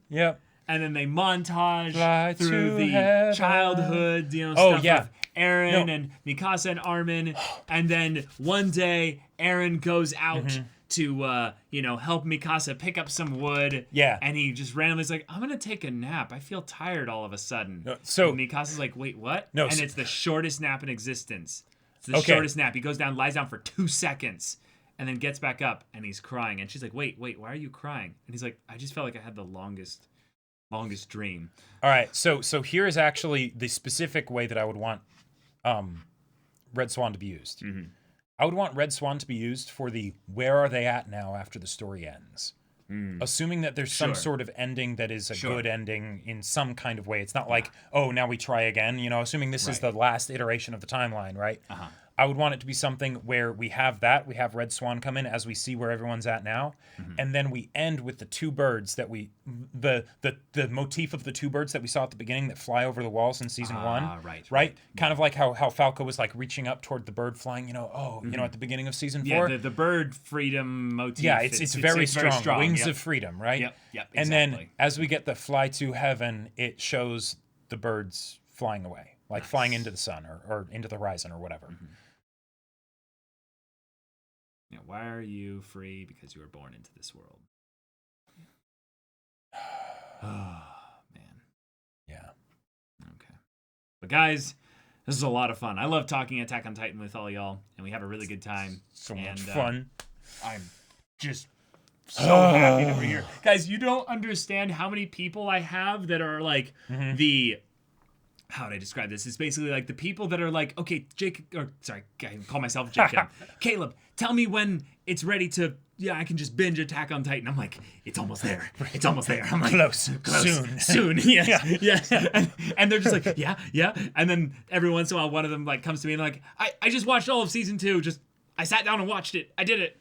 Yep. And then they montage Fly through to the heaven. childhood, Oh, stuff yeah. of Eren and Mikasa and Armin. And then one day, Eren goes out to, help Mikasa pick up some wood. Yeah. And he just randomly is like, I'm going to take a nap. I feel tired all of a sudden. So- and Mikasa's like, wait, what? No, and so- it's the shortest nap in existence. It's the Okay. shortest nap. He goes down, lies down for 2 seconds. And then gets back up and he's crying. And she's like, wait, why are you crying? And he's like, I just felt like I had the longest dream. All right, so here is actually the specific way that I would want Red Swan to be used. I would want Red Swan to be used for the where are they at now after the story ends. Assuming that there's some Sure. sort of ending that is a Sure. good ending in some kind of way. It's not like, oh, now we try again, assuming this is the last iteration of the timeline, right? I would want it to be something where we have Red Swan come in as we see where everyone's at now, and then we end with the two birds that the motif of the two birds that we saw at the beginning that fly over the walls in season 1. Right. Kind of like how Falco was like reaching up toward the bird flying, at the beginning of season 4. Yeah, the bird freedom motif. Yeah, it's very strong. Wings of freedom, right? Yep, exactly. And then as we get the fly to heaven, it shows the birds flying away, like flying into the sun or into the horizon or whatever. Yeah, why are you free? Because you were born into this world. Oh, man. Yeah. Okay. But guys, this is a lot of fun. I love talking Attack on Titan with all y'all, and we have a really good time. So much fun. I'm just so happy that we're here. Guys, you don't understand how many people I have that are like how would I describe this? It's basically like the people that are like, okay, I call myself Jacob. Caleb, tell me when it's ready to, I can just binge Attack on Titan. I'm like, it's almost there. It's almost there. I'm like, Close. Soon. Yes. And they're just like, yeah. And then every once in a while, one of them like comes to me and like, I just watched all of season 2. I sat down and watched it. I did it.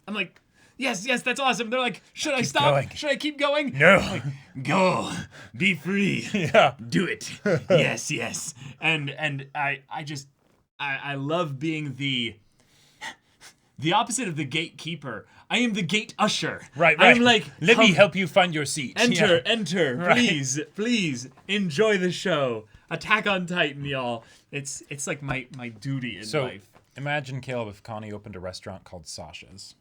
I'm like, yes, that's awesome. They're like, should I stop? going. Should I keep going? No. I'm like, go, be free. Yeah. Do it. Yes. And I love being the opposite of the gatekeeper. I am the gate usher. Right. I'm like, let me come, help you find your seat. enter, Right. please enjoy the show. Attack on Titan, y'all. It's like my duty in So life. imagine, Caleb, if Connie opened a restaurant called Sasha's.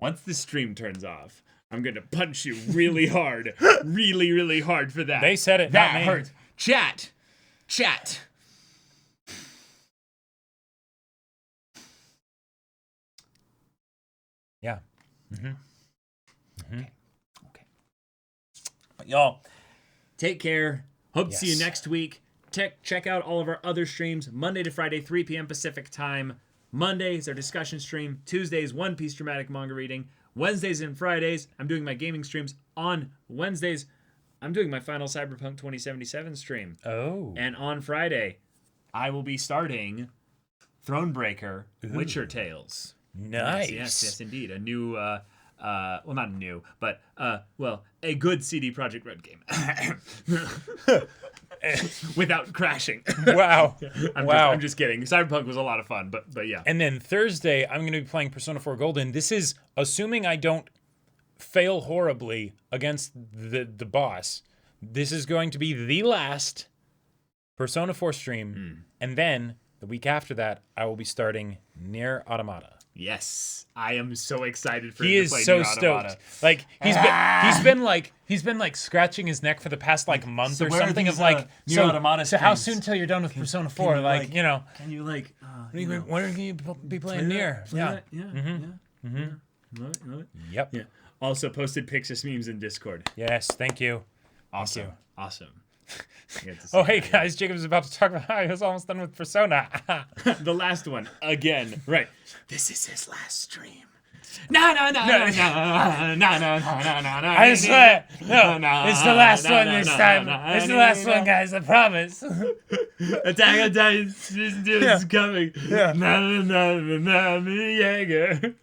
Once the stream turns off, I'm gonna punch you really hard, really hard for that. They said it, That not me. hurts. Chat. Yeah. Okay. But y'all, take care. Hope to see you Yes. next week. Check out all of our other streams, Monday to Friday, 3 p.m. Pacific time. Monday is our discussion stream. Tuesdays, One Piece dramatic manga reading. Wednesdays and Fridays, I'm doing my gaming streams. On Wednesdays, I'm doing my final Cyberpunk 2077 stream. Oh. And on Friday, I will be starting Thronebreaker Witcher Tales. Nice. Yes, indeed. A new well, not new, but a good CD Projekt Red game without crashing. Wow. I'm just kidding. Cyberpunk was a lot of fun, but yeah. And then Thursday, I'm going to be playing Persona 4 Golden. This is assuming I don't fail horribly against the boss. This is going to be the last Persona 4 stream. And then the week after that, I will be starting Nier Automata. Yes, I am so excited for He him is to play so Nier stoked. Automata. Like he's been like scratching his neck for the past like month So or where are something these, of like Nier Automata so how streams? soon till you're done with Persona 4? you, Like, like, you know, Can you like? when are you be playing Nier? Yeah. Love it. Yep. Yeah. Also posted Pixis memes in Discord. Yes. Thank you. Awesome. you. Awesome. I get to see Oh, hey that. guys, Jacob's about to talk about how he was almost done with Persona. The last one again. Right. This is his last stream. No. I swear, no, it's the last one this time. It's the last one, guys. I promise. Attack on Titan season 2 is coming. Jaeger.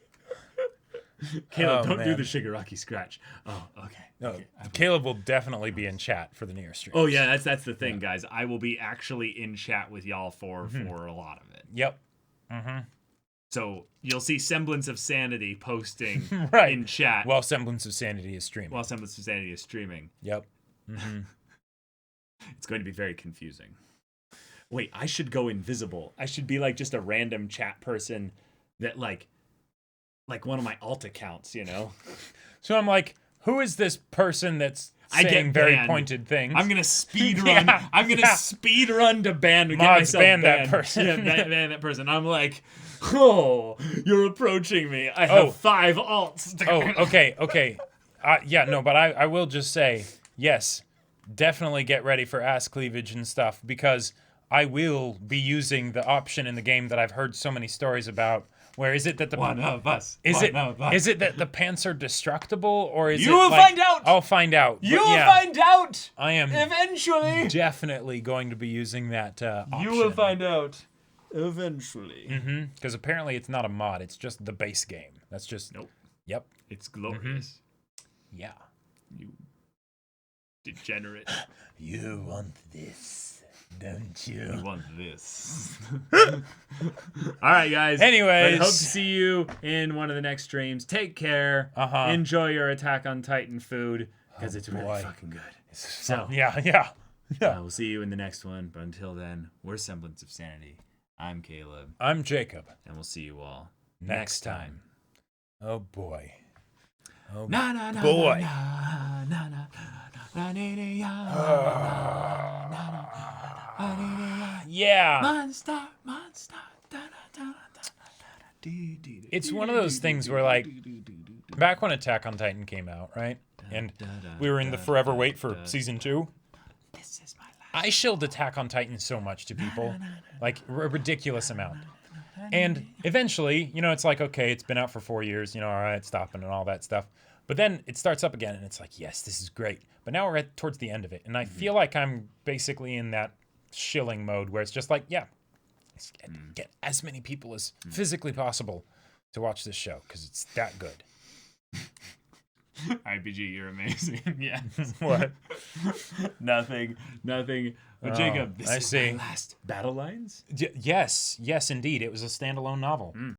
Caleb, don't do man. the Shigaraki scratch. Oh, okay. No, Okay. Caleb will definitely be in chat for the Nier stream. Oh yeah, that's the thing, guys. I will be actually in chat with y'all for a lot of it. Yep. So you'll see Semblance of Sanity posting Right. in chat Well, Semblance of Sanity is streaming. while Semblance of Sanity is streaming. Yep. It's going to be very confusing. Wait, I should go invisible. I should be like just a random chat person that like one of my alt accounts, you know? So I'm like, who is this person that's I saying get very banned. pointed things? I'm gonna speed run. Yeah, I'm gonna yeah. speed run to ban to get Mods, myself ban that banned. person. Yeah, ban that person. I'm like, oh, you're approaching me. I have Oh. 5 alts. Oh, okay. Yeah, no, but I will just say, yes, definitely get ready for ass cleavage and stuff, because I will be using the option in the game that I've heard so many stories about. Where is it that the One of us. is One it of us. is it that the pants are destructible, or is You it will like- find out! I'll find out. You But will yeah, find out I am eventually. definitely going to be using that option. You will find out eventually. Because apparently it's not a mod; it's just the base game. That's just Nope. Yep. It's glorious. Yeah. You degenerate. You want this, don't You you? want this. All right, guys. Anyways. I hope to see you in one of the next streams. Take care. Enjoy your Attack on Titan food because it's really boy. fucking good. So, Yeah. we'll see you in the next one. But until then, we're Semblance of Sanity. I'm Caleb, I'm Jacob. and we'll see you all Next time. Oh boy. Oh Na na na boy. na na na na Yeah. Monster. It's one of those things where, like, back when Attack on Titan came out, right? And we were in the forever wait for season 2. This is my life. I shilled Attack on Titan so much to people, like a ridiculous amount. And eventually, you know, it's like, okay, it's been out for 4 years, you know, all right, stopping and all that stuff. But then it starts up again, and it's like, yes, this is great. But now we're towards the end of it, and I feel like I'm basically in that shilling mode where it's just like, yeah, let's get as many people as physically possible to watch this show because it's that good. IPG, you're amazing. Yes. What? Nothing. But Jacob, this I is see. my last battle lines. Yes, indeed. It was a standalone novel.